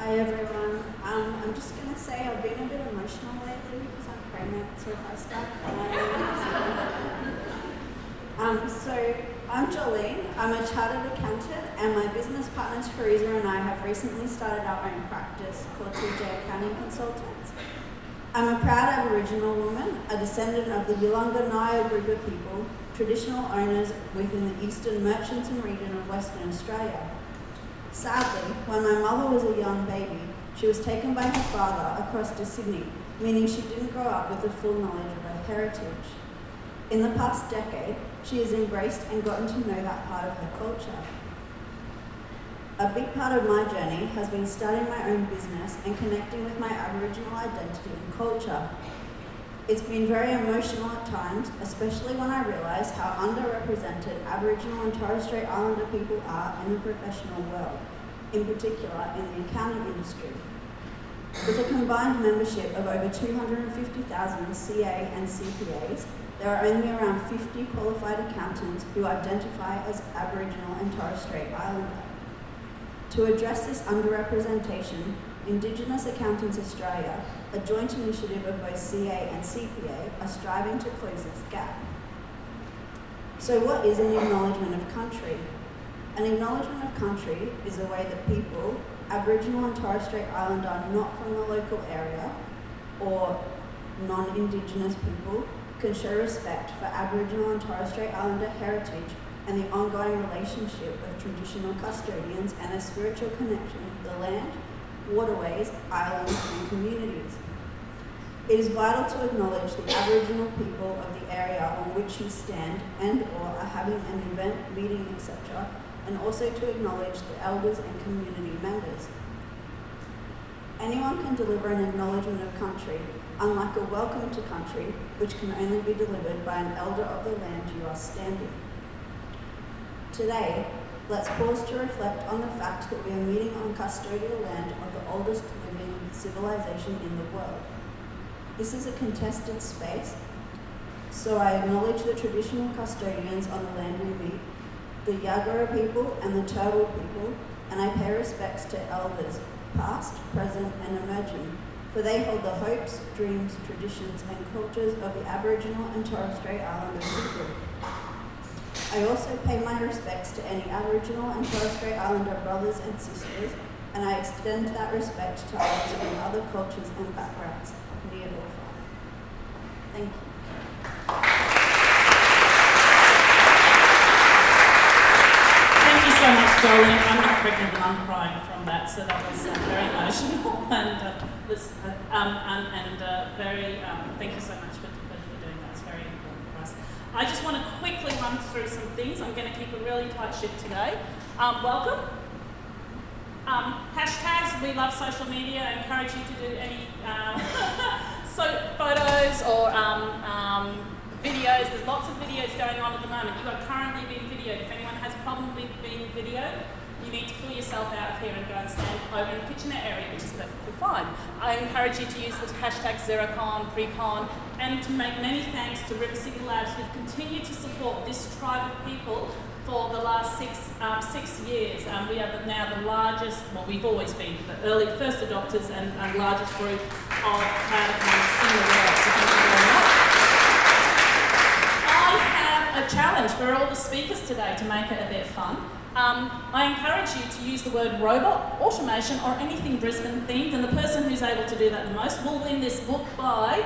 Hi everyone. I'm just going to say I've been a bit emotional lately because I'm pregnant, so if I start crying. So I'm Jolene. I'm a chartered accountant, and my business partners Teresa and I have recently started our own practice called TJ Accounting Consultants. I'm a proud Aboriginal woman, a descendant of the Yulunga group of people, traditional owners within the Eastern Murchison region of Western Australia. Sadly, when my mother was a young baby, she was taken by her father across to Sydney, meaning she didn't grow up with the full knowledge of her heritage. In the past decade, she has embraced and gotten to know that part of her culture. A big part of my journey has been starting my own business and connecting with my Aboriginal identity and culture. It's been very emotional at times, especially when I realise how underrepresented Aboriginal and Torres Strait Islander people are in the professional world, in particular in the accounting industry. With a combined membership of over 250,000 CA and CPAs, there are only around 50 qualified accountants who identify as Aboriginal and Torres Strait Islander. To address this underrepresentation, Indigenous Accountants Australia, a joint initiative of both CA and CPA, are striving to close this gap. So what is an acknowledgement of country? An acknowledgement of country is a way that people, Aboriginal and Torres Strait Islander not from the local area, or non-Indigenous people, can show respect for Aboriginal and Torres Strait Islander heritage and the ongoing relationship of traditional custodians and a spiritual connection with the land, waterways, islands and communities. It is vital to acknowledge the Aboriginal people of the area on which you stand and or are having an event, meeting, etc., and also to acknowledge the elders and community members. Anyone can deliver an acknowledgement of country, unlike a welcome to country, which can only be delivered by an elder of the land you are standing. Today, let's pause to reflect on the fact that we are meeting on custodial land of the oldest living civilization in the world. This is a contested space, so I acknowledge the traditional custodians on the land we meet, the Yagara people and the Turtle people, and I pay respects to elders, past, present and emerging, for they hold the hopes, dreams, traditions and cultures of the Aboriginal and Torres Strait Islander people. I also pay my respects to any Aboriginal and Torres Strait Islander brothers and sisters, and I extend that respect to others from other cultures and backgrounds, near or far. Thank you. Thank you so much, Colin. I'm not pregnant and I'm crying from that, so that was very emotional and very. Thank you so much for doing that. It's very important for us. I just want to quickly run through some things. I'm going to keep a really tight ship today. Welcome. Hashtags, we love social media. I encourage you to do any photos or videos. There's lots of videos going on at the moment. You are currently being videoed. If anyone has a problem with being videoed, you need to pull yourself out of here and go and stand over in the kitchenette area, which is perfectly fine. I encourage you to use the hashtag Xerocon, Precon, and to make many thanks to River City Labs who've continued to support this tribe of people for the last six years. We are now the largest, well, we've always been the first adopters and largest group of cloud accounts in the world. So thank you very much. I have a challenge for all the speakers today to make it a bit fun. I encourage you to use the word robot, automation, or anything Brisbane themed, and the person who's able to do that the most will win this book by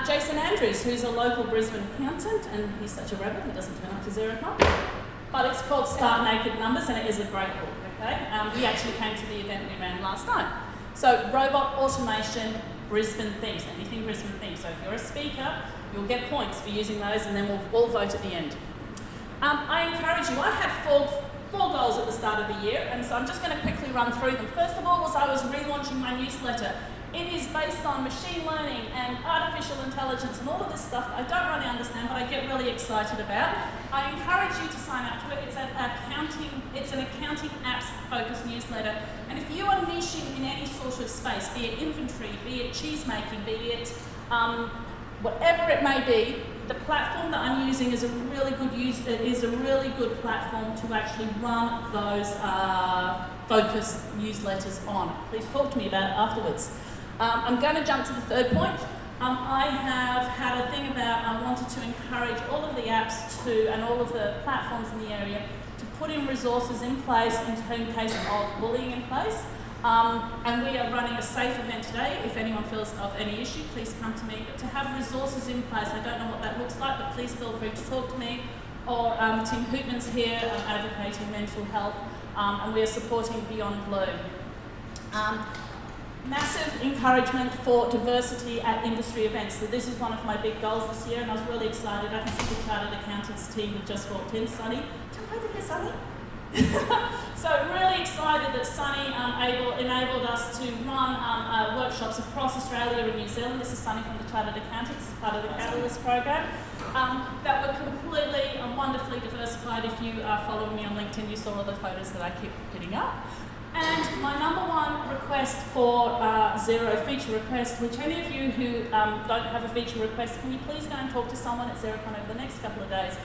Jason Andrews, who's a local Brisbane accountant, and he's such a rebel, he doesn't turn up to Xerocon. But it's called Start Naked Numbers, and it is a great book, okay? We actually came to the event we ran last night. So, robot, automation, Brisbane themes, anything Brisbane themed. So if you're a speaker, you'll get points for using those, and then we'll all vote at the end. I encourage you, I had four goals at the start of the year, and so I'm just going to quickly run through them. First of all I was relaunching my newsletter. It is based on machine learning and artificial intelligence and all of this stuff that I don't really understand, but I get really excited about. I encourage you to sign up to it. It's an accounting apps focused newsletter. And if you are niching in any sort of space, be it inventory, be it cheese making, be it whatever it may be, The platform that I'm using is a really good platform to actually run those focused newsletters on. Please talk to me about it afterwards. I'm going to jump to the third point. I have had a thing about I wanted to encourage all of the apps and all of the platforms in the area to put in resources in place in case of bullying in place. And we are running a safe event today. If anyone feels of any issue, please come to me. But to have resources in place, I don't know what that looks like, but please feel free to talk to me. Or Tim Hootman's here advocating mental health, and we are supporting Beyond Blue. Massive encouragement for diversity at industry events. So this is one of my big goals this year, and I was really excited. I can see the Chartered Accountants team that just walked in. Sunny, do you over here, Sunny? So really excited that Sunny enabled us to run workshops across Australia and New Zealand. This is Sunny from the Chartered Accountants, part of the Catalyst program, that were completely and wonderfully diversified. If you are following me on LinkedIn, you saw all the photos that I keep putting up. And my number one request for Xero feature request, which any of you who don't have a feature request, can you please go and talk to someone at Xerocon over the next couple of days,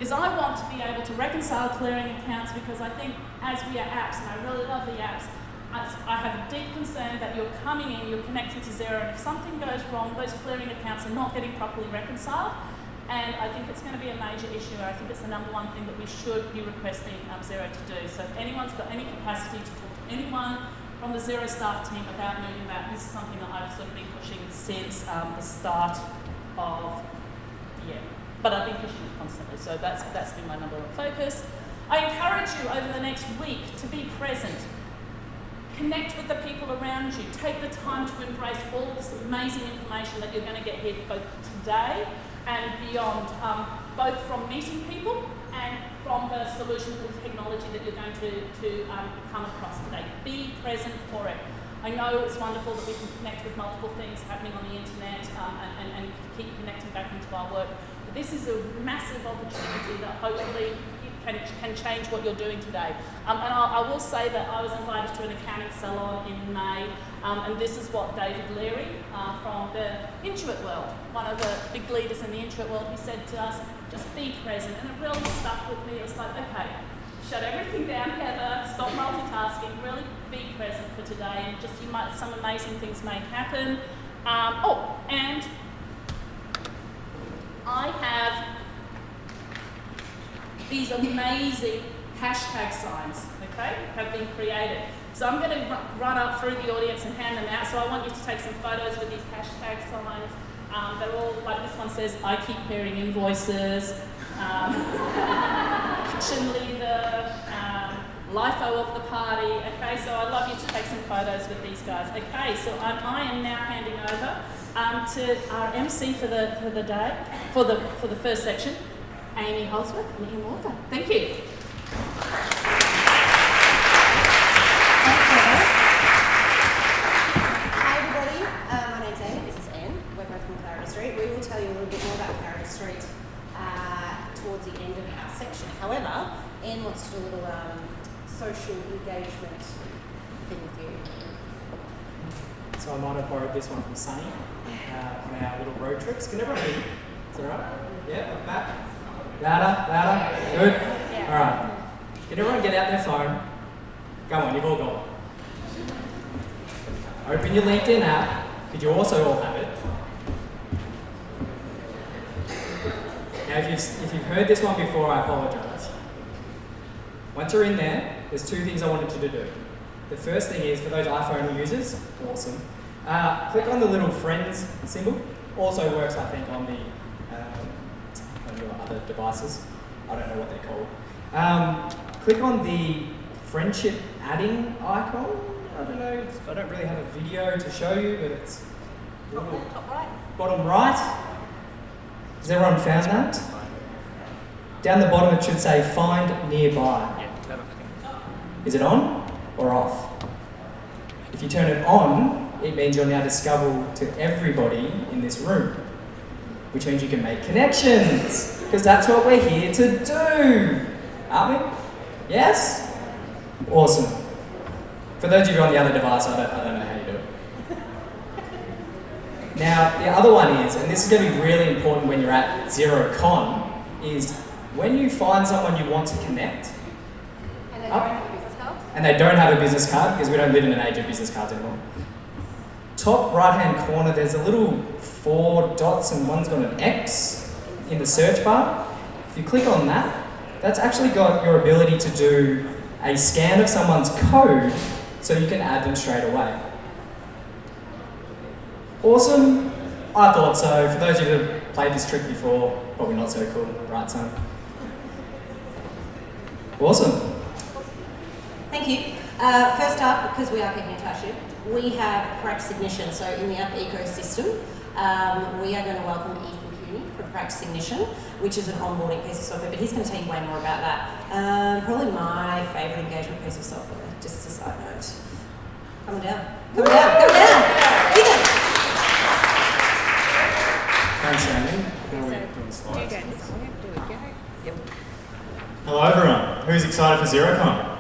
is I want to be able to reconcile clearing accounts, because I think as we are apps, and I really love the apps, I have a deep concern that you're coming in, you're connected to Xero, and if something goes wrong, those clearing accounts are not getting properly reconciled. And I think it's going to be a major issue. I think it's the number one thing that we should be requesting Xero to do. So if anyone's got any capacity to talk to anyone from the Xero staff team about moving that, this is something that I've sort of been pushing since the start of the year. But I've been pushing it constantly, so that's been my number one focus. I encourage you over the next week to be present. Connect with the people around you. Take the time to embrace all of this amazing information that you're going to get here both today and beyond, both from meeting people and from the solutions and technology that you're going to come across today. Be present for it. I know it's wonderful that we can connect with multiple things happening on the internet and keep connecting back into our work. But this is a massive opportunity that hopefully can change what you're doing today. And I will say that I was invited to an accounting salon in May, and this is what David Leary from the Intuit world, one of the big leaders in the Intuit world, he said to us, just be present. And it really stuck with me. It's like, okay, shut everything down, Heather, stop multitasking, really be present for today, and just some amazing things may happen. And I have these amazing hashtag signs, okay, have been created. So I'm going to run up through the audience and hand them out. So I want you to take some photos with these hashtag signs. They're all, like this one says, I keep clearing invoices, kitchen leader, LIFO of the party. Okay, so I'd love you to take some photos with these guys. Okay, so I am now handing over to our MC for the day, for the first section, Amy Holdsworth and Ian Walker. Thank you. Hi everybody, my name's Amy, this is Anne, we're both from Clarity Street. We will tell you a little bit more about Clarity Street towards the end of our section. However, Anne wants to do a little social engagement thing with you. So I might have borrowed this one from Sunny on our little road trips. Can everyone hear me? Is that all right? Yeah, like that? Louder? Good? Yeah. All right. Can everyone get out their phone? Go on, you've all got one. Open your LinkedIn app. Could you also all have it? Now, if you've heard this one before, I apologise. Once you're in there, there's two things I wanted you to do. The first thing is, for those iPhone users, awesome, click on the little friends symbol. Also works, I think, on your other devices. I don't know what they're called. Click on the friendship adding icon. I don't know, I don't really have a video to show you, but it's Top right. bottom right. Has everyone found that? Down the bottom it should say find nearby. Is it on or off? If you turn it on, it means you're now discoverable to everybody in this room, which means you can make connections, because that's what we're here to do, aren't we? Yes? Awesome. For those of you on the other device, I don't know how you do it. Now, the other one is, and this is going to be really important when you're at Xerocon, is when you find someone you want to connect, And they don't have a business card? and they don't have a business card, because we don't live in an age of business cards anymore. Top right-hand corner, there's a little 4 dots and one's got an X in the search bar. If you click on that, that's actually got your ability to do a scan of someone's code so you can add them straight away. Awesome? I thought so. For those of you that have played this trick before, probably not so cool, right son? Awesome. Thank you. First up, because we are keeping in touch here, we have Practice Ignition. So in the app ecosystem, we are going to welcome Ethan Cooney from Practice Ignition, which is an onboarding piece of software, but he's going to tell you way more about that. Probably my favourite engagement piece of software, just as a side note. Come down. Come down. Come down. Ethan. Thanks, Amy. How are we doing slides? Hello, everyone. Who's excited for Xerocon?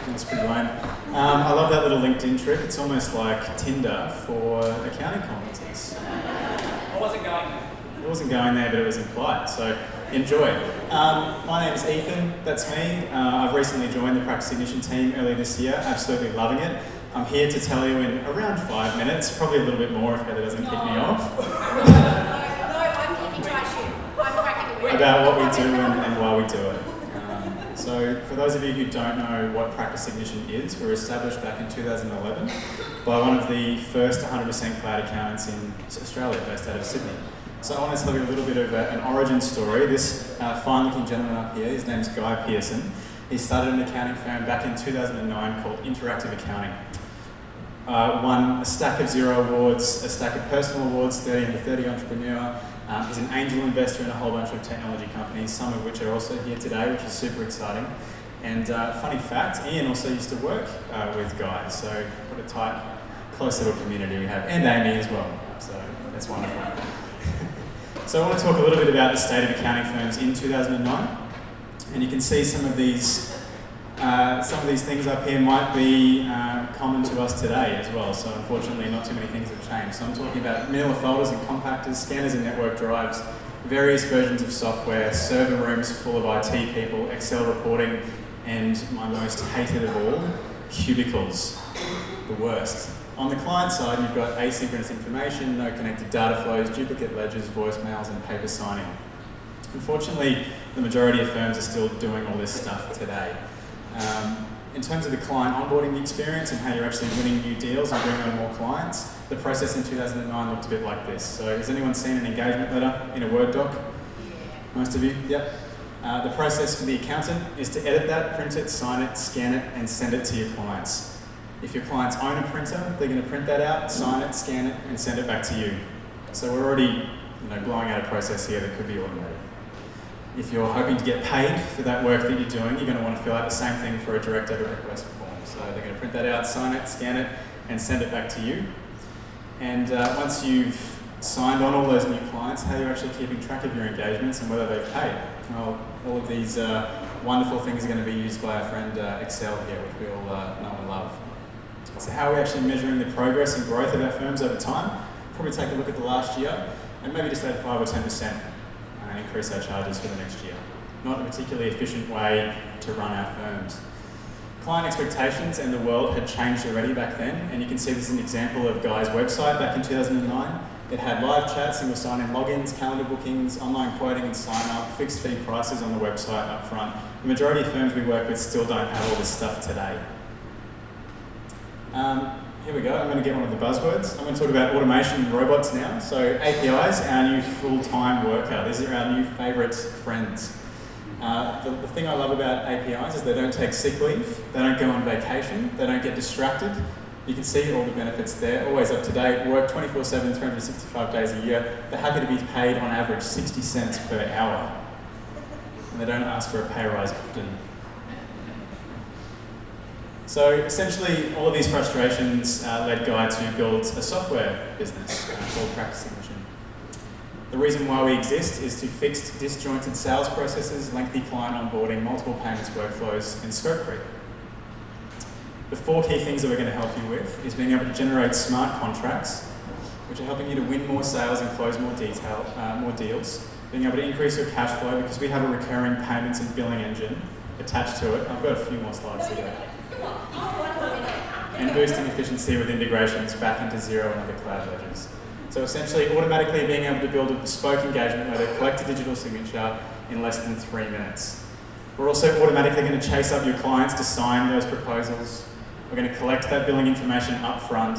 That's pretty lame. I love that little LinkedIn trick. It's almost like Tinder for accounting conferences. I wasn't going there. It wasn't going there, but it was implied, so enjoy. My name is Ethan, that's me. I've recently joined the Practice Ignition team earlier this year, absolutely loving it. I'm here to tell you in around 5 minutes, probably a little bit more if Heather doesn't kick me off, about what we do and why we do it. So for those of you who don't know what Practice Ignition is, we were established back in 2011 by one of the first 100% cloud accountants in Australia, based out of Sydney. So I want to tell you a little bit of an origin story. This fine-looking gentleman up here, his name's Guy Pearson. He started an accounting firm back in 2009 called Interactive Accounting. Won a stack of Xero awards, a stack of personal awards, 30 under 30 entrepreneur. He's an angel investor in a whole bunch of technology companies, some of which are also here today, which is super exciting. And funny fact, Ian also used to work with Guy, so what a tight, close little community we have, and Amy as well, so that's wonderful. So I want to talk a little bit about the state of accounting firms in 2009, and you can see some of these things up here might be common to us today as well, so unfortunately not too many things have changed. So I'm talking about manila folders and compactors, scanners and network drives, various versions of software, server rooms full of IT people, Excel reporting, and my most hated of all, cubicles, the worst. On the client side, you've got asynchronous information, no connected data flows, duplicate ledgers, voicemails, and paper signing. Unfortunately, the majority of firms are still doing all this stuff today. In terms of the client onboarding experience and how you're actually winning new deals and bringing on more clients, the process in 2009 looked a bit like this. So has anyone seen an engagement letter in a Word doc? Most of you? Yep. The process for the accountant is to edit that, print it, sign it, scan it, and send it to your clients. If your clients own a printer, they're going to print that out, sign it, scan it, and send it back to you. So we're already blowing out a process here that could be automated. If you're hoping to get paid for that work that you're doing, you're going to want to fill out the same thing for a direct debit request form. So they're going to print that out, sign it, scan it, and send it back to you. And once you've signed on all those new clients, how you're actually keeping track of your engagements and whether they've paid. Well, all of these wonderful things are going to be used by our friend Excel here, which we all know and love. So how are we actually measuring the progress and growth of our firms over time? Probably take a look at the last year and maybe just add 5 or 10% and increase our charges for the next year. Not a particularly efficient way to run our firms. Client expectations and the world had changed already back then, and you can see this is an example of Guy's website back in 2009. It had live chat, single sign-in logins, calendar bookings, online quoting and sign-up, fixed fee prices on the website up front. The majority of firms we work with still don't have all this stuff today. Here we go, I'm going to get one of the buzzwords. I'm going to talk about automation and robots now. So APIs, our new full-time worker. These are our new favourite friends. The thing I love about APIs is they don't take sick leave, they don't go on vacation, they don't get distracted. You can see all the benefits there, always up to date, work 24/7, 365 days a year. They're happy to be paid on average 60 cents per hour. And they don't ask for a pay rise often. So essentially, all of these frustrations led Guy to build a software business called Practice Ignition. The reason why we exist is to fix disjointed sales processes, lengthy client onboarding, multiple payments workflows, and scope creep. The 4 key things that we're going to help you with is being able to generate smart contracts, which are helping you to win more sales and close more deals. Being able to increase your cash flow because we have a recurring payments and billing engine attached to it. I've got a few more slides to go. And boosting efficiency with integrations back into Xero and other cloud ledgers. So essentially, automatically being able to build a bespoke engagement where they collect a digital signature in less than 3 minutes. We're also automatically going to chase up your clients to sign those proposals. We're going to collect that billing information up front.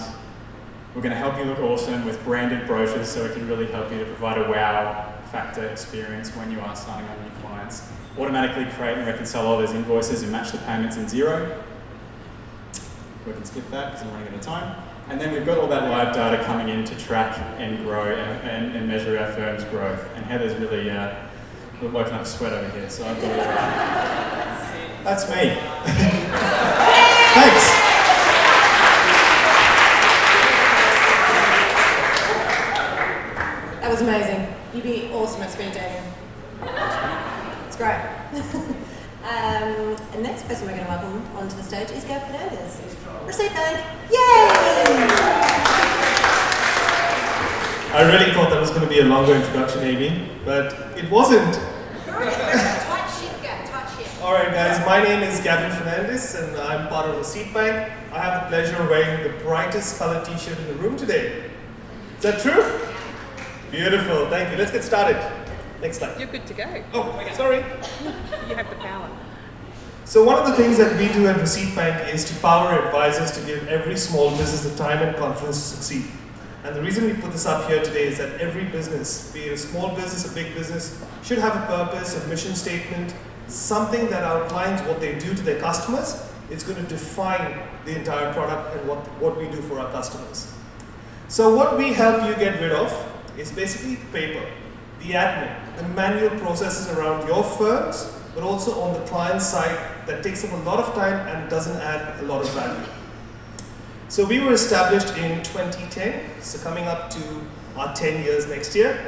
We're going to help you look awesome with branded brochures so it can really help you to provide a wow factor experience when you are signing on new clients. Automatically create and reconcile all those invoices and match the payments in Xero. We can skip that because I'm running out of time. And then we've got all that live data coming in to track and grow and measure our firm's growth. And Heather's really we're woken up sweat over here, so I've got that's me. Thanks. That was amazing. You'd be awesome at speed dating. It's great. The next person we're going to welcome onto the stage is Gav Fernandez. Receipt bank. Yay! I really thought that was going to be a longer introduction, Amy, but it wasn't. Tight shit, Gav, tight shit. Alright guys, my name is Gavin Fernandez and I'm part of Receipt Bank. I have the pleasure of wearing the brightest colored t-shirt in the room today. Is that true? Beautiful, thank you. Let's get started. Next slide. You're good to go. Oh, sorry. You have the power. So one of the things that we do at Receipt Bank is to power advisors to give every small business the time and confidence to succeed. And the reason we put this up here today is that every business, be it a small business, a big business, should have a purpose, a mission statement, something that outlines what they do to their customers. It's going to define the entire product and what we do for our customers. So what we help you get rid of is basically paper, the admin, the manual processes around your firms, but also on the client side that takes up a lot of time and doesn't add a lot of value. So we were established in 2010, so coming up to our 10 years next year.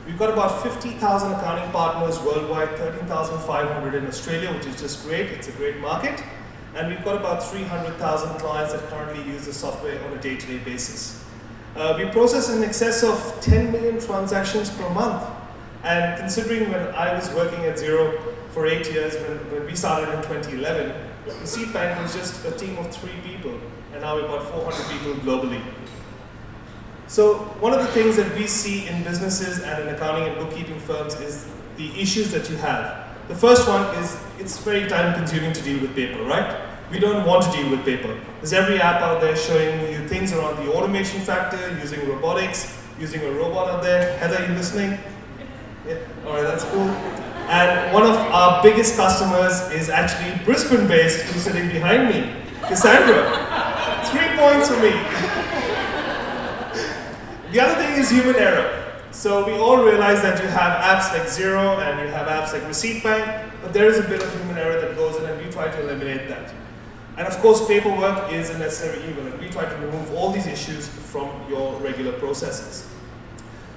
We've got about 50,000 accounting partners worldwide, 13,500 in Australia, which is just great. It's a great market. And we've got about 300,000 clients that currently use the software on a day-to-day basis. We process in excess of 10 million transactions per month. And considering when I was working at Xero for 8 years, when we started in 2011, Receipt Bank was just a team of 3 people, and now we've got 400 people globally. So one of the things that we see in businesses and in accounting and bookkeeping firms is the issues that you have. The first one is it's very time consuming to deal with paper, right? We don't want to deal with paper. There's every app out there showing you things around the automation factor, using robotics, using a robot out there. Heather, are you listening? Yeah, all right, that's cool. And one of our biggest customers is actually Brisbane-based, who's sitting behind me, Cassandra. 3 points for me. The other thing is human error. So we all realize that you have apps like Xero and you have apps like Receipt Bank, but there is a bit of human error that goes in, and we try to eliminate that. And of course, paperwork is a necessary evil, and we try to remove all these issues from your regular processes.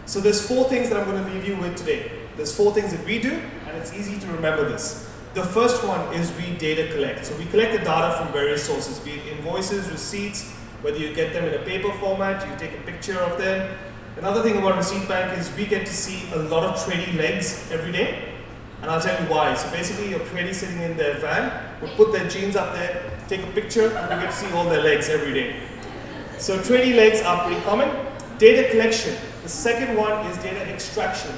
So there's 4 things that I'm going to leave you with today. There's 4 things that we do, and it's easy to remember this. The first one is we data collect. So we collect the data from various sources, be it invoices, receipts, whether you get them in a paper format, you take a picture of them. Another thing about Receipt Bank is we get to see a lot of tradie legs every day, and I'll tell you why. So basically, a tradie sitting in their van will put their jeans up there, take a picture, and we get to see all their legs every day. So tradie legs are pretty common. Data collection. The second one is data extraction.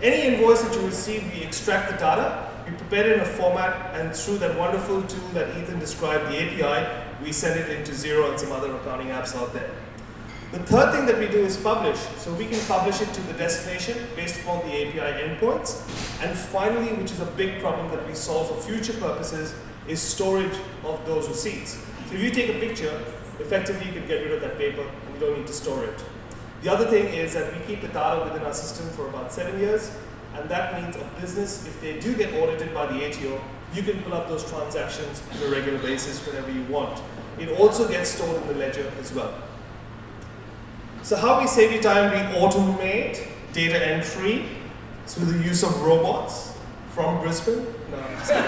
Any invoice that you receive, we extract the data, we prepare it in a format, and through that wonderful tool that Ethan described, the API, we send it into Xero and some other accounting apps out there. The third thing that we do is publish. So we can publish it to the destination based upon the API endpoints. And finally, which is a big problem that we solve for future purposes, is storage of those receipts. So if you take a picture, effectively you can get rid of that paper and you don't need to store it. The other thing is that we keep the data within our system for about 7 years, and that means a business, if they do get audited by the ATO, you can pull up those transactions on a regular basis whenever you want. It also gets stored in the ledger as well. So how we save you time, we automate data entry through the use of robots from Brisbane. No, I'm just kidding.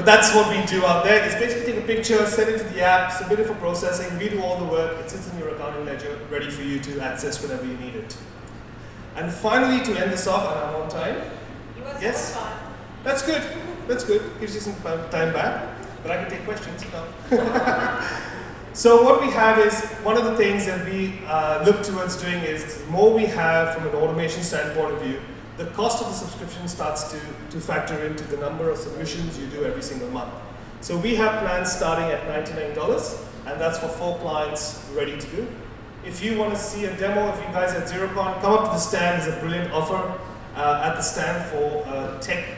But that's what we do out there. It's basically take a picture, send it to the app, submit it for processing, we do all the work, it sits in your accounting ledger, ready for you to access whenever you need it. And finally, to end this off, and I'm on time. Yes? That's good. That's good. Gives you some time back. But I can take questions now. So what we have is, one of the things that we look towards doing is, the more we have from an automation standpoint of view, the cost of the subscription starts to factor into the number of submissions you do every single month. So we have plans starting at $99, and that's for 4 clients ready to do. If you want to see a demo, if you guys at Xerocon, come up to the stand. There's a brilliant offer at the stand for tech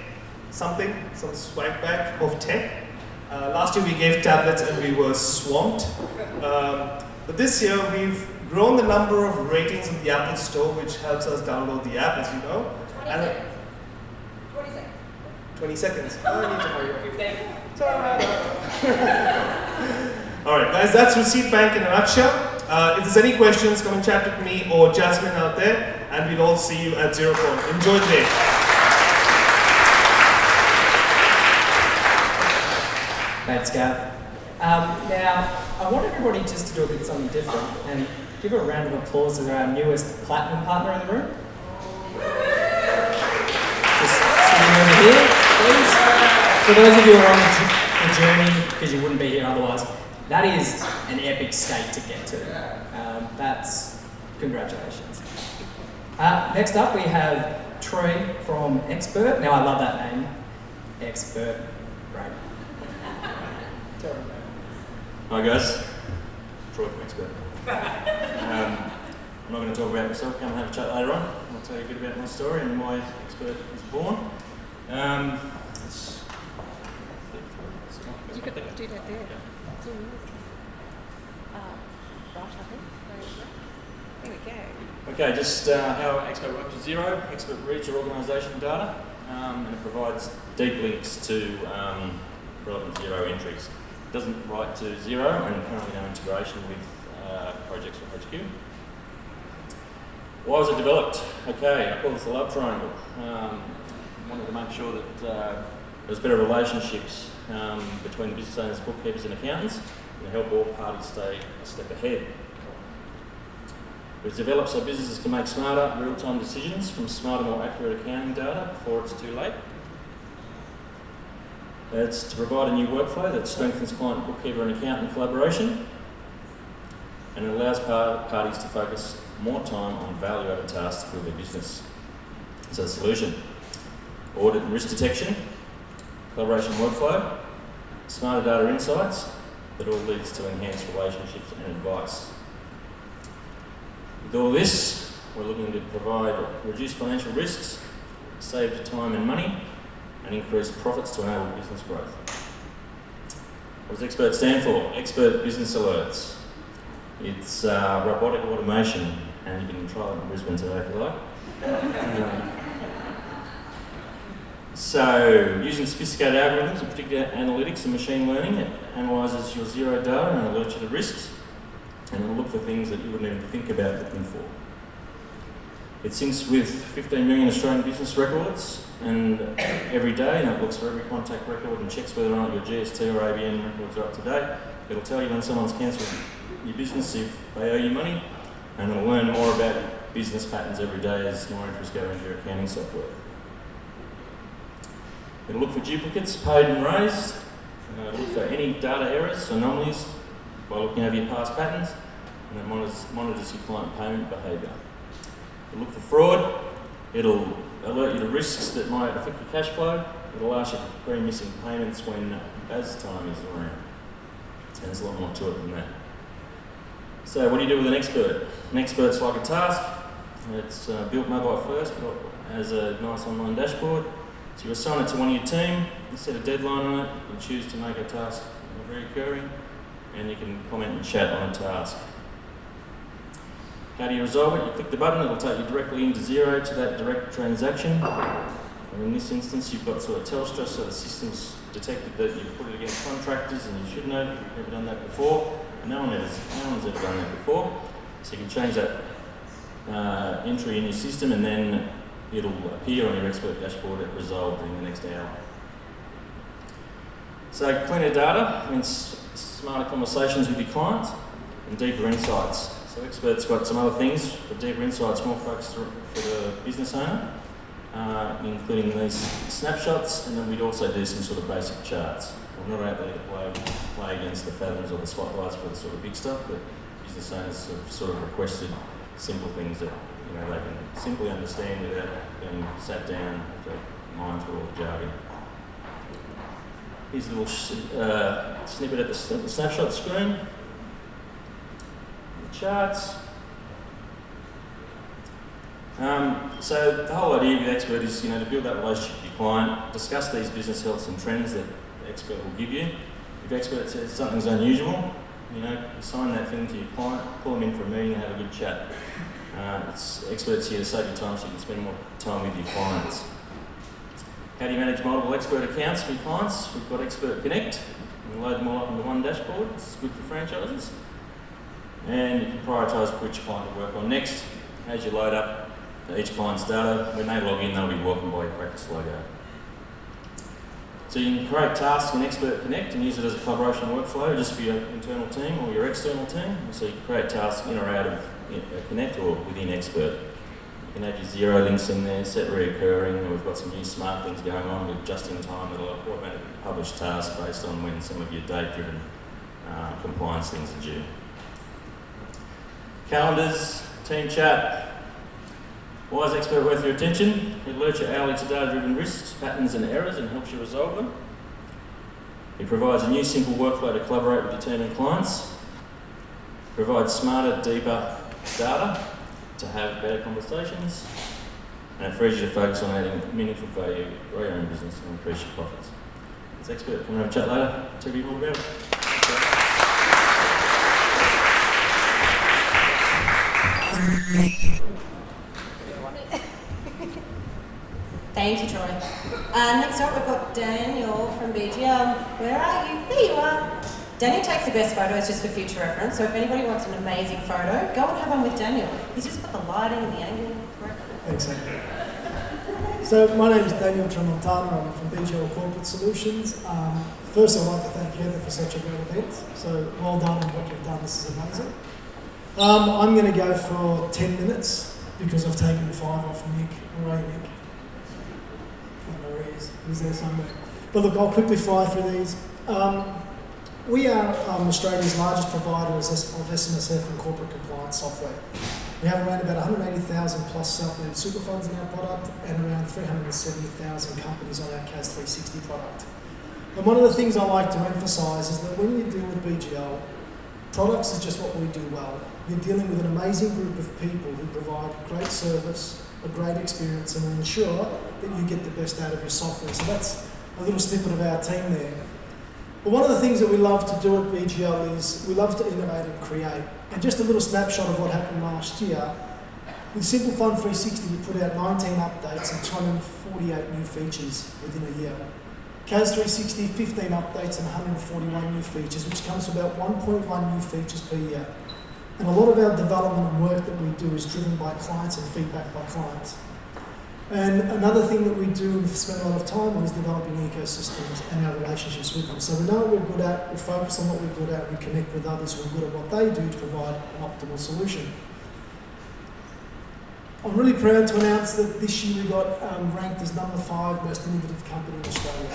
something, some swag bag of tech. Last year we gave tablets and we were swamped. But this year we've grown the number of ratings of the Apple Store, which helps us download the app, as you know. 20 seconds. Oh, I need to hurry up. All right, guys, that's Receipt Bank in a nutshell. If there's any questions, come and chat with me or Jasmine out there, and we'll all see you at Xerocon. Enjoy the day. Thanks, Gav. Now, I want everybody just to do a bit something different and give a round of applause to our newest platinum partner in the room. Just sitting over here, please. For those of you who are on the journey, because you wouldn't be here otherwise, that is an epic state to get to. That's congratulations. Next up, we have Troy from Expert. Now, I love that name, Expert. Great. Hi guys, Troy from Expert. I'm not going to talk about myself, come and have a chat later on. I'll tell you a bit about my story and why Expert was born. You could do that there. There we go. Okay, just how Expert works with Xero. Expert reads your organisation data and it provides deep links to relevant Xero entries. It doesn't write to Xero and currently no integration with projects from HQ. Why was it developed? Okay, I call this the love triangle. Wanted to make sure that there's better relationships between business owners, bookkeepers and accountants and help all parties stay a step ahead. It was developed so businesses can make smarter, real-time decisions from smarter, more accurate accounting data before it's too late. It's to provide a new workflow that strengthens client, bookkeeper and accountant collaboration, and it allows parties to focus more time on value-added tasks to build their business. So the solution: audit and risk detection, collaboration workflow, smarter data insights that all leads to enhanced relationships and advice. With all this, we're looking to provide reduced financial risks, save time and money, and increase profits to enable business growth. What does Expert stand for? Expert Business Alerts. It's robotic automation, and you can try it in Brisbane today if you like. So, using sophisticated algorithms and predictive analytics and machine learning, it analyses your Xero data and alerts you to risks, and it'll look for things that you wouldn't even think about looking for. It syncs with 15 million Australian business records, and every day, and it looks for every contact record and checks whether or not your GST or ABN records are up to date. It'll tell you when someone's cancelled your business if they owe you money, and it'll learn more about your business patterns every day as more entries go into your accounting software. It'll look for duplicates paid and raised. It'll look for any data errors, anomalies, by looking over your past patterns, and it monitors your client payment behaviour. It'll look for fraud. It'll alert you to risks that might affect your cash flow. It'll ask you for free missing payments when BAS time is around. And there's a lot more to it than that. So what do you do with an expert? An expert's like a task. It's built mobile first, but has a nice online dashboard. So you assign it to one of your team, you set a deadline on it, you choose to make a task recurring, and you can comment and chat on a task. How do you resolve it? You click the button, it'll take you directly into Xero to that direct transaction. And in this instance, you've got sort of Telstra, so the system's detected that you've put it against contractors, and you should know that you've never done that before. And no one's ever done that before. So you can change that entry in your system, and then it'll appear on your expert dashboard resolved in the next hour. So cleaner data means smarter conversations with your clients and deeper insights. So Expert's got some other things for deeper insights, more focused for the business owner, including these snapshots, and then we'd also do some sort of basic charts. We're not out there to play against the fathoms or the spotlights for the sort of big stuff, but business owners have sort of requested simple things that they can simply understand without being sat down to mine through all the jargon. Here's a little snippet at the snapshot screen. The charts. So the whole idea with Expert is, to build that relationship with your client, discuss these business healths and trends that the Expert will give you. If Expert says something's unusual, assign that thing to your client, pull them in for a meeting and have a good chat. Expert's here to save you time so you can spend more time with your clients. How do you manage multiple Expert accounts for your clients? We've got Expert Connect. You can load them all up into one dashboard. It's good for franchises. And you can prioritise which client to work on next. As you load up each client's data, when they log in, they'll be welcomed by your practice logo. So you can create tasks in Expert Connect and use it as a collaboration workflow just for your internal team or your external team. So you can create tasks in or out of Connect or within Expert. You can add your Xero links in there, set reoccurring, and we've got some new smart things going on with just in time that'll automatically publish tasks based on when some of your date-driven compliance things are due. Calendars, team chat. Why is Expert worth your attention? It alerts you hourly to data-driven risks, patterns and errors and helps you resolve them. It provides a new simple workflow to collaborate with determined clients. It provides smarter, deeper data to have better conversations. And it frees you to focus on adding meaningful value, grow your own business and increase your profits. It's Expert. Come and have a chat later. Tell you more about it. Thank you, Troy. Next up, we've got Daniel from BGL. Where are you? There you are. Daniel takes the best photos just for future reference, so if anybody wants an amazing photo, go and have one with Daniel. He's just got the lighting and the angle correct. Thanks, Andy. So my name is Daniel Tramontana. I'm from BGL Corporate Solutions. First, I'd like to thank Heather for such a great event. So well done on what you've done. This is amazing. I'm going to go for 10 minutes because I've taken 5 off Nick. Where are you, Nick? He's there somewhere. But look, I'll quickly fly through these. We are Australia's largest provider of SMSF and corporate compliance software. We have around about 180,000 plus self-managed super funds in our product and around 370,000 companies on our CAS 360 product. And one of the things I like to emphasise is that when you deal with BGL, products is just what we do well. You're dealing with an amazing group of people who provide great service, a great experience, and will ensure that you get the best out of your software. So that's a little snippet of our team there. But one of the things that we love to do at BGL is we love to innovate and create. And just a little snapshot of what happened last year. With SimpleFund360, we put out 19 updates and 248 new features within a year. CAS 360, 15 updates and 141 new features, which comes to about 1.1 new features per year. And a lot of our development and work that we do is driven by clients and feedback by clients. And another thing that we do and spend a lot of time on is developing ecosystems and our relationships with them. So we know what we're good at, we focus on what we're good at, we connect with others who are good at what they do to provide an optimal solution. I'm really proud to announce that this year we got ranked as number 5 most innovative company in Australia.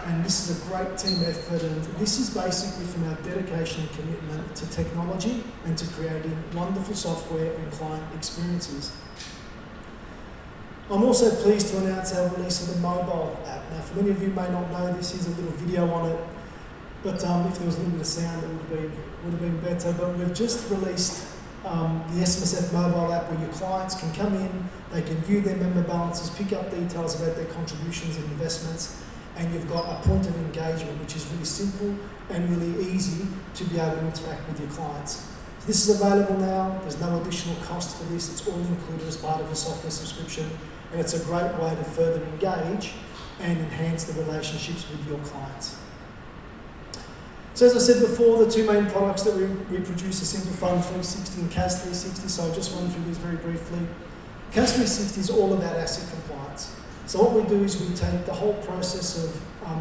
And this is a great team effort, and this is basically from our dedication and commitment to technology and to creating wonderful software and client experiences. I'm also pleased to announce our release of the mobile app. Now, for many of you may not know this, here's a little video on it, but if there was a little bit of sound, it would have been better. But we've just released the SMSF mobile app where your clients can come in, they can view their member balances, pick up details about their contributions and investments, and you've got a point of engagement which is really simple and really easy to be able to interact with your clients. So this is available now, there's no additional cost for this, it's all included as part of a software subscription, and it's a great way to further engage and enhance the relationships with your clients. So as I said before, the 2 main products that we produce are SimpleFund360 and CAS 360, so I'll just run through these very briefly. CAS 360 is all about asset compliance. So what we do is we take the whole process of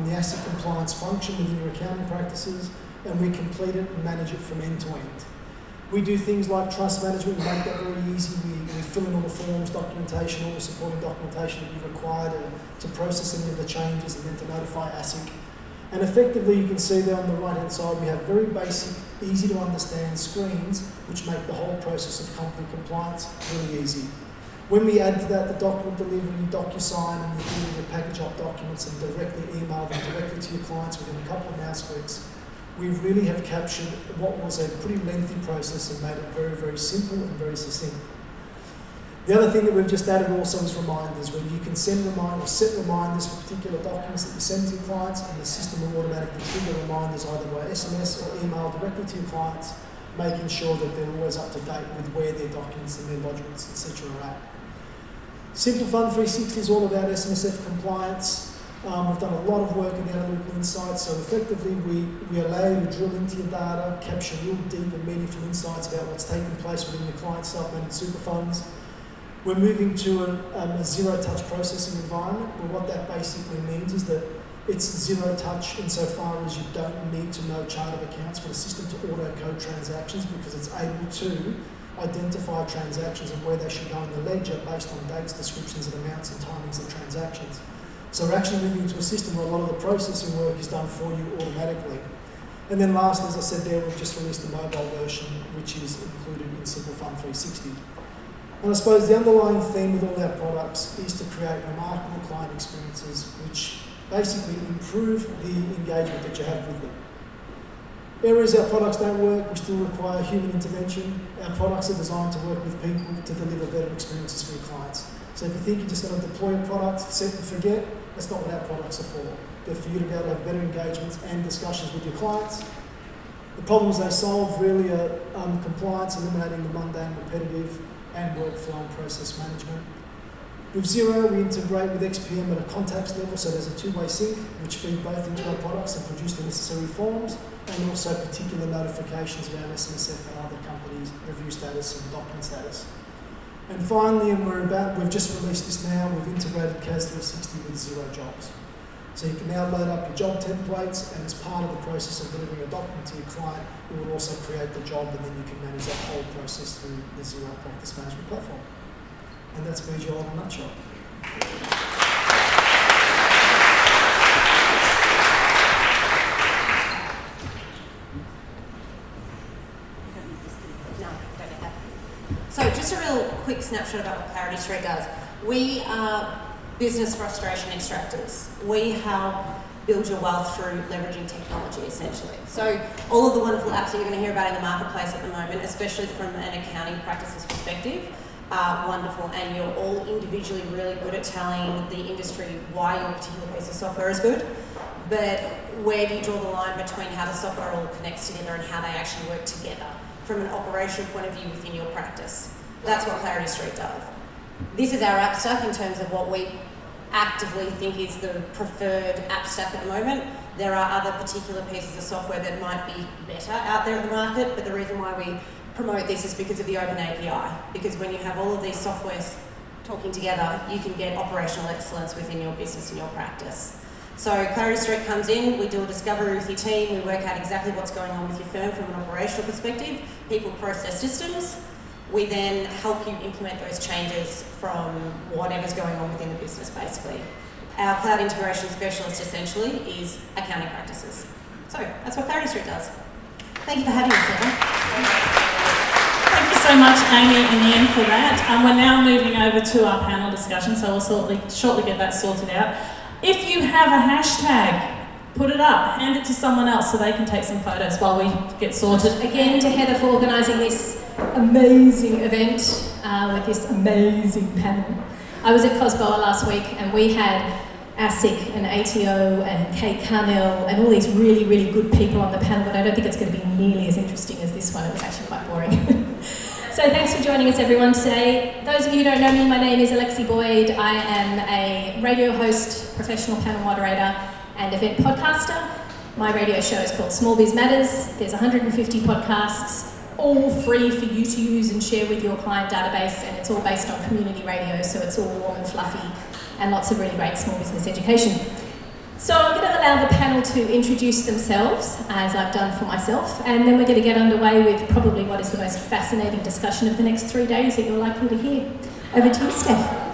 the asset compliance function within your accounting practices, and we complete it and manage it from end to end. We do things like trust management, we make that very easy. We fill in all the forms, documentation, all the supporting documentation that you require to process any of the changes and then to notify ASIC. And effectively, you can see there on the right-hand side, we have very basic, easy to understand screens which make the whole process of company compliance really easy. When we add to that the document delivery, DocuSign, and the ability to package up documents and directly email them directly to your clients within a couple of mouse clicks, we really have captured what was a pretty lengthy process and made it very, very simple and very succinct. The other thing that we've just added also is reminders, where you can send reminders, set reminders for particular documents that you send to your clients, and the system will automatically trigger reminders either by SMS or email directly to your clients, making sure that they're always up to date with where their documents and their lodgements, etc. are at. SimpleFund360 is all about SMSF compliance. We've done a lot of work in the analytical insights, so effectively we allow you to drill into your data, capture real deep and meaningful insights about what's taking place within your client's self-managed super funds. We're moving to a zero-touch processing environment, where what that basically means is that it's zero-touch insofar as you don't need to know chart of accounts for the system to auto-code transactions, because it's able to identify transactions and where they should go in the ledger based on dates, descriptions and amounts and timings of transactions. So we're actually moving into a system where a lot of the processing work is done for you automatically. And then last, as I said there, we've just released a mobile version which is included in SimpleFund360. And I suppose the underlying theme with all our products is to create remarkable client experiences which basically improve the engagement that you have with them. Areas our products don't work, we still require human intervention. Our products are designed to work with people to deliver better experiences for your clients. So if you think you're just going to deploy a product, set and forget, that's not what our products are for. They're for you to be able to have better engagements and discussions with your clients. The problems they solve really are compliance, eliminating the mundane, repetitive, and workflow and process management. With Xero, we integrate with XPM at a contacts level, so there's a two-way sync, which feed both into our products and produce the necessary forms, and also particular notifications around SMSF and other companies' review status and document status. And finally, we've just released this now, we've integrated CAS 360 with Xero Jobs. So you can now load up your job templates, and as part of the process of delivering a document to your client, it will also create the job, and then you can manage that whole process through the Xero practice management platform. And that's Visual in a nutshell. So just a real quick snapshot about what Clarity Street does. We are business frustration extractors. We help build your wealth through leveraging technology, essentially. So all of the wonderful apps that you're going to hear about in the marketplace at the moment, especially from an accounting practices perspective, are wonderful, and you're all individually really good at telling the industry why your particular piece of software is good. But where do you draw the line between how the software all connects together and how they actually work together from an operational point of view within your practice? That's what Clarity Street does. This is our app stack in terms of what we actively think is the preferred app stack at the moment. There are other particular pieces of software that might be better out there in the market, but the reason why we promote this is because of the open API. Because when you have all of these softwares talking together, you can get operational excellence within your business and your practice. So Clarity Street comes in, we do a discovery with your team, we work out exactly what's going on with your firm from an operational perspective, people, process, systems. We then help you implement those changes from whatever's going on within the business, basically. Our cloud integration specialist, essentially, is accounting practices. So that's what Clarity Street does. Thank you for having us, Steph. Thank you so much, Amy and Ian, for that. We're now moving over to our panel discussion, so we'll shortly get that sorted out. If you have a hashtag, put it up, hand it to someone else so they can take some photos while we get sorted. Again, to Heather for organising this amazing event with this amazing panel. I was at COSBOA last week, and we had ASIC and ATO and Kate Carnell and all these really, really good people on the panel, but I don't think it's going to be nearly as interesting as this one. It was actually quite boring. So thanks for joining us, everyone, today. Those of you who don't know me, my name is Alexi Boyd. I am a radio host, professional panel moderator, and event podcaster. My radio show is called Small Biz Matters. There's 150 podcasts, all free for you to use and share with your client database, and it's all based on community radio, so it's all warm and fluffy. and lots of really great small business education. So I'm going to allow the panel to introduce themselves, as I've done for myself, and then we're going to get underway with probably what is the most fascinating discussion of the next 3 days that you're likely to hear. Over to you, Steph.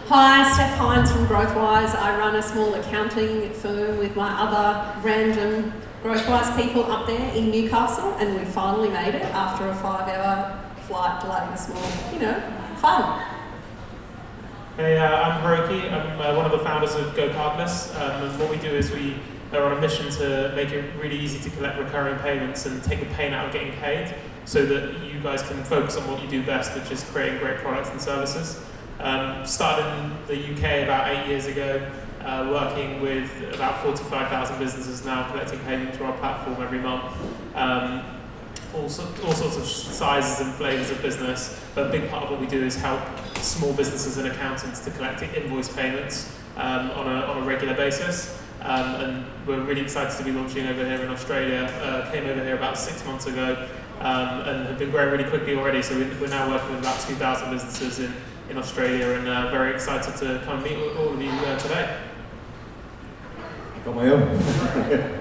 Hi, Steph Hinds from Growthwise. I run a small accounting firm with my other random Growthwise people up there in Newcastle, and we finally made it after a 5-hour flight delay this morning. Fun. Hey, I'm Hiroki. I'm one of the founders of GoCardless. And what we do is we are on a mission to make it really easy to collect recurring payments and take the pain out of getting paid so that you guys can focus on what you do best, which is creating great products and services. Started in the UK about 8 years ago, working with about 45,000 businesses now, collecting payment through our platform every month. All sorts of sizes and flavours of business, but a big part of what we do is help small businesses and accountants to collect invoice payments on a regular basis. And we're really excited to be launching over here in Australia. Came over here about 6 months ago and have been growing really quickly already. So we're now working with about 2,000 businesses in Australia, and very excited to come meet with all of you today. Got my own.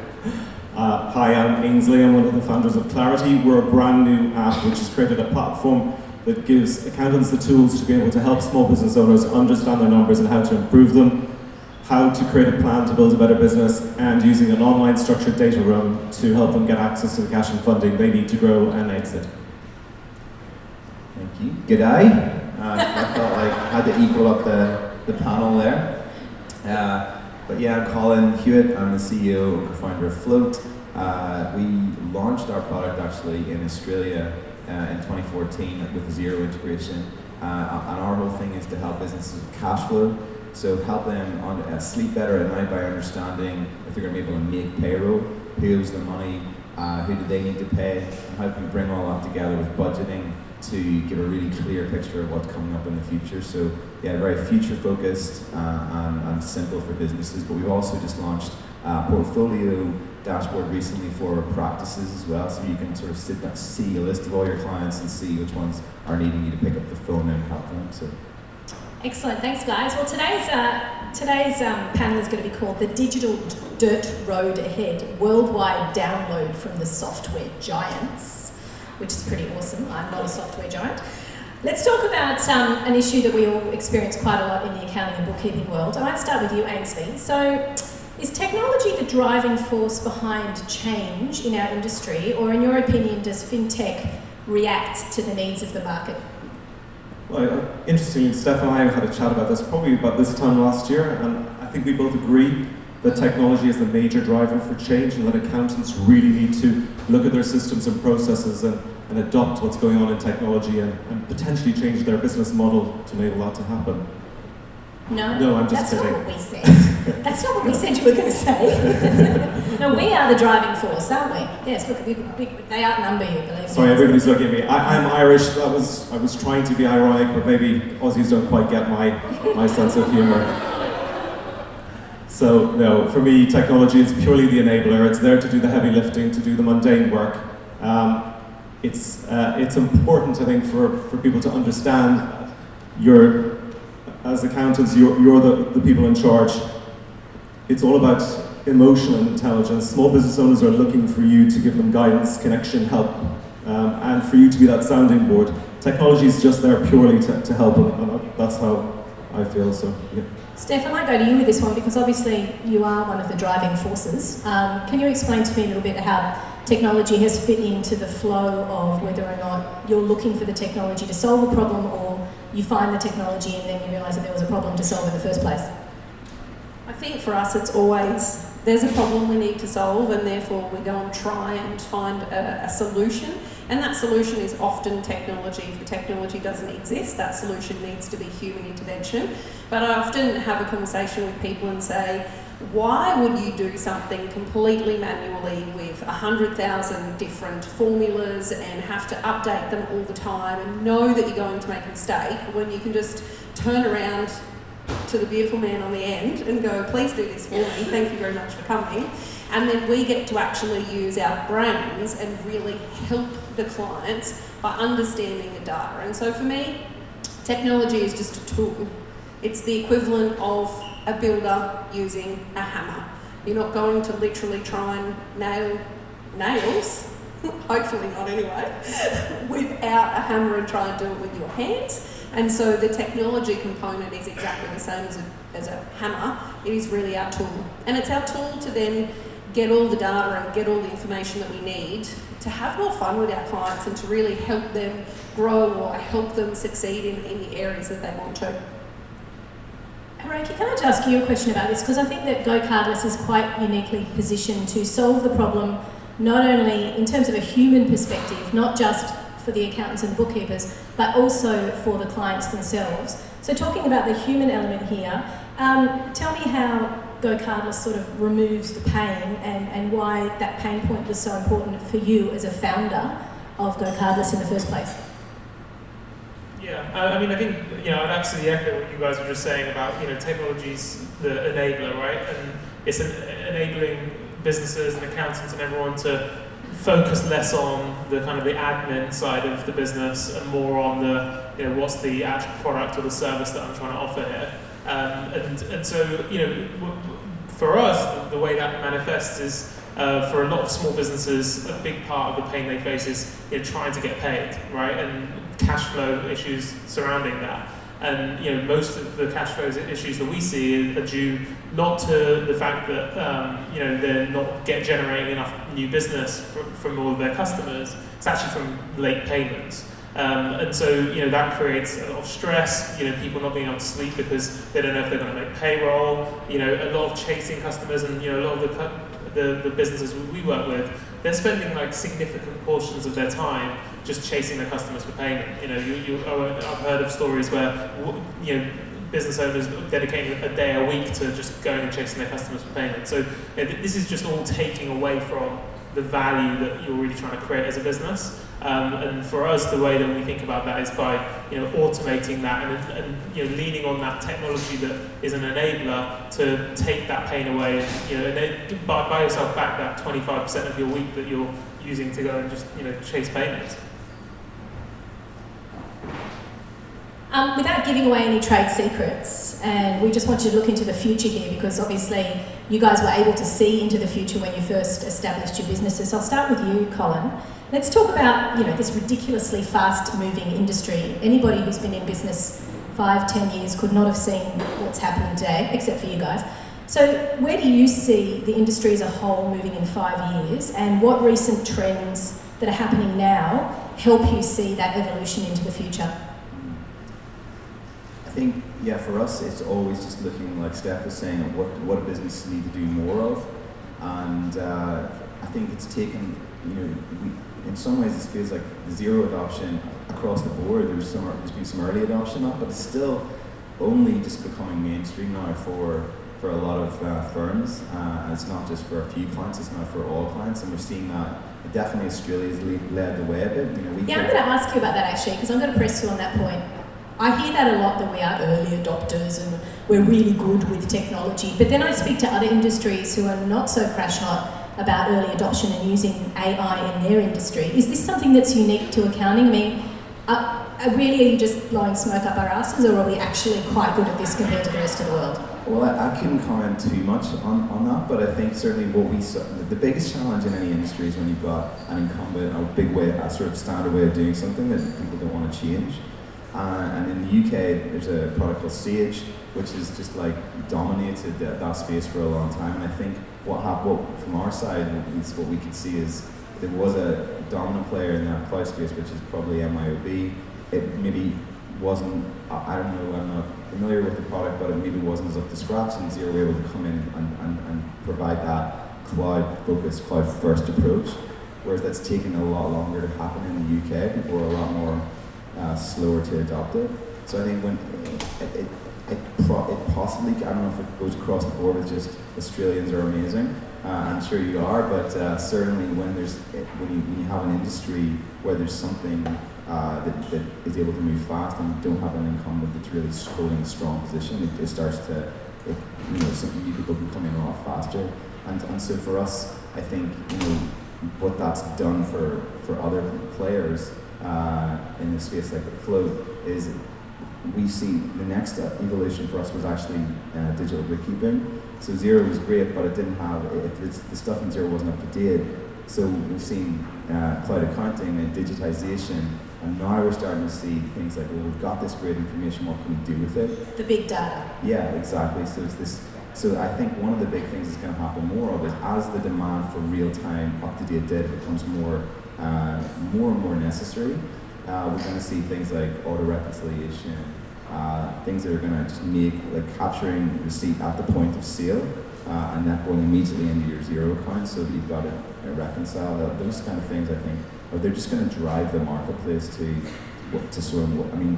Hi, I'm Aynsley. I'm one of the founders of Clarity. We're a brand new app which has created a platform that gives accountants the tools to be able to help small business owners understand their numbers and how to improve them, how to create a plan to build a better business, and using an online structured data room to help them get access to the cash and funding they need to grow and exit. Thank you. G'day. I felt like I had to equal up the panel there. But yeah, I'm Colin Hewitt. I'm the CEO and co-founder of Float. We launched our product actually in Australia in 2014 with Xero integration. And our whole thing is to help businesses with cash flow. So help them sleep better at night by understanding if they're going to be able to make payroll, who owes them money, who do they need to pay, and how can we bring all that together with budgeting to give a really clear picture of what's coming up in the future. So yeah, very future focused and simple for businesses. But we've also just launched a portfolio dashboard recently for practices as well. So you can sort of sit back, see a list of all your clients and see which ones are needing you to pick up the phone and help them. So. Excellent, thanks guys. Well, today's panel is going to be called The Digital Dirt Road Ahead, Worldwide Download from the Software Giants, which is pretty awesome. I'm not a software giant. Let's talk about an issue that we all experience quite a lot in the accounting and bookkeeping world. I might start with you, Aynsley. So, is technology the driving force behind change in our industry, or in your opinion, does fintech react to the needs of the market? Well, interestingly, Steph and I had a chat about this probably about this time last year, and I think we both agree that technology is the major driver for change, and that accountants really need to look at their systems and processes and adopt what's going on in technology and potentially change their business model to enable that to happen. No, I'm just kidding. That's not what we said. That's not what we said you were going to say. No, we are the driving force, aren't we? Yes, look, they outnumber you, believe me. Sorry, everybody's looking at me. I'm Irish. I was trying to be ironic, but maybe Aussies don't quite get my sense of humour. So no, for me, technology is purely the enabler. It's there to do the heavy lifting, to do the mundane work. It's important, I think, for people to understand as accountants, you're the people in charge. It's all about emotional intelligence. Small business owners are looking for you to give them guidance, connection, help, and for you to be that sounding board. Technology is just there purely to help, and that's how I feel. So, yeah. Steph, I might go to you with this one because obviously you are one of the driving forces. Can you explain to me a little bit how technology has fit into the flow of whether or not you're looking for the technology to solve a problem, or you find the technology and then you realise that there was a problem to solve in the first place? I think for us it's always, there's a problem we need to solve, and therefore we go and try and find a solution. And that solution is often technology. If the technology doesn't exist, that solution needs to be human intervention. But I often have a conversation with people and say, why would you do something completely manually with 100,000 different formulas and have to update them all the time and know that you're going to make a mistake, when you can just turn around to the beautiful man on the end and go, please do this for me, thank you very much for coming. And then we get to actually use our brains and really help the clients by understanding the data. And so for me, technology is just a tool. It's the equivalent of a builder using a hammer. You're not going to literally try and nail nails, hopefully not anyway, without a hammer and try and do it with your hands. And so the technology component is exactly the same as a hammer. It is really our tool. And it's our tool to then get all the data and get all the information that we need to have more fun with our clients and to really help them grow or help them succeed in the areas that they want to. Hiroki, can I just ask you a question about this? Because I think that GoCardless is quite uniquely positioned to solve the problem, not only in terms of a human perspective, not just for the accountants and bookkeepers, but also for the clients themselves. So talking about the human element here, tell me how GoCardless sort of removes the pain and why that pain point was so important for you as a founder of GoCardless in the first place. Yeah, I mean, I think, I'd absolutely echo what you guys were just saying about, technology's the enabler, right? And it's enabling businesses and accountants and everyone to focus less on the kind of the admin side of the business and more on the, what's the actual product or the service that I'm trying to offer here. And so, for us, the way that manifests is, for a lot of small businesses, a big part of the pain they face is trying to get paid, right? And cash flow issues surrounding that. And most of the cash flow issues that we see are due not to the fact that they're not generating enough new business from all of their customers. It's actually from late payments. And so that creates a lot of stress. People not being able to sleep because they don't know if they're going to make payroll. A lot of chasing customers, and a lot of the businesses we work with, they're spending like significant portions of their time just chasing their customers for payment. I've heard of stories where business owners dedicating a day a week to just going and chasing their customers for payment. So this is just all taking away from the value that you're really trying to create as a business. And for us, the way that we think about that is by automating that and leaning on that technology that is an enabler to take that pain away and then buy yourself back that 25% of your week that you're using to go and just chase payments. Without giving away any trade secrets, and we just want you to look into the future here because obviously you guys were able to see into the future when you first established your businesses. I'll start with you, Colin. Let's talk about this ridiculously fast-moving industry. Anybody who's been in business 5-10 years could not have seen what's happening today, except for you guys. So where do you see the industry as a whole moving in 5 years, and what recent trends that are happening now help you see that evolution into the future? I think, for us, it's always just looking, like Steph was saying, at what a business need to do more of. And I think it's taken, in some ways it feels like Xero adoption across the board. There's been some early adoption of it, but it's still only just becoming mainstream now for a lot of firms. And it's not just for a few clients, it's now for all clients. And we're seeing that definitely Australia's led the way a bit. I'm going to ask you about that actually, because I'm going to press you on that point. I hear that a lot, that we are early adopters and we're really good with technology, but then I speak to other industries who are not so crash hot about early adoption and using AI in their industry. Is this something that's unique to accounting? I mean, are you just blowing smoke up our asses, or are we actually quite good at this compared to the rest of the world? Well, I couldn't comment too much on that, but I think certainly what we saw, the biggest challenge in any industry is when you've got an incumbent, a big way, a sort of standard way of doing something that people don't want to change. And in the UK, there's a product called Sage, which has just like dominated that space for a long time. And I think what from our side, at least what we could see, is there was a dominant player in that cloud space, which is probably MYOB. It maybe wasn't, I don't know, I'm not familiar with the product, but it maybe wasn't as up to scratch, and Xero were able to come in and provide that cloud-focused, cloud-first approach. Whereas that's taken a lot longer to happen in the UK. People are a lot more slower to adopt it. So I think when it possibly, I don't know if it goes across the board with just Australians are amazing. I'm sure you are, but certainly when you have an industry where there's something that is able to move fast and you don't have an incumbent that's really holding a strong position, it starts to, some new people can come in a lot faster. And so for us, I think what that's done for other players in the space like the Float is we see the next evolution for us was actually digital bookkeeping. So Xero was great, but it didn't have, the stuff in Xero wasn't up to date. So we've seen cloud accounting and digitization, and now we're starting to see things like, well, we've got this great information, what can we do with it? The big data. Yeah, exactly. So it's this. So I think one of the big things that's going to happen more of is as the demand for real-time, up-to-date data becomes more and more necessary, we're going to see things like auto-reconciliation, things that are going to just make, like capturing receipt at the point of sale, and that going immediately into your Xero account so that you've got it reconciled. Those kind of things, I think, they're just going to drive the marketplace to sort of, I mean,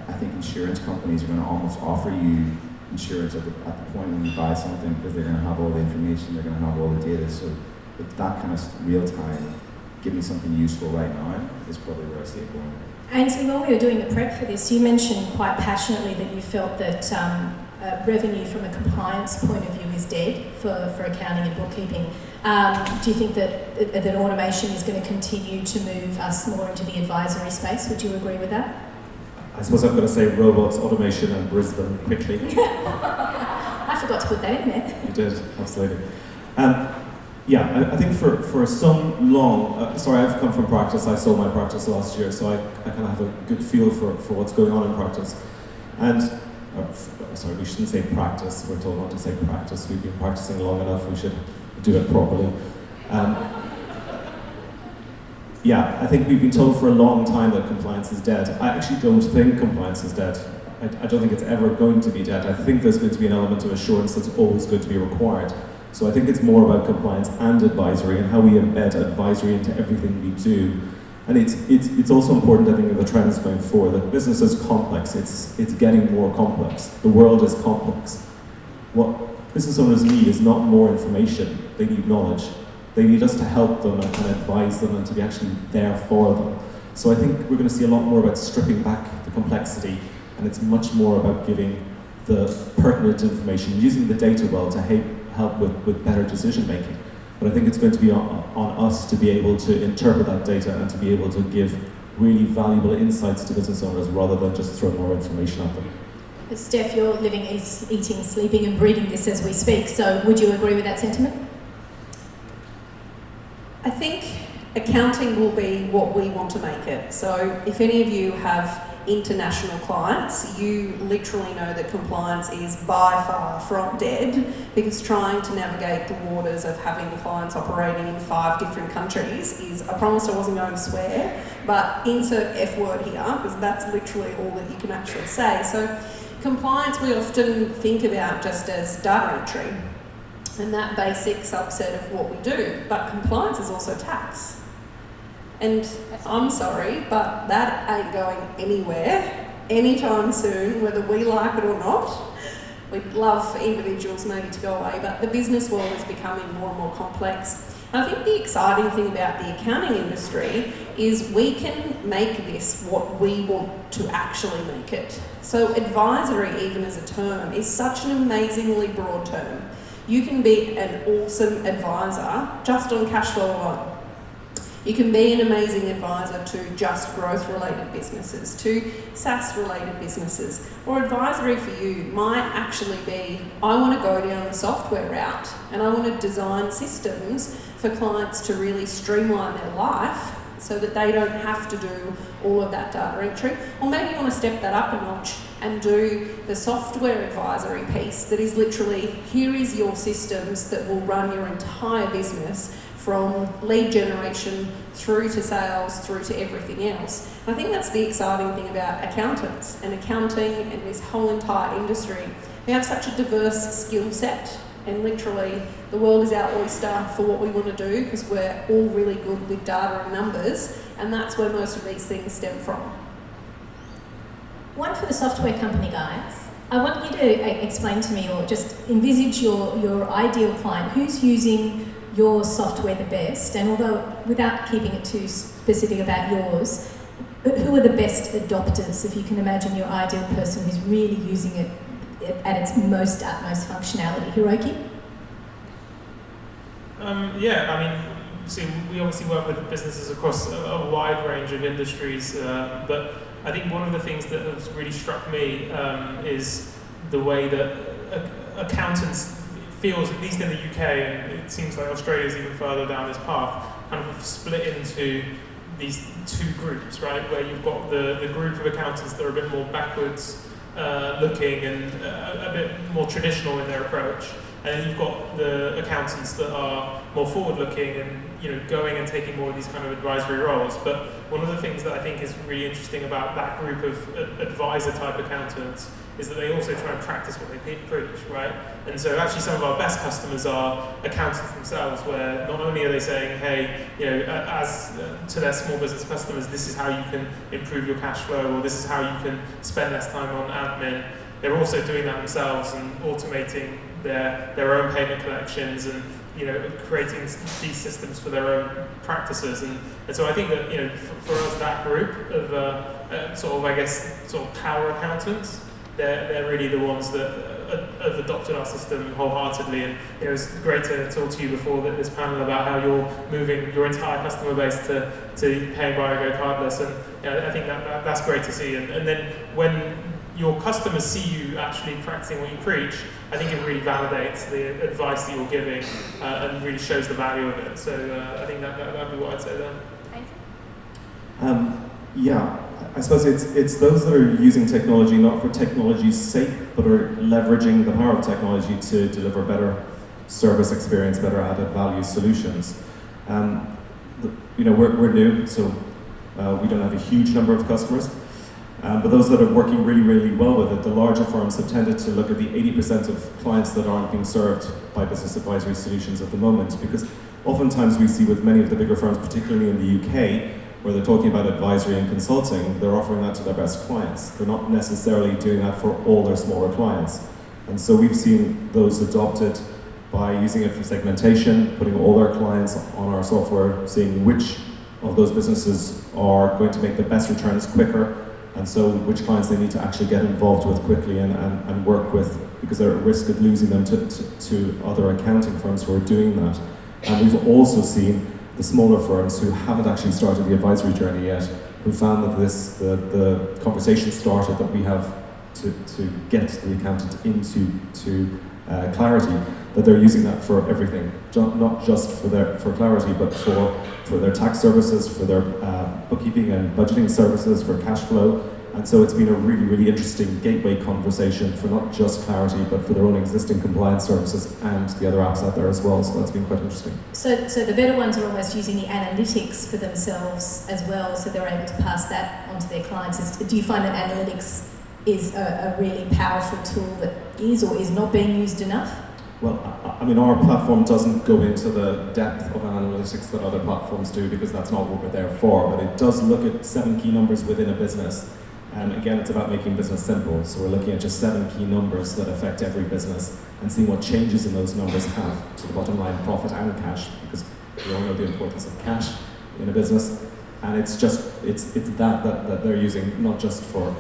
I think insurance companies are going to almost offer you insurance at the point when you buy something because they're going to have all the information, they're going to have all the data. So with that kind of real time, give me something useful right now is probably where I see it going. Aynsley, while we were doing the prep for this, you mentioned quite passionately that you felt that revenue from a compliance point of view is dead for accounting and bookkeeping. Do you think that automation is going to continue to move us more into the advisory space? Would you agree with that? I suppose I'm going to say robots, automation, and Brisbane quickly. I forgot to put that in there. You did, absolutely. Yeah, I think for some long, sorry, I've come from practice. I sold my practice last year, so I kind of have a good feel for what's going on in practice. And, sorry, we shouldn't say practice. We're told not to say practice. We've been practicing long enough. We should do it properly. Yeah, I think we've been told for a long time that compliance is dead. I actually don't think compliance is dead. I don't think it's ever going to be dead. I think there's going to be an element of assurance that's always going to be required. So I think it's more about compliance and advisory and how we embed advisory into everything we do. And it's also important, I think, of the trends going forward, that business is complex. It's getting more complex. The world is complex. What business owners need is not more information. They need knowledge. They need us to help them and advise them and to be actually there for them. So I think we're going to see a lot more about stripping back the complexity, and it's much more about giving the pertinent information, using the data well to help with better decision making. But I think it's going to be on us to be able to interpret that data and to be able to give really valuable insights to business owners rather than just throw more information at them. But Steph, you're living, eating, sleeping and breathing this as we speak, so would you agree with that sentiment? I think accounting will be what we want to make it. So if any of you have international clients, you literally know that compliance is by far from dead, because trying to navigate the waters of having clients operating in 5 different countries is, I promised I wasn't going to swear, but insert F word here, because that's literally all that you can actually say. So compliance we often think about just as data entry and that basic subset of what we do, but compliance is also tax. And I'm sorry, but that ain't going anywhere anytime soon, whether we like it or not. We'd love for individuals maybe to go away, but the business world is becoming more and more complex. And I think the exciting thing about the accounting industry is we can make this what we want to actually make it. So advisory, even as a term, is such an amazingly broad term. You can be an awesome advisor just on cash flow alone. You can be an amazing advisor to just growth-related businesses, to SaaS-related businesses. Or advisory for you might actually be, I want to go down the software route and I want to design systems for clients to really streamline their life so that they don't have to do all of that data entry. Or maybe you want to step that up a notch and do the software advisory piece that is literally, here is your systems that will run your entire business from lead generation through to sales, through to everything else. And I think that's the exciting thing about accountants and accounting and this whole entire industry. We have such a diverse skill set, and literally the world is our oyster for what we want to do because we're all really good with data and numbers, and that's where most of these things stem from. One for the software company guys. I want you to explain to me, or just envisage your ideal client. Who's using your software the best? And although, without keeping it too specific about yours, who are the best adopters, if you can imagine your ideal person who's really using it at its utmost functionality? Hiroki? Yeah, I mean, see, we obviously work with businesses across a wide range of industries, but I think one of the things that has really struck me is the way that accountants feels, at least in the UK, and it seems like Australia is even further down this path, kind of split into these two groups, right? Where you've got the group of accountants that are a bit more backwards looking and a bit more traditional in their approach, and then you've got the accountants that are more forward-looking and going and taking more of these kind of advisory roles. But one of the things that I think is really interesting about that group of advisor-type accountants is that they also try and practice what they preach, right? And so actually some of our best customers are accountants themselves, where not only are they saying, hey, as to their small business customers, this is how you can improve your cash flow, or this is how you can spend less time on admin. They're also doing that themselves and automating their own payment collections and creating these systems for their own practices. And so I think that for us, that group of sort of power accountants, they're really the ones that have adopted our system wholeheartedly. And it was great to talk to you before this panel about how you're moving your entire customer base to paying via GoCardless, and I think that's great to see. And then when your customers see you actually practicing what you preach, I think it really validates the advice that you're giving and really shows the value of it. So I think that'd be what I'd say there. Yeah, I suppose it's those that are using technology not for technology's sake, but are leveraging the power of technology to deliver better service experience, better added value solutions. We're new, so we don't have a huge number of customers. But those that are working really, really well with it, the larger firms have tended to look at the 80% of clients that aren't being served by business advisory solutions at the moment, because oftentimes we see with many of the bigger firms, particularly in the UK, where they're talking about advisory and consulting, they're offering that to their best clients. They're not necessarily doing that for all their smaller clients. And so we've seen those adopted by using it for segmentation, putting all their clients on our software, seeing which of those businesses are going to make the best returns quicker, and so which clients they need to actually get involved with quickly and work with, because they're at risk of losing them to other accounting firms who are doing that. And we've also seen the smaller firms who haven't actually started the advisory journey yet, who found that the conversation started that we have to get the accountant into clarity, that they're using that for everything, not just for clarity, but for their tax services, for their bookkeeping and budgeting services, for cash flow. And so it's been a really, really interesting gateway conversation for not just clarity, but for their own existing compliance services and the other apps out there as well. So that's been quite interesting. So the better ones are almost using the analytics for themselves as well, so they're able to pass that on to their clients. Do you find that analytics is a really powerful tool that is or is not being used enough? Well, I mean, our platform doesn't go into the depth of analytics that other platforms do, because that's not what we're there for, but it does look at 7 key numbers within a business. And again, it's about making business simple. So we're looking at just 7 key numbers that affect every business and seeing what changes in those numbers have to the bottom line profit and cash, because we all know the importance of cash in a business. And it's that they're using, not just for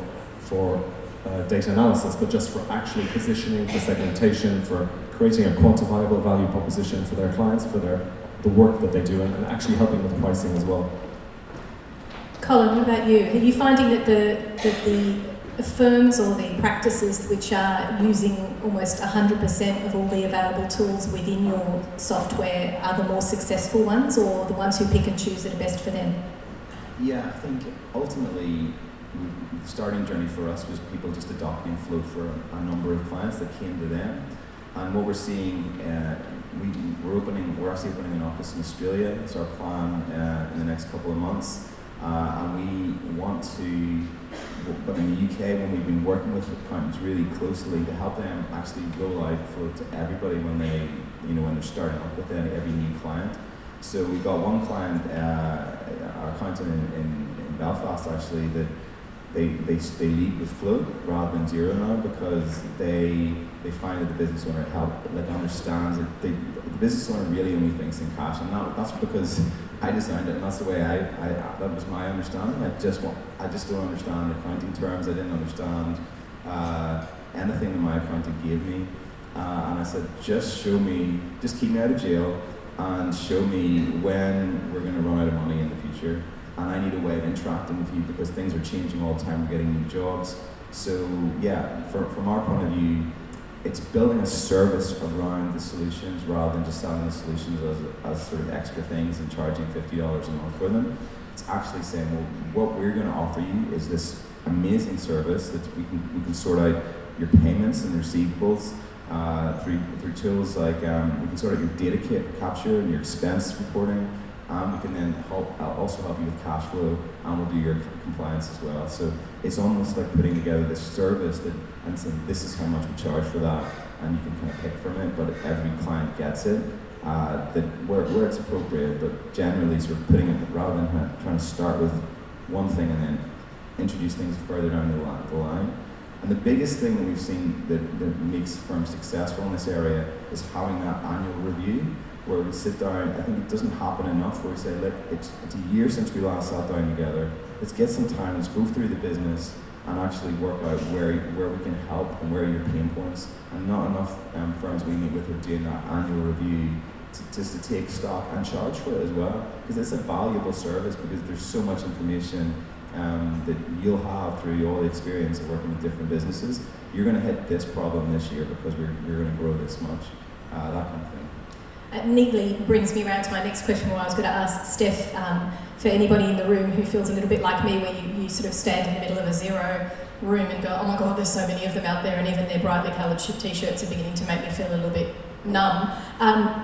data analysis, but just for actually positioning, for segmentation, for creating a quantifiable value proposition for their clients, for the work that they do, and actually helping with pricing as well. Colin, what about you? Are you finding that the firms or the practices which are using almost 100% of all the available tools within your software are the more successful ones, or the ones who pick and choose that are best for them? Yeah, I think ultimately the starting journey for us was people just adopting Flow for a number of clients that came to them. And what we're seeing, we're actually opening an office in Australia. It's our plan in the next couple of months. And we want to, but in the UK, when we've been working with accountants really closely to help them actually roll out Flow to everybody when they're starting up with every new client. So we've got one client, our accountant in Belfast actually, that they lead with Flow rather than Xero now, because they find that the business owner understands it. The business owner really only thinks in cash, and that's because I designed it, and that's the way that was my understanding. I just don't understand accounting terms. I didn't understand anything that my accountant gave me, and I said, just keep me out of jail, and show me when we're going to run out of money in the future. and I need a way of interacting with you because things are changing all the time, we're getting new jobs. So yeah, from our point of view, it's building a service around the solutions rather than just selling the solutions as sort of extra things and charging $50 a month for them. It's actually saying, well, what we're going to offer you is this amazing service that we can sort out your payments and receivables through tools like we can sort out your data capture and your expense reporting. We can then also help you with cash flow, and we'll do your compliance as well. So it's almost like putting together this service and saying this is how much we charge for that, and you can kind of pick from it, but every client gets it. That where it's appropriate, but generally sort of putting it rather than trying to start with one thing and then introduce things further down the line. And the biggest thing that we've seen that makes firms successful in this area is having that annual review where we sit down. I think it doesn't happen enough where we say, look, it's a year since we last sat down together. Let's get some time, let's go through the business and actually work out where we can help and where are your pain points. And not enough firms we meet with are doing that annual review just to take stock and charge for it as well. Because it's a valuable service because there's so much information that you'll have through all the experience of working with different businesses. You're going to hit this problem this year because we're going to grow this much, that kind of thing. Neatly brings me around to my next question where I was going to ask Steph, for anybody in the room who feels a little bit like me where you sort of stand in the middle of a Xero room and go, oh my God, there's so many of them out there and even their brightly coloured t-shirts are beginning to make me feel a little bit numb.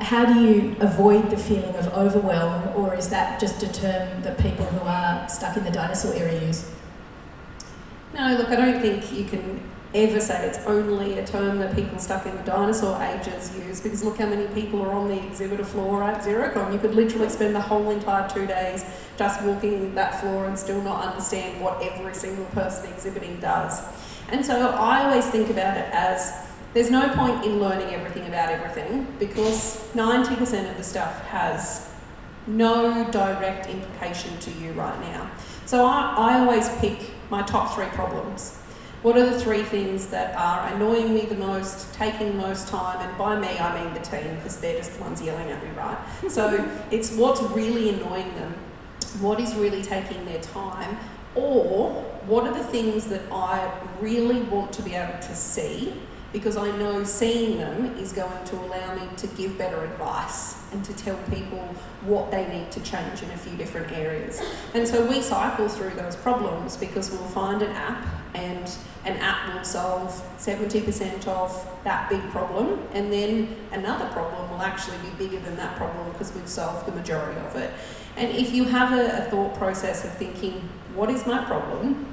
How do you avoid the feeling of overwhelm, or is that just a term that people who are stuck in the dinosaur era use? No, look, I don't think you can ever say it's only a term that people stuck in the dinosaur ages use, because look how many people are on the exhibitor floor at Xerocon. You could literally spend the whole entire 2 days just walking that floor and still not understand what every single person exhibiting does. And so I always think about it as there's no point in learning everything about everything because 90% of the stuff has no direct implication to you right now. So I always pick my top 3 problems. What are the 3 things that are annoying me the most, taking the most time, and by me I mean the team because they're just the ones yelling at me, right? So it's what's really annoying them, what is really taking their time, or what are the things that I really want to be able to see because I know seeing them is going to allow me to give better advice and to tell people what they need to change in a few different areas. And so we cycle through those problems because we'll find an app and an app will solve 70% of that big problem, and then another problem will actually be bigger than that problem because we've solved the majority of it. And if you have a thought process of thinking, what is my problem?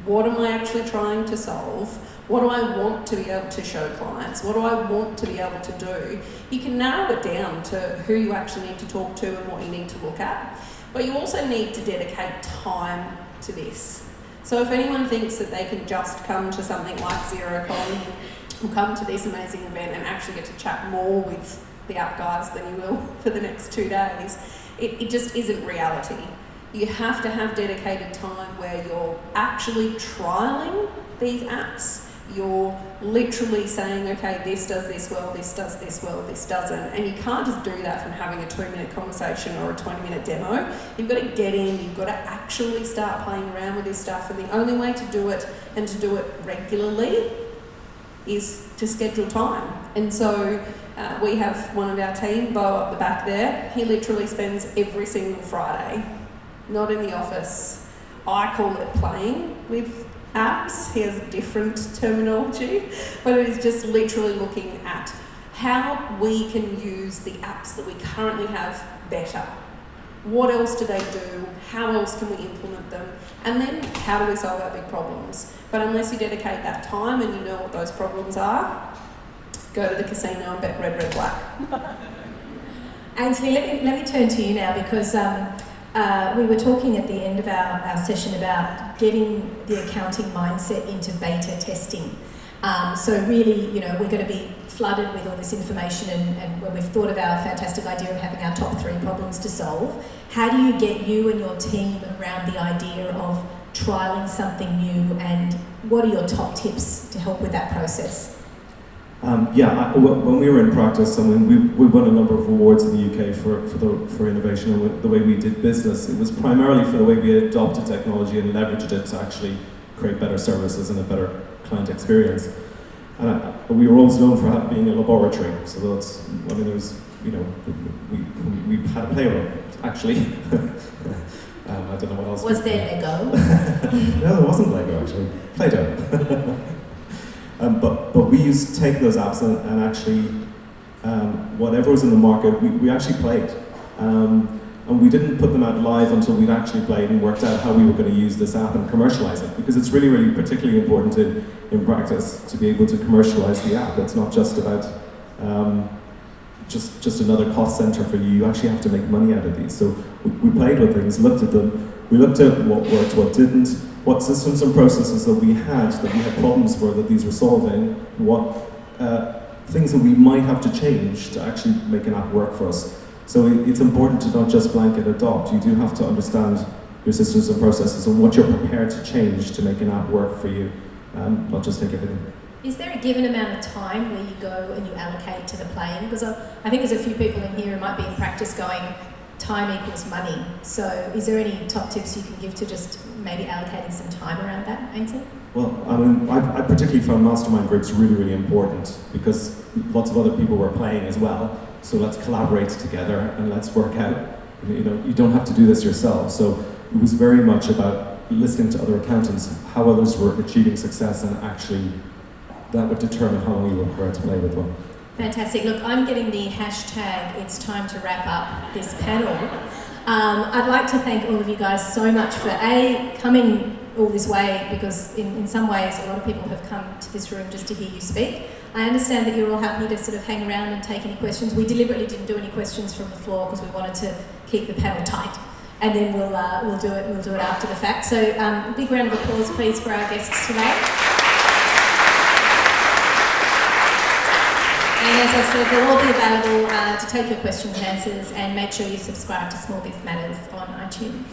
What am I actually trying to solve? What do I want to be able to show clients? What do I want to be able to do? You can narrow it down to who you actually need to talk to and what you need to look at. But you also need to dedicate time to this. So if anyone thinks that they can just come to something like Xerocon or come to this amazing event and actually get to chat more with the app guys than you will for the next 2 days, it just isn't reality. You have to have dedicated time where you're actually trialing these apps. You're literally saying, okay, this does this well, this does this well, this doesn't. And you can't just do that from having a 2-minute conversation or a 20-minute demo. You've got to get in, you've got to actually start playing around with this stuff. And the only way to do it, and to do it regularly, is to schedule time. And so we have one of our team, Bo up the back there, he literally spends every single Friday, not in the office. I call it playing with apps. He has a different terminology, but it is just literally looking at how we can use the apps that we currently have better. What else do they do? How else can we implement them? And then how do we solve our big problems? But unless you dedicate that time and you know what those problems are, go to the casino and bet red, black. Aynsley, let me turn to you now because we were talking at the end of our session about getting the accounting mindset into beta testing. So really, we're going to be flooded with all this information and when we've thought of our fantastic idea of having our top 3 problems to solve, how do you get you and your team around the idea of trialling something new, and what are your top tips to help with that process? When we were in practice, I mean, we won a number of awards in the UK for innovation and the way we did business. It was primarily for the way we adopted technology and leveraged it to actually create better services and a better client experience. We were always known for being a laboratory. So that's, I mean, there was, you know, we had a playroom actually. I don't know what else. Was there Lego? No, there wasn't Lego actually. Play-Doh. But we used to take those apps and actually, whatever was in the market, we actually played. And we didn't put them out live until we'd actually played and worked out how we were going to use this app and commercialize it. Because it's really, really particularly important in practice to be able to commercialize the app. It's not just about just another cost center for you. You actually have to make money out of these. So we played with things, looked at them. We looked at what worked, what didn't, what systems and processes that we had problems for that these were solving, what things that we might have to change to actually make an app work for us. So it's important to not just blanket adopt. You do have to understand your systems and processes and what you're prepared to change to make an app work for you, not just take everything. Is there a given amount of time where you go and you allocate to the playing? Because I think there's a few people in here who might be in practice going, time equals money. So is there any top tips you can give to just maybe allocating some time around that, Aynsley? Well, I mean, I particularly found mastermind groups really, really important because lots of other people were playing as well. So let's collaborate together and let's work out. You know, you don't have to do this yourself. So it was very much about listening to other accountants, how others were achieving success, and actually that would determine how long you were prepared to play with one. Fantastic. Look, I'm getting the hashtag, it's time to wrap up this panel. I'd like to thank all of you guys so much for coming all this way, because in some ways a lot of people have come to this room just to hear you speak. I understand that you're all happy to sort of hang around and take any questions. We deliberately didn't do any questions from the floor because we wanted to keep the panel tight, and then we'll do it after the fact. So big round of applause please for our guests today. And as I said, they'll all be available to take your questions and answers, and make sure you subscribe to Small Biz Matters on iTunes.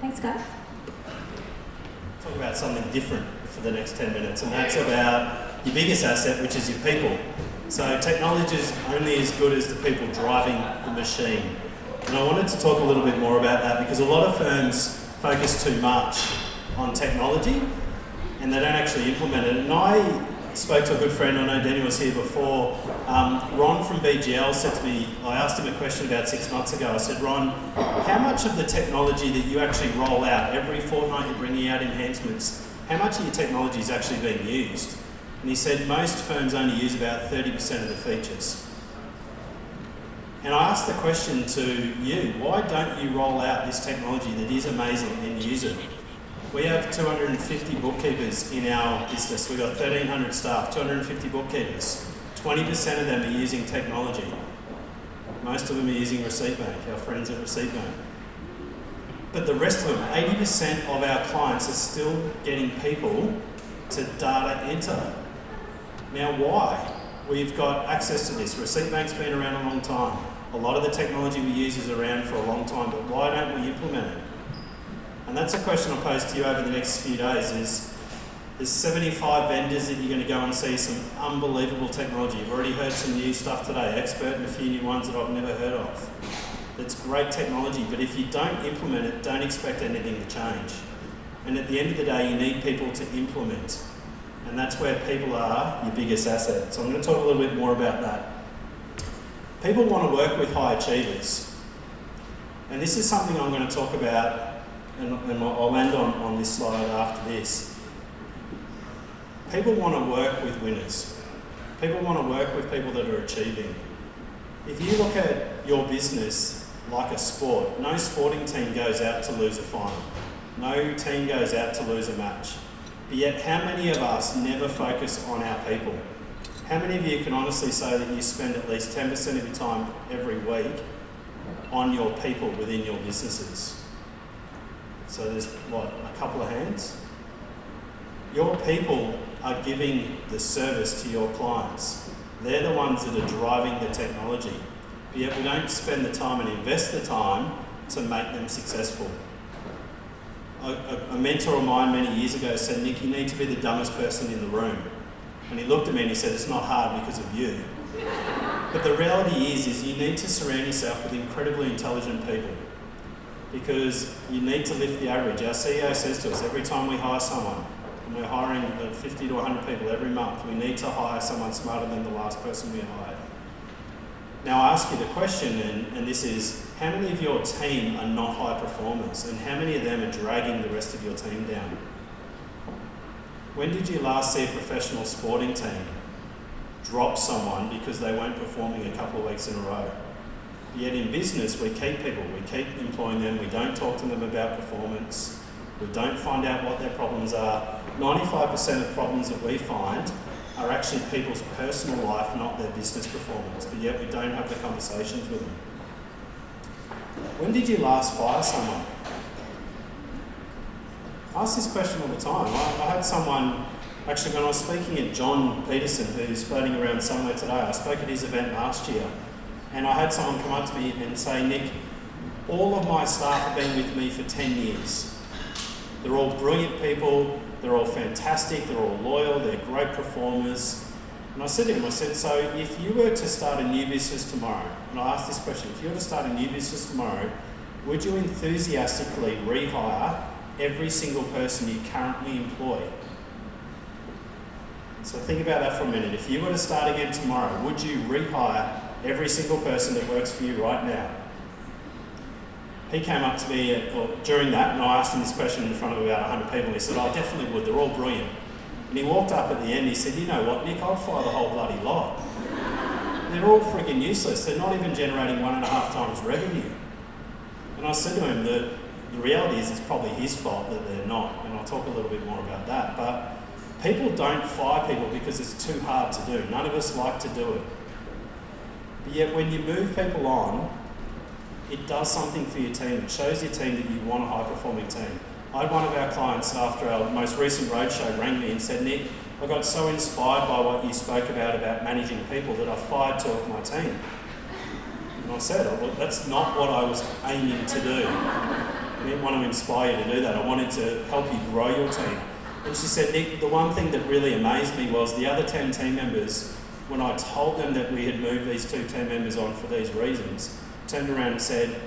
Thanks, guys. Talk about something different for the next 10 minutes, and that's about your biggest asset, which is your people. So technology is only as good as the people driving the machine. And I wanted to talk a little bit more about that because a lot of firms focus too much on technology and they don't actually implement it. And I spoke to a good friend, I know Daniel was here before, Ron from BGL said to me, I asked him a question about 6 months ago, I said, Ron, how much of the technology that you actually roll out, every fortnight you're bringing out enhancements, how much of your technology is actually being used? And he said most firms only use about 30% of the features. And I asked the question to you, why don't you roll out this technology that is amazing and use it? We have 250 bookkeepers in our business. We've got 1,300 staff, 250 bookkeepers. 20% of them are using technology. Most of them are using Receipt Bank, our friends at Receipt Bank. But the rest of them, 80% of our clients are still getting people to data enter. Now why? We've got access to this. Receipt Bank's been around a long time. A lot of the technology we use is around for a long time, but why don't we implement it? And that's a question I'll pose to you over the next few days is, there's 75 vendors that you're going to go and see some unbelievable technology. You've already heard some new stuff today, Expert and a few new ones that I've never heard of. It's great technology, but if you don't implement it, don't expect anything to change. And at the end of the day, you need people to implement. And that's where people are your biggest asset. So I'm going to talk a little bit more about that. People want to work with high achievers. And this is something I'm going to talk about, and I'll end on this slide after this. People want to work with winners. People want to work with people that are achieving. If you look at your business like a sport, no sporting team goes out to lose a final. No team goes out to lose a match. But yet, how many of us never focus on our people? How many of you can honestly say that you spend at least 10% of your time every week on your people within your businesses? So there's, what, a couple of hands? Your people are giving the service to your clients. They're the ones that are driving the technology. But yet we don't spend the time and invest the time to make them successful. A mentor of mine many years ago said, Nick, you need to be the dumbest person in the room. And he looked at me and he said, it's not hard because of you. But the reality is you need to surround yourself with incredibly intelligent people, because you need to lift the average. Our CEO says to us, every time we hire someone, and we're hiring 50 to 100 people every month, we need to hire someone smarter than the last person we hired. Now I ask you the question, and this is, how many of your team are not high performers, and how many of them are dragging the rest of your team down? When did you last see a professional sporting team drop someone because they weren't performing a couple of weeks in a row? Yet in business, we keep people, we keep employing them, we don't talk to them about performance, we don't find out what their problems are. 95% of problems that we find are actually people's personal life, not their business performance, but yet we don't have the conversations with them. When did you last fire someone? I ask this question all the time. I had someone, actually when I was speaking at John Peterson, who's floating around somewhere today, I spoke at his event last year, and I had someone come up to me and say, Nick, all of my staff have been with me for 10 years. They're all brilliant people, they're all fantastic, they're all loyal, they're great performers. And I said to him, I said, so if you were to start a new business tomorrow, and I asked this question, if you were to start a new business tomorrow, would you enthusiastically rehire every single person you currently employ? So think about that for a minute. If you were to start again tomorrow, would you rehire every single person that works for you right now? He came up to me during that, and I asked him this question in front of about 100 people, and he said, I definitely would, they're all brilliant. And he walked up at the end, he said, you know what, Nick, I'll fire the whole bloody lot. They're all freaking useless, they're not even generating 1.5 times revenue. And I said to him that the reality is it's probably his fault that they're not, and I'll talk a little bit more about that. But people don't fire people because it's too hard to do. None of us like to do it. But yet when you move people on, it does something for your team. It shows your team that you want a high-performing team. I had one of our clients after our most recent roadshow rang me and said, Nick, I got so inspired by what you spoke about managing people, that I fired 2 of my team. And I said, well, that's not what I was aiming to do. I didn't want to inspire you to do that. I wanted to help you grow your team. And she said, Nick, the one thing that really amazed me was the other 10 team members, when I told them that we had moved these 2 team members on for these reasons, turned around and said,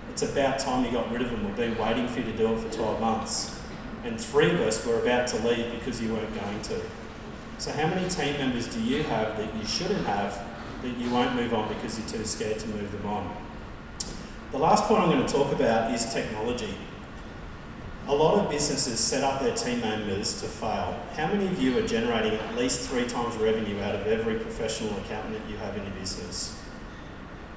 it's about time you got rid of them. We've been waiting for you to do it for 12 months. And 3 of us were about to leave because you weren't going to. So how many team members do you have that you shouldn't have, that you won't move on because you're too scared to move them on? The last point I'm going to talk about is technology. A lot of businesses set up their team members to fail. How many of you are generating at least 3 times revenue out of every professional accountant that you have in your business?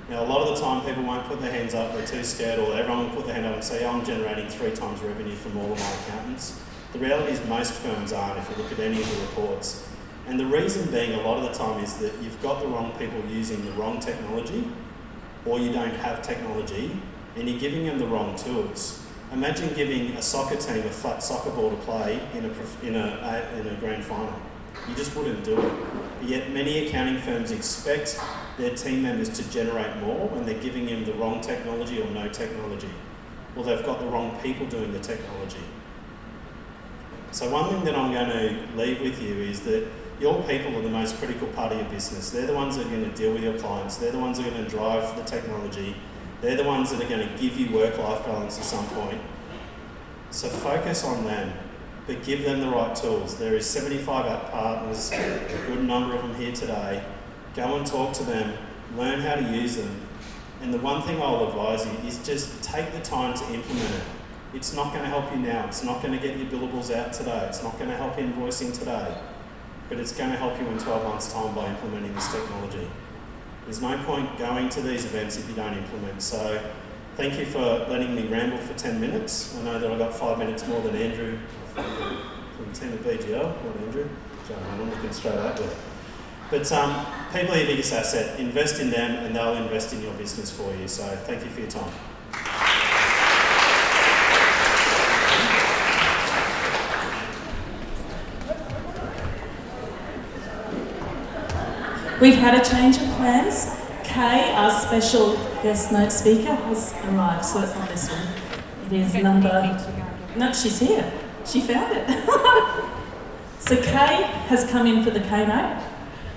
Now, a lot of the time people won't put their hands up, they're too scared, or everyone will put their hand up and say, I'm generating 3 times revenue from all of my accountants. The reality is most firms aren't, if you look at any of the reports. And the reason being a lot of the time is that you've got the wrong people using the wrong technology, or you don't have technology, and you're giving them the wrong tools. Imagine giving a soccer team a flat soccer ball to play in a grand final. You just wouldn't do it. But yet many accounting firms expect their team members to generate more when they're giving them the wrong technology or no technology. Well, they've got the wrong people doing the technology. So one thing that I'm going to leave with you is that your people are the most critical part of your business. They're the ones that are going to deal with your clients. They're the ones that are going to drive the technology. They're the ones that are going to give you work-life balance at some point. So focus on them, but give them the right tools. There is 75 app partners, a good number of them here today. Go and talk to them, learn how to use them. And the one thing I'll advise you is just take the time to implement it. It's not going to help you now. It's not going to get your billables out today. It's not going to help invoicing today. But it's going to help you in 12 months' time by implementing this technology. There's no point going to these events if you don't implement. So thank you for letting me ramble for 10 minutes. I know that I got 5 minutes more than Andrew from the team at BGL. Or Andrew. I'm looking straight at you. But people are your biggest asset. Invest in them and they'll invest in your business for you. So thank you for your time. We've had a change of plans. Kaye, our special guest note speaker, has arrived, so it's not this one. It is number... No, she's here. She found it. So Kaye has come in for the keynote.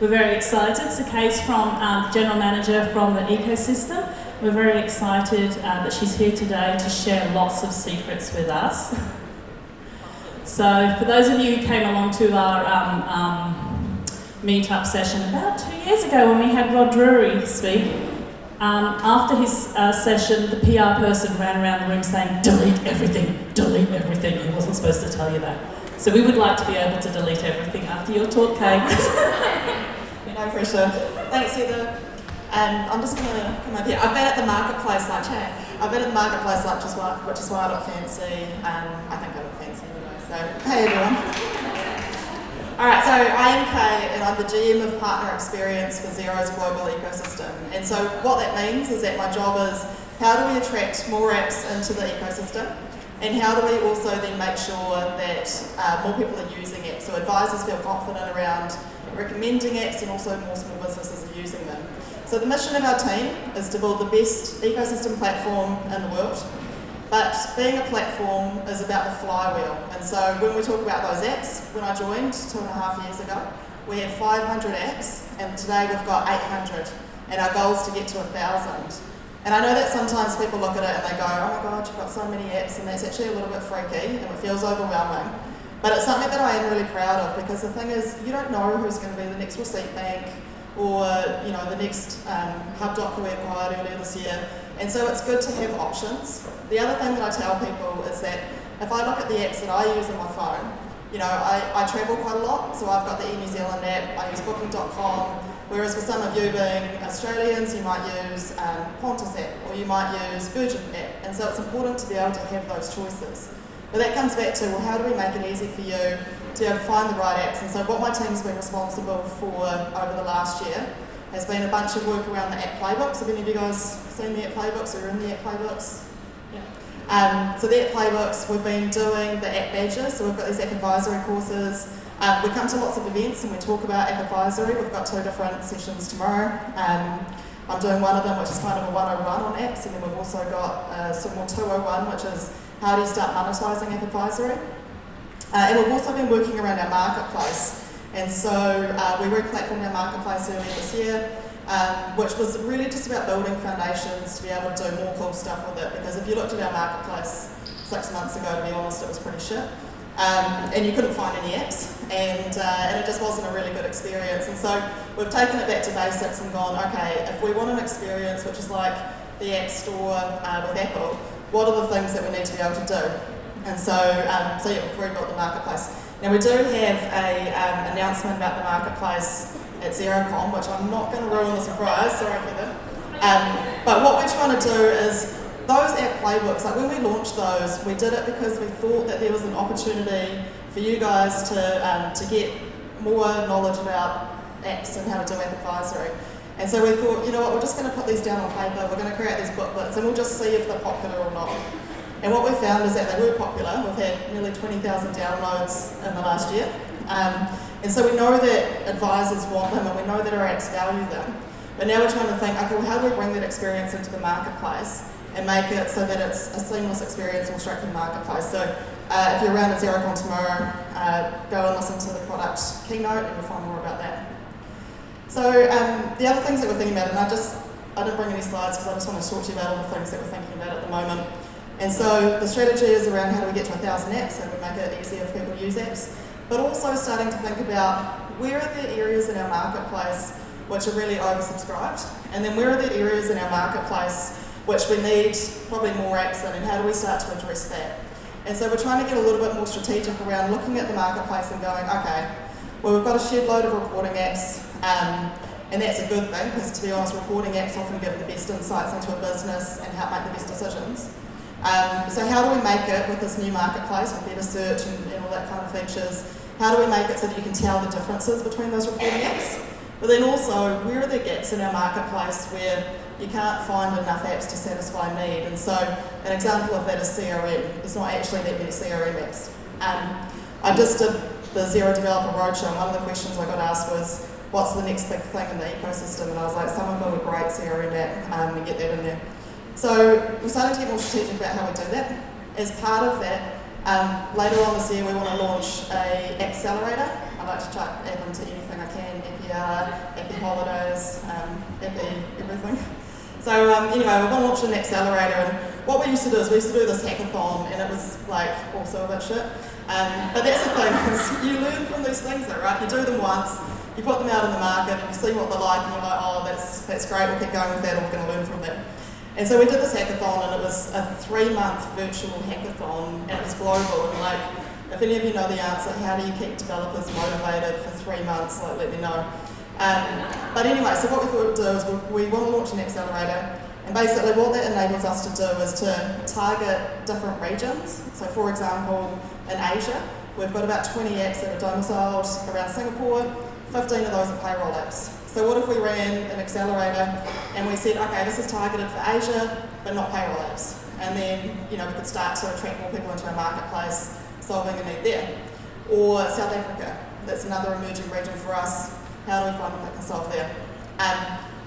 We're very excited. So Kaye's from General Manager from the ecosystem. We're very excited that she's here today to share lots of secrets with us. So for those of you who came along to our MeetUp session about 2 years ago when we had Rod Drury speak, after his session, the PR person ran around the room saying, delete everything, delete everything. He wasn't supposed to tell you that. So we would like to be able to delete everything after your talk, Kaye. No pressure. Thanks, Heather. I'm just going to come over here. I've been at the marketplace lunch. Hey, I've been at the marketplace lunch as well, which is why I look fancy. I think I look fancy anyway. So, hey everyone. All right. So I am Kaye, and I'm the GM of Partner Experience for Xero's global ecosystem. And so what that means is that my job is how do we attract more apps into the ecosystem, and how do we also then make sure that more people are using it, so advisors feel confident around recommending apps and also more small businesses are using them. So the mission of our team is to build the best ecosystem platform in the world, but being a platform is about the flywheel. And so when we talk about those apps, when I joined 2.5 years ago, we had 500 apps, and today we've got 800, and our goal is to get to 1,000. And I know that sometimes people look at it and they go, oh my God, you've got so many apps, and that's actually a little bit freaky and it feels overwhelming. But it's something that I am really proud of, because the thing is, you don't know who's going to be the next receipt bank or the next HubDoc who we acquired earlier this year. And so it's good to have options. The other thing that I tell people is that if I look at the apps that I use on my phone, I travel quite a lot, so I've got the New Zealand app, I use Booking.com, whereas for some of you being Australians, you might use Qantas app, or you might use Virgin app, and so it's important to be able to have those choices. But that comes back to, well, how do we make it easy for you to be able to find the right apps? And so what my team's been responsible for over the last year has been a bunch of work around the app playbooks. Have any of you guys seen the app playbooks or in the app playbooks? Yeah. So the app playbooks, we've been doing the app badges, so we've got these app advisory courses. We come to lots of events and we talk about app advisory. We've got 2 different sessions tomorrow. I'm doing one of them, which is kind of a 101 on apps, and then we've also got some more 201, which is how do you start monetizing app advisory? And we've also been working around our marketplace. And so we re-platformed our marketplace earlier this year, which was really just about building foundations to be able to do more cool stuff with it. Because if you looked at our marketplace 6 months ago, to be honest, it was pretty shit. And you couldn't find any apps, and it just wasn't a really good experience. And so we've taken it back to basics and gone, okay, if we want an experience which is like the App Store with Apple, what are the things that we need to be able to do? And so, we've rebuilt the marketplace. Now we do have an announcement about the marketplace at Xerocon, which I'm not going to ruin the surprise, sorry Kevin. But what we're trying to do is, those app playbooks, like when we launched those, we did it because we thought that there was an opportunity for you guys to get more knowledge about apps and how to do app advisory. And so we thought, you know what, we're just going to put these down on paper, we're going to create these booklets, and we'll just see if they're popular or not. And what we found is that they were popular. We've had nearly 20,000 downloads in the last year. And so we know that advisors want them, and we know that our apps value them. But now we're trying to think, okay, well, how do we bring that experience into the marketplace and make it so that it's a seamless experience all straight from the marketplace? So if you're around at Xerocon tomorrow, go and listen to the product keynote and you'll find more about that. So the other things that we're thinking about, and I didn't bring any slides because I just want to talk to you about all the things that we're thinking about at the moment. And so the strategy is around how do we get to 1,000 apps, so we make it easier for people to use apps, but also starting to think about where are the areas in our marketplace which are really oversubscribed, and then where are the areas in our marketplace which we need probably more apps in, and how do we start to address that? And so we're trying to get a little bit more strategic around looking at the marketplace and going, okay, well, we've got a shed load of reporting apps, and that's a good thing, because to be honest, reporting apps often give the best insights into a business and help make the best decisions. So how do we make it with this new marketplace, with better search and all that kind of features, how do we make it so that you can tell the differences between those reporting apps? But then also, where are the gaps in our marketplace where you can't find enough apps to satisfy need? And so an example of that is CRM. There's not actually that many CRM apps. I just did the Xero Developer Roadshow, and one of the questions I got asked was, what's the next big thing in the ecosystem? And I was like, someone build a great CRM app and get that in there. So we're starting to get more strategic about how we do that. As part of that, Later on this year, we want to launch a accelerator. I like to add into anything I can, Epi holidays, Epi everything. So anyway, we're going to launch an accelerator, and what we used to do is we used to do this hackathon, and it was like also a bit shit. But that's the thing, is you learn from these things though, right? You do them once, you put them out in the market, you see what they're like, and you're like, oh, that's great, we'll keep going with that, or we're going to learn from that. And so we did this hackathon, and it was a 3-month virtual hackathon, and it was global, and like, if any of you know the answer, how do you keep developers motivated for 3 months, like, let me know. But anyway, so what we thought we'd do is we want to launch an accelerator, and basically what that enables us to do is to target different regions. So for example, in Asia, we've got about 20 apps that are domiciled around Singapore, 15 of those are payroll apps. So what if we ran an accelerator and we said, okay, this is targeted for Asia, but not payroll apps. And then, we could start to attract more people into our marketplace, solving a need there. Or South Africa, that's another emerging region for us. How do we find them that can solve there?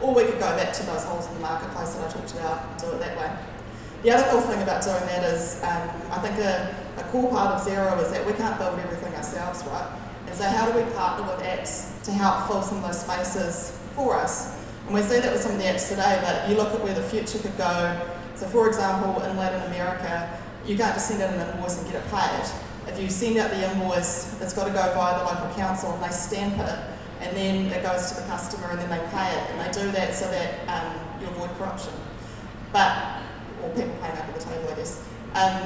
Or we could go back to those holes in the marketplace that I talked about and do it that way. The other cool thing about doing that is, I think a cool part of Xero is that we can't build everything ourselves, right? And so how do we partner with apps to help fill some of those spaces for us? And we see that with some of the apps today, but you look at where the future could go. So for example, in Latin America, you can't just send out an invoice and get it paid. If you send out the invoice, it's got to go via the local council and they stamp it, and then it goes to the customer and then they pay it. And they do that so that you avoid corruption. Or people paying under the table, I guess.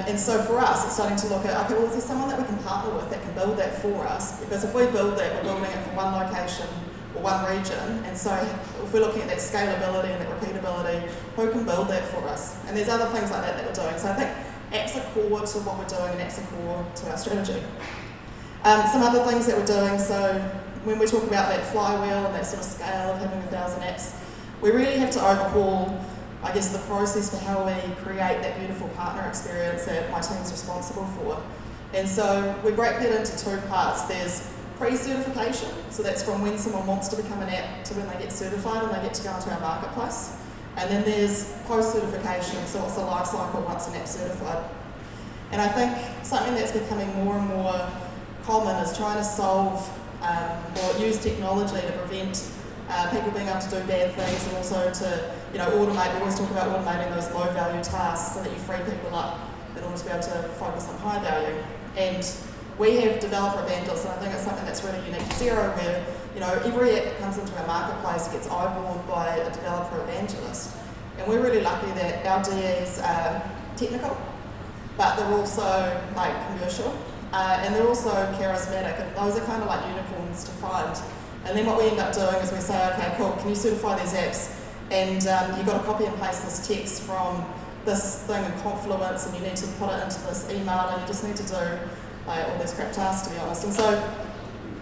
And so for us, it's starting to look at, okay, well, is there someone that we can partner with that can build that for us? Because if we build that, we're building it for one location or one region. And so if we're looking at that scalability and that repeatability, who can build that for us? And there's other things like that we're doing. So I think apps are core to what we're doing and apps are core to our strategy. Some other things that we're doing, so when we talk about that flywheel and that sort of scale of having 1,000 apps, we really have to overhaul, I guess, the process for how we create that beautiful partner experience that my team's responsible for. And so we break that into 2 parts. There's pre-certification, so that's from when someone wants to become an app to when they get certified and they get to go into our marketplace. And then there's post-certification, so it's the life cycle once an app's certified. And I think something that's becoming more and more common is trying to solve or use technology to prevent people being able to do bad things, and also to automate. We always talk about automating those low value tasks so that you free people up in order to be able to focus on high value. And we have developer evangelists, and I think it's something that's really unique to Xero, where every app that comes into our marketplace gets eyeballed by a developer evangelist. And we're really lucky that our DAs are technical, but they're also commercial, and they're also charismatic, and those are kind of like unicorns to find. And then what we end up doing is we say, okay, cool, can you certify these apps? And you've got to copy and paste this text from this thing in Confluence, and you need to put it into this email, and you just need to do all these crap tasks, to be honest. And so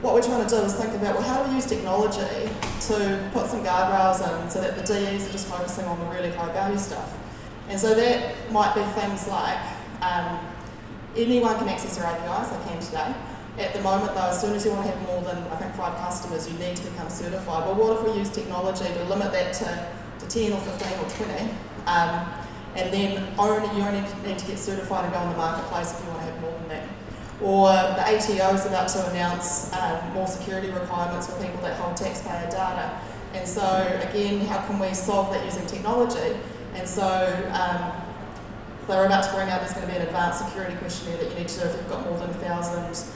what we're trying to do is think about, well, how do we use technology to put some guardrails in so that the DEs are just focusing on the really high value stuff? And so that might be things like anyone can access your APIs, they can today. At the moment though, as soon as you want to have more than, I think, 5 customers, you need to become certified. Well, what if we use technology to limit that to 10 or 15 or 20? And then you only need to get certified and go on the marketplace if you want to have more than that. Or the ATO is about to announce more security requirements for people that hold taxpayer data. And so again, how can we solve that using technology? And so they're about to bring out, there's going to be an advanced security questionnaire that you need to do if you've got more than 1,000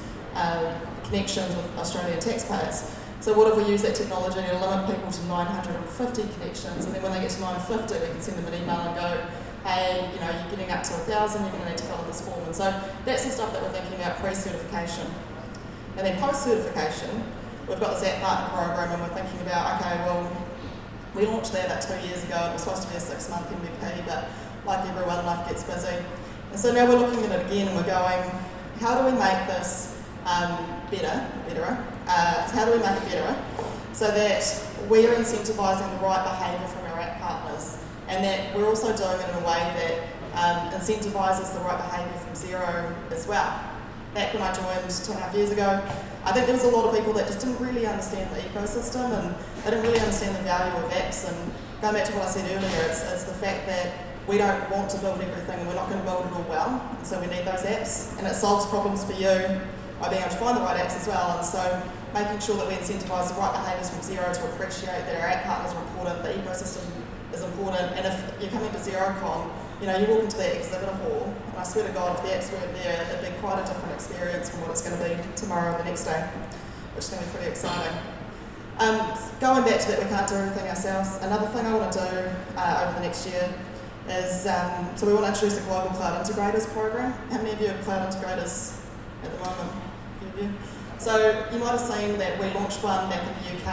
connections with Australian taxpayers. So what if we use that technology to limit people to 950 connections, and then when they get to 950, we can send them an email and go, hey, you're getting up to 1,000, you're going to need to fill in this form. And so that's the stuff that we're thinking about pre-certification. And then post-certification, we've got this app partner program, and we're thinking about, okay, well, we launched that about 2 years ago. It was supposed to be a 6-month MVP, but like everyone, life gets busy. And so now we're looking at it again, and we're going, how do we make this betterer? How do we make it betterer so that we're incentivising the right behaviour from our app partners, and that we're also doing it in a way that incentivises the right behaviour from Xero as well. Back when I joined 2.5 years ago, I think there was a lot of people that just didn't really understand the ecosystem, and they didn't really understand the value of apps. And going back to what I said earlier, it's the fact that we don't want to build everything and we're not going to build it all well, and so we need those apps, and it solves problems for you by being able to find the right apps as well, and so making sure that we incentivise the right behaviours from Xero to appreciate that our app partners are important, the ecosystem is important, and if you're coming to Xerocon, you know, you walk into that exhibitor hall, and I swear to God, if the apps weren't there, it'd be quite a different experience from what it's going to be tomorrow and the next day, which is going to be pretty exciting. Going back to that, we can't do everything ourselves. Another thing I want to do over the next year is, so we want to introduce a global cloud integrators program. How many of you are cloud integrators at the moment? A few of you. So you might have seen that we launched one back in the UK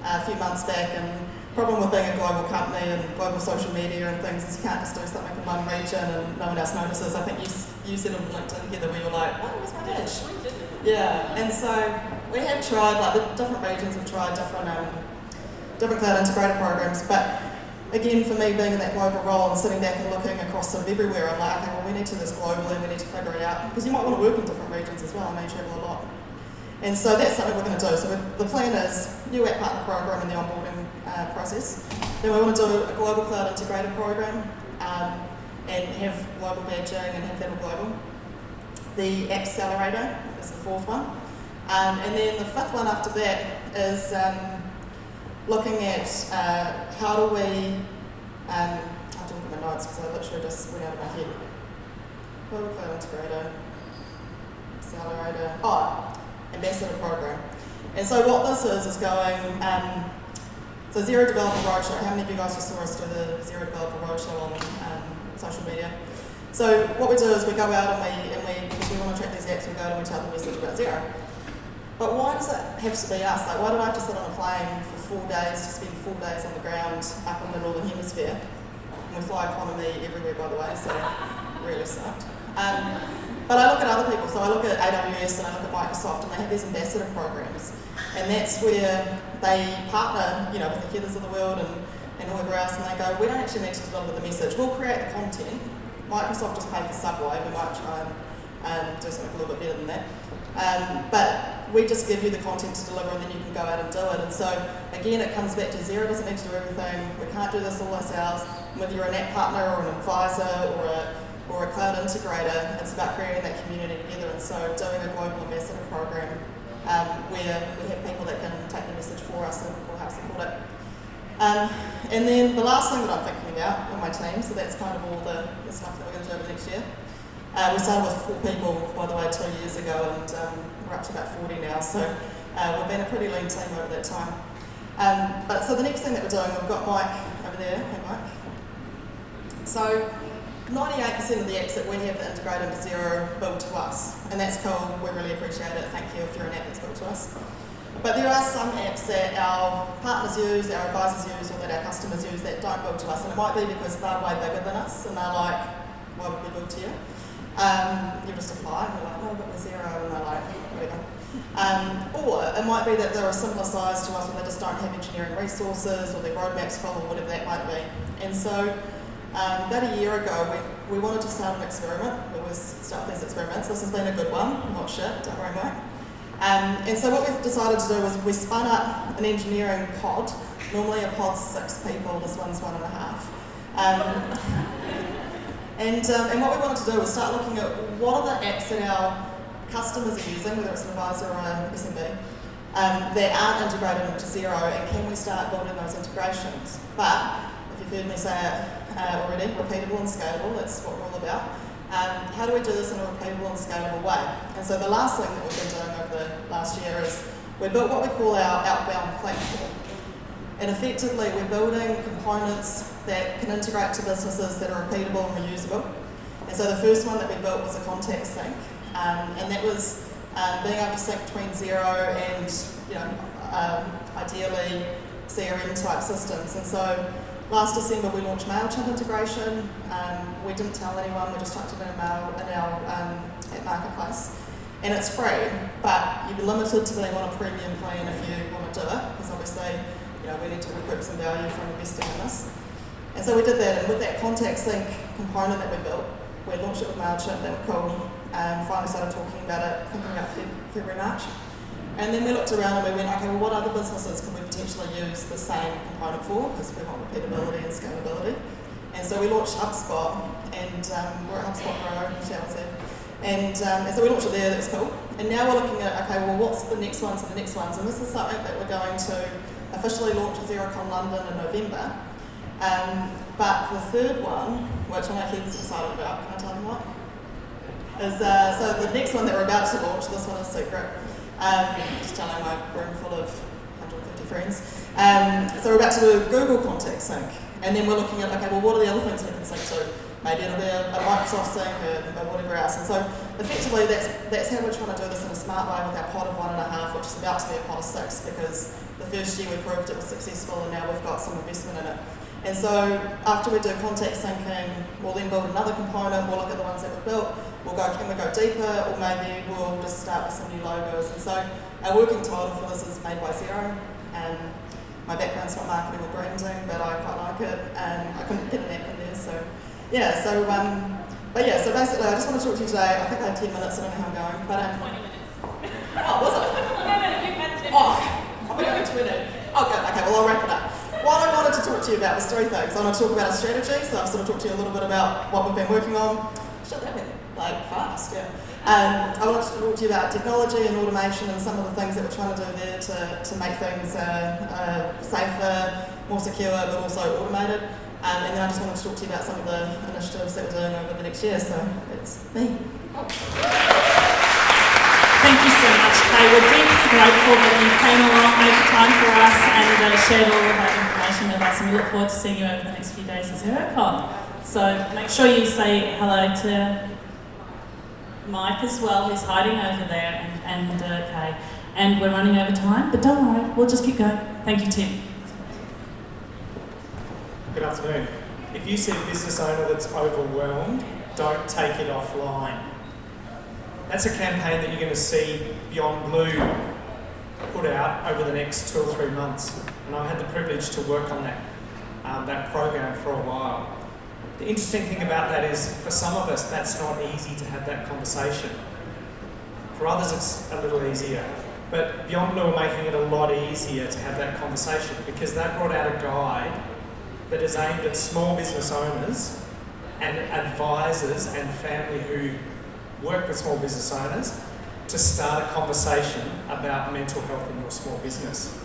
a few months back, and the problem with being a global company and global social media and things is you can't just do something in one region and no one else notices. I think you said on LinkedIn here that we were like, oh, where's my badge? Yeah, and so we have tried, like the different regions have tried different cloud integrator programs, but again, for me being in that global role and sitting back and looking across sort of everywhere, I'm like, okay, well we need to do this globally, we need to figure it out, because you might want to work in different regions as well, I may travel a lot. And so that's something we're going to do. So the plan is new app partner program and the onboarding process. Then we want to do a global cloud integrator program and have global badging and have that all global. The Accelerator is the fourth one. And then the fifth one after that is looking at how do we, I have to look at my notes because I literally just went out of my head. Global cloud integrator, Accelerator, Ambassador program. And so what this is going, so Xero Developer Roadshow, how many of you guys just saw us do the Xero Developer Roadshow on social media? So what we do is we go out and we because we want to track these apps, we go out and we tell the message about Xero. But why does it have to be us? Like, why do I have to sit on a plane for 4 days, to spend 4 days on the ground up in the Northern Hemisphere? And we fly economy everywhere, by the way, so really sucked. But I look at other people, so I look at AWS and I look at Microsoft, and they have these ambassador programs, and that's where they partner, you know, with the Heathers of the world and whoever else, and they go, we don't actually need to deliver the message, we'll create the content. Microsoft just pay for Subway, we might try and do something a little bit better than that. But we just give you the content to deliver, and then you can go out and do it. And so again, it comes back to Xero doesn't need to do everything. We can't do this all ourselves. Whether you're an app partner or an advisor or a cloud integrator, it's about creating that community together. And so doing a global ambassador program where we have people that can take the message for us and we'll help support it. And then the last thing that I'm thinking about on my team, so that's kind of all the stuff that we're going to do over next year. We started with 4 people, by the way, 2 years ago, and we're up to about 40 now, so we've been a pretty lean team over that time. But so the next thing that we're doing, we've got Mike over there. Hey, Mike. So 98% of the apps that we have that integrate into Xero build to us, and that's cool, we really appreciate it, thank you if you're an app that's built to us. But there are some apps that our partners use, our advisors use, or that our customers use that don't build to us, and it might be because they're way bigger than us, and they're like, why would we build to you? You're just a fly, and we're like, oh, but we're Xero, and they're like, whatever. Or it might be that they're a similar size to us, where they just don't have engineering resources, or their roadmap's full, or whatever that might be. And so, about a year ago, we wanted to start an experiment. We always start these experiments. This has been a good one, not shit, don't worry, Mike. And so what we've decided to do was we spun up an engineering pod. Normally a pod's 6 people, this one's 1.5. And what we wanted to do was start looking at what are the apps that our customers are using, whether it's an advisor or an SMB, that aren't integrated into Xero, and can we start building those integrations? But, if you've heard me say it already, repeatable and scalable, that's what we're all about. How do we do this in a repeatable and scalable way? And so the last thing that we've been doing over the last year is we built what we call our outbound platform. And effectively, we're building components that can integrate to businesses that are repeatable and reusable. And so the first one that we built was a contact sync. And that was being able to sync between Xero and, ideally, CRM type systems. And so last December we launched MailChimp integration. We didn't tell anyone, we just tucked it in our app marketplace. And it's free, but you'll be limited to being on a premium plan if you want to do it, because obviously, we need to recoup some value from investing in this. And so we did that, and with that contact sync component that we built, we launched it with MailChimp, that was cool. Finally started talking about it, thinking about February, March. And then we looked around and we went, okay, well, what other businesses can we potentially use the same component for? Because we want repeatability and scalability. And so we launched HubSpot, and we're at HubSpot Grow, shall we say. And so we launched it there, that was cool. And now we're looking at, okay, well, what's the next ones and the next ones? And this is something that we're going to officially launch at Xerocon London in November. But the third one, which I know Hewitt's excited about, can I tell him what? Is, so the next one that we're about to launch, this one is secret. Just telling my room full of 150 friends. So we're about to do a Google contact sync. And then we're looking at, okay, well, what are the other things we can sync to? Maybe it'll be a Microsoft sync or whatever else. And so effectively, that's how we're trying to do this in a smart way with our pod of 1.5, which is about to be a pod of 6, because the first year we proved it was successful and now we've got some investment in it. And so after we do contact syncing, we'll then build another component, we'll look at the ones that we've built, we'll go, can we go deeper, or maybe we'll just start with some new logos. And so our working title for this is Made by Xero. My background's not marketing or branding, but I quite like it, and I couldn't get an app in there, so yeah, so so basically I just want to talk to you today. I think I had 10 minutes, I don't know how I'm going, but 20 minutes. Oh, was it? No, you've had 10 minutes. Oh, I've been going 20. Oh, good, okay, well I'll wrap it up. What I wanted to talk to you about was 3 things. I want to talk about our strategy, so I've sort of talked to you a little bit about what we've been working on. Shit, that went like fast, yeah. I wanted to talk to you about technology and automation and some of the things that we're trying to do there to make things safer, more secure, but also automated. And then I just wanted to talk to you about some of the initiatives that we're doing over the next year. So it's me. Thank you so much, Kaye. We're deeply grateful that you came along, made the time for us, and shared all of that information with us. And we look forward to seeing you over the next few days at Xerocon. So make sure you say hello to Mike as well, who's hiding over there, and Kaye. And we're running over time, but don't worry, we'll just keep going. Thank you, Tim. Good afternoon. If you see a business owner that's overwhelmed, don't take it offline. That's a campaign that you're going to see Beyond Blue put out over the next 2 or 3 months. And I've had the privilege to work on that program for a while. The interesting thing about that is, for some of us, that's not easy to have that conversation. For others, it's a little easier. But Beyond Blue are making it a lot easier to have that conversation, because they brought out a guide that is aimed at small business owners and advisors and family who work with small business owners to start a conversation about mental health in your small business.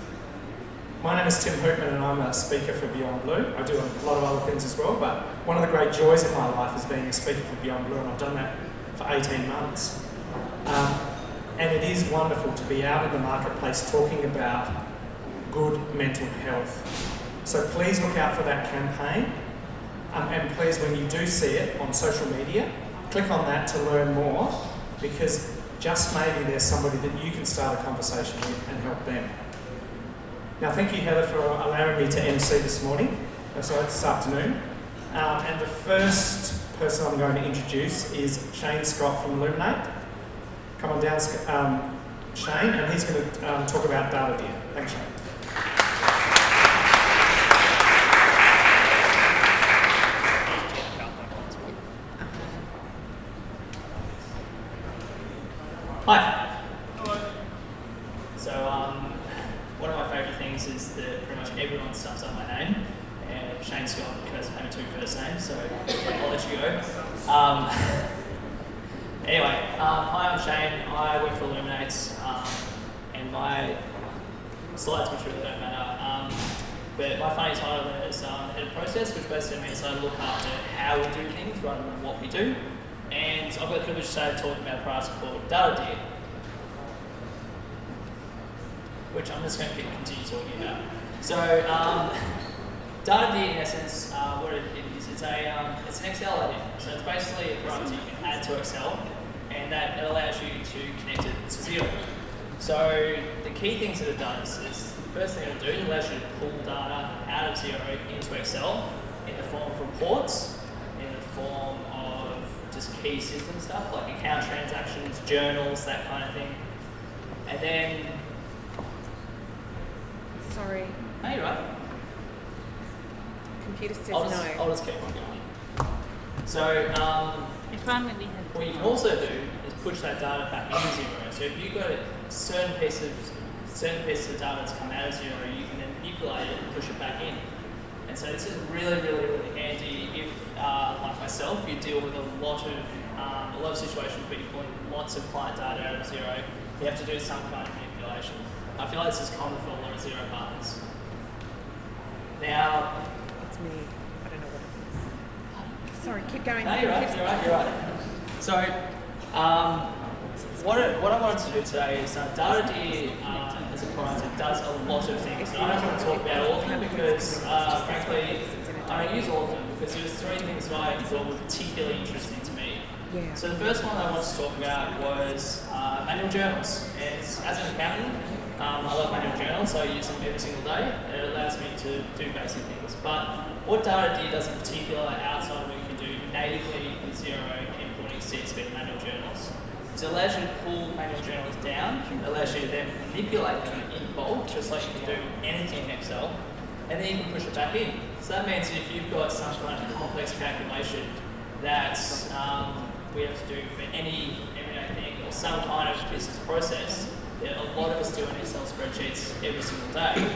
My name is Tim Hoopman and I'm a speaker for Beyond Blue. I do a lot of other things as well, but one of the great joys of my life is being a speaker for Beyond Blue, and I've done that for 18 months. And it is wonderful to be out in the marketplace talking about good mental health. So please look out for that campaign, and please, when you do see it on social media, click on that to learn more, because just maybe there's somebody that you can start a conversation with and help them. Now, thank you, Heather, for allowing me to MC this afternoon. And the first person I'm going to introduce is Shane Scott from Illuminate. Come on down, Shane, and he's going to talk about Data Deer. Thanks, Shane. Hi. Hello. So, one of my favourite things is that pretty much everyone sums up my name, and Shane Scott has only 2 first names, so I'll let you go. Anyway, hi, I'm Shane. I work for Illuminate, and my slides, which really don't matter, but my funny title is Head of Process, which basically means I look after how we do things rather than what we do. And I've got the privilege today of talking about a product called Data Deer, which I'm just going to continue talking about. So, Data Deer, in essence, what it is, it's an Excel idea. So it's basically a product you can add to Excel, and that allows you to connect it to Xero. So the key things that it does is, the first thing it'll do, it allows you to pull data out of Xero into Excel in the form of reports, in the form of just key system stuff like account transactions, journals, that kind of thing. And then... Sorry. No, you're right. Computer says I'll just keep on going. So, what you can also do is push that data back into Xero. So if you've got a certain pieces of data that's come out of Xero, you can then manipulate it and push it back in. And And so this is really, really, really handy if, like myself, you deal with a lot of situations where you're pulling lots of client data out of Xero. You have to do some kind of manipulation. I feel like this is common for a lot of Xero partners. Now, It's me. I don't know what it is. Sorry, keep going. no, you're right. So, what I wanted to do today is DataD as a product does a lot of things. And I don't want to talk about all of them because, frankly, I don't use all of them because there's three things that I thought were particularly interesting to me. Yeah. So the first one I wanted to talk about was manual journals. And as an accountant, I love manual journals, so I use them every single day. It allows me to do basic things. But what DataD does in particular outside of what you can do natively in Xero importing CSV manual journals is it allows you to pull manual journals down, it allows you to then manipulate them in bulk, just like you can do anything in Excel, and then you can push it back in. So that means if you've got some kind of complex calculation that we have to do for any everyday thing or some kind of business process that a lot of us do in Excel spreadsheets every single day,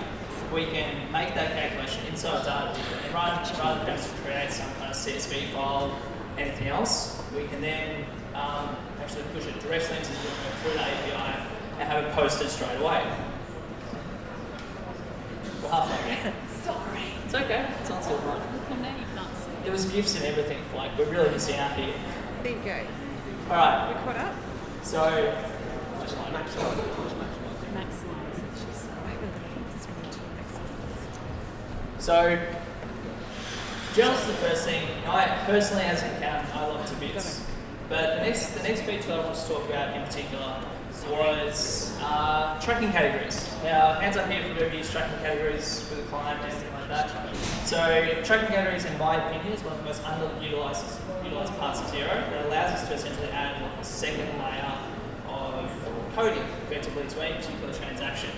we can make that calculation inside data and rather than having to create some kind of CSV file, anything else, we can then actually push it directly into Xero through the API and have it posted straight away. We're halfway again. Sorry. It's okay. It's not so fun. There was gifts and everything. Like we're really missing out here. There you go. All right. We caught up? So. So, journals is the first thing. I personally, as an accountant, I love to bits. But the next feature that I want to talk about in particular was tracking categories. Now, hands up here for whoever used tracking categories with a client or anything like that. So, tracking categories, in my opinion, is one of the most underutilized parts of Xero. It allows us to essentially add like a second layer of coding, effectively, to any particular transaction.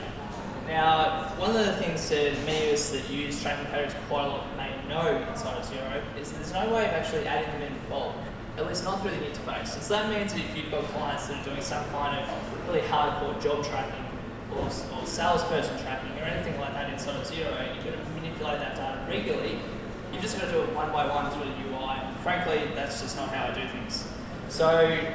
Now, one of the things that many of us that use tracking categories quite a lot may know inside of Xero is that there's no way of actually adding them in bulk, at least not through the interface. And so that means that if you've got clients that are doing some kind of really hardcore job tracking or salesperson tracking or anything like that inside of Xero, you've got to manipulate that data regularly. You've just got to do it one by one through the UI. And frankly, that's just not how I do things. So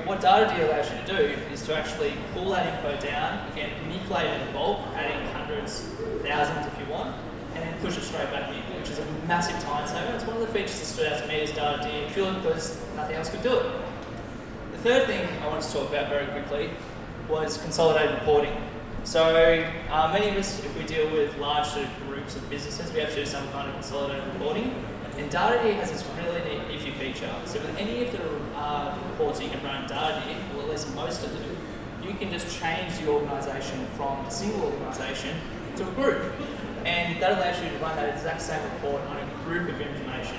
what DataD allows you to do is to actually pull that info down, again, manipulate it in bulk, adding hundreds, thousands if you want, and then push it straight back in, which is a massive time saver. It's one of the features that stood out to me as DataD, purely because nothing else could do it. The third thing I wanted to talk about very quickly was consolidated reporting. So many of us, if we deal with large sort of groups of businesses, we have to do some kind of consolidated reporting. And DataD has this really neat nifty feature. So with any of the reports that you can run in DataD, or at least most of them, you can just change the organisation from a single organisation to a group. And that allows you to run that exact same report on a group of information,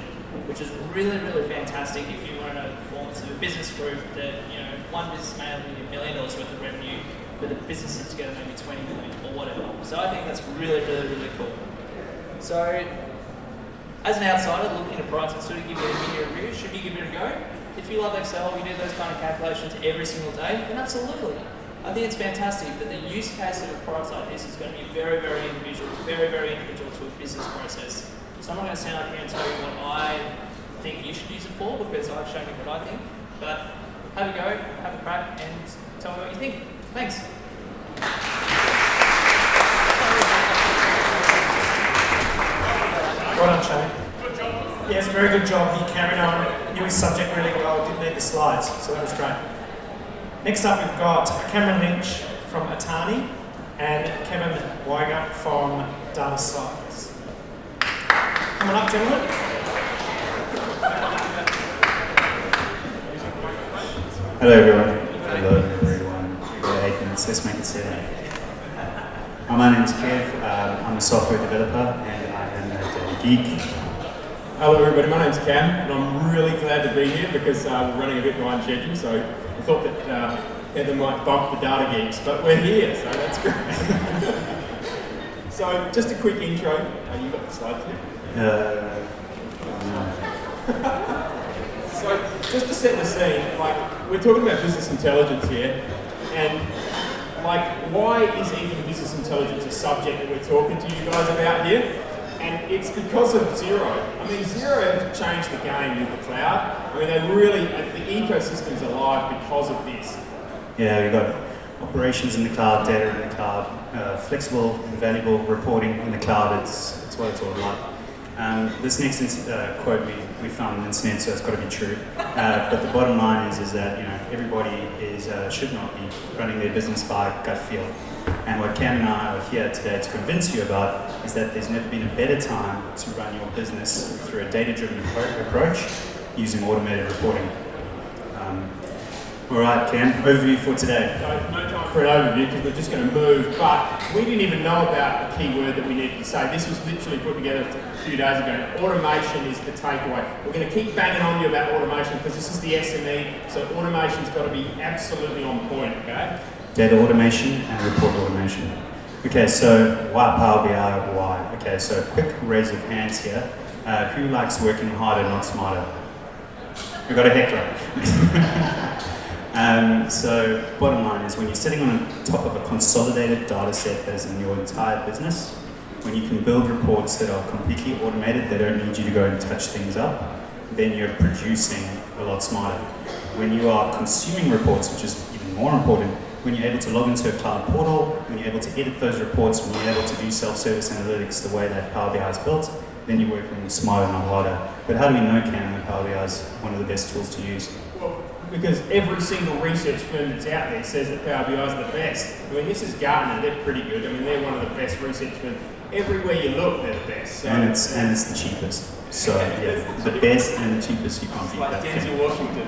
which is really, really fantastic if you want to form a business group that, you know, one business may only do $1 million worth of revenue, but the businesses together maybe 20 million or whatever. So I think that's really, really, really cool. So, as an outsider looking at products and sort of give you a mini review, should you give it a go? If you love Excel, you do those kind of calculations every single day, then absolutely. I think it's fantastic, but the use case of a product like this is going to be very, very individual, very, very individual to a business process. So I'm not going to stand up here and tell you what I think you should use it for, because I've shown you what I think. But have a go, have a crack, and tell me what you think. Thanks. Well done, Shane. Good job. Yes, very good job. He carried on, knew his subject really well, didn't need the slides, so that was great. Next up, we've got Cameron Lynch from Atani and Kevin Weiger from Data Science. Come on up, gentlemen. Hello, everyone. Hello, everyone. Let's make it silly. My name is Kev. I'm a software developer and I am a data geek. Hello everybody, my name's Cam and I'm really glad to be here because we're running a bit behind schedule, so I thought that Heather might bump the data geeks, but we're here, so that's great. So just a quick intro. You got the slides here? No. So just to set the scene, like we're talking about business intelligence here, and like why is even business intelligence a subject that we're talking to you guys about here? And it's because of Xero. I mean, Xero have changed the game with the cloud. I mean, they really, the ecosystem's alive because of this. Yeah, we've got operations in the cloud, data in the cloud, flexible and valuable reporting in the cloud. It's what it's all about. This next quote we found on the internet, so it's got to be true. But the bottom line is that everybody should not be running their business by gut feel. And what Cam and I are here today to convince you about is that there's never been a better time to run your business through a data-driven approach using automated reporting. All right, Cam, overview for today. No time for an overview because we're just going to move, but we didn't even know about the key word that we needed to say. This was literally put together a few days ago. Automation is the takeaway. We're going to keep banging on you about automation because this is the SME, so automation's got to be absolutely on point, okay? Data automation and report automation. Okay, so why Power BI, why? Okay, so quick raise of hands here. Who likes working harder, not smarter? We've got a heckler. So bottom line is when you're sitting on top of a consolidated data set that is in your entire business, when you can build reports that are completely automated, they don't need you to go and touch things up, then you're producing a lot smarter. When you are consuming reports, which is even more important, when you're able to log into a cloud portal, when you're able to edit those reports, when you're able to do self-service analytics the way that Power BI is built, then you're working smarter, not harder. But how do we know, Cam, that Power BI is one of the best tools to use? Well, because every single research firm that's out there says that Power BI is the best. I mean, this is Gartner, they're pretty good. I mean, they're one of the best research firms. Everywhere you look, they're the best. So and it's the cheapest. So yeah, the best and the cheapest, you can't beat like that. Denzel Washington.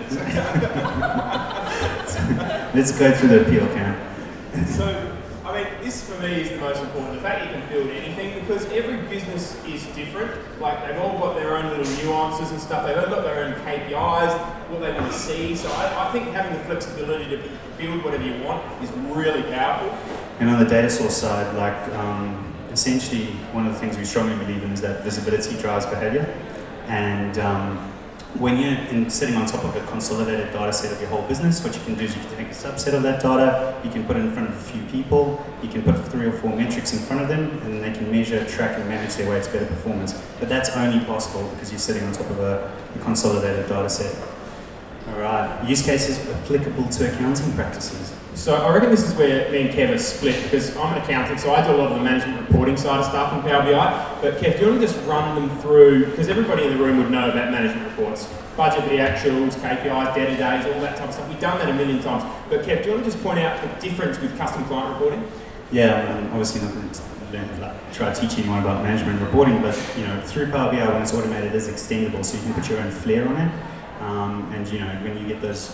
Let's go through the appeal, Cam. So, I mean, this for me is the most important. The fact you can build anything, because every business is different. Like, they've all got their own little nuances and stuff. They've all got their own KPIs, what they want to see. So I think having the flexibility to build whatever you want is really powerful. And on the data source side, like, essentially, one of the things we strongly believe in is that visibility drives behavior. And when you're sitting on top of a consolidated data set of your whole business, what you can do is you can take a subset of that data, you can put it in front of a few people, you can put 3 or 4 metrics in front of them, and they can measure, track, and manage their way to better performance. But that's only possible because you're sitting on top of a consolidated data set. All right, use cases applicable to accounting practices. So I reckon this is where me and Kev are split, because I'm an accountant, so I do a lot of the management reporting side of stuff in Power BI. But Kev, do you want to just run them through, because everybody in the room would know about management reports, budget, the actuals, KPIs, debtor days, all that type of stuff. We've done that a million times. But Kev, do you want to just point out the difference with custom client reporting? Yeah, I'm obviously not going to try to teach anyone about management reporting, but through Power BI, when it's automated, it's extendable, so you can put your own flair on it. And when you get those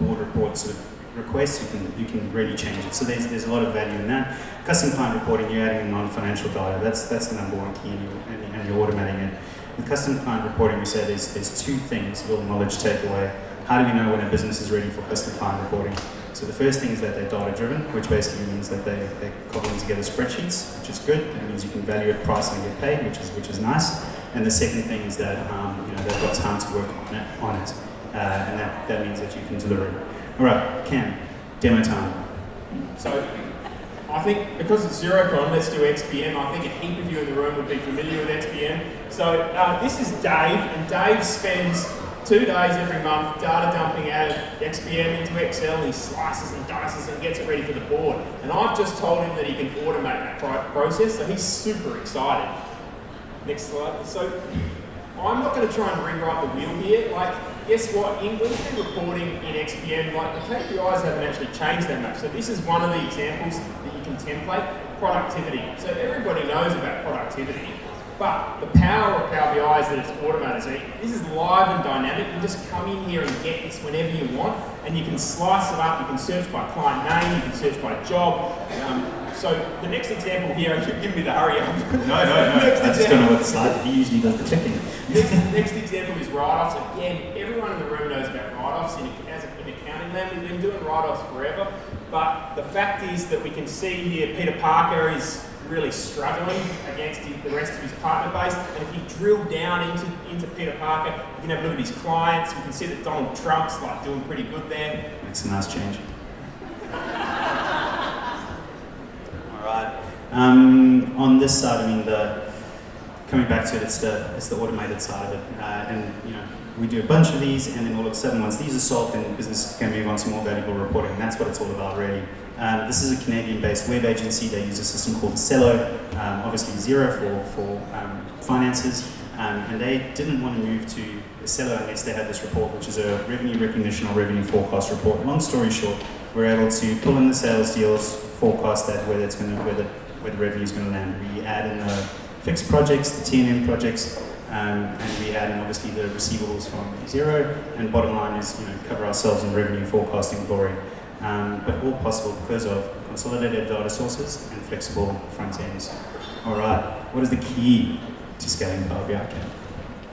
board reports sort of requests, you can really change it. So there's a lot of value in that. Custom client reporting, you're adding in non-financial data. That's the number one key, and you're automating it. With custom client reporting, we say there's 2 things, little knowledge takeaway. How do we know when a business is ready for custom client reporting? So the first thing is that they're data-driven, which basically means that they're cobbling together spreadsheets, which is good. That means you can value it, price, and get paid, which is nice. And the second thing is that they've got time to work on it, and that means that you can deliver it. All right, Cam, demo time. So I think because it's Xerocon, let's do XPM. I think a heap of you in the room would be familiar with XPM. So this is Dave, and Dave spends 2 days every month data dumping out of XPM into Excel. He slices and dices and gets it ready for the board. And I've just told him that he can automate that process, so he's super excited. Next slide. So I'm not going to try and rewrite the wheel here. Like, guess what? In weekly reporting in XPM, like, the KPIs haven't actually changed that much. So this is one of the examples that you can template, productivity. So everybody knows about productivity, but the power of Power BI is that it's automated. So this is live and dynamic. You just come in here and get this whenever you want, and you can slice it up. You can search by client name, you can search by job. So the next example here, you're giving me the hurry up. No. I just don't know what slide. He usually does the clicking. Next example is write-offs. Again, everyone in the room knows about write-offs. In accounting land, we've been doing write-offs forever. But the fact is that we can see here Peter Parker is really struggling against the rest of his partner base. And if you drill down into Peter Parker, you can have a look at his clients. We can see that Donald Trump's like doing pretty good there. That's a nice change. All right. On this side, I mean, coming back to it, it's the automated side of it. And we do a bunch of these, and then all of a sudden, once these are solved, then business can move on to more valuable reporting. And that's what it's all about, really. This is a Canadian-based web agency. They use a system called Xero, obviously Xero for finances. And they didn't want to move to Xero unless they had this report, which is a revenue recognition or revenue forecast report. Long story short, we're able to pull in the sales deals, forecast that where the revenue is going to land. We add in the fixed projects, the T&M projects, and we add in obviously the receivables from Xero. And bottom line is, cover ourselves in revenue forecasting glory. But all possible because of consolidated data sources and flexible front ends. All right, what is the key to scaling Power BI?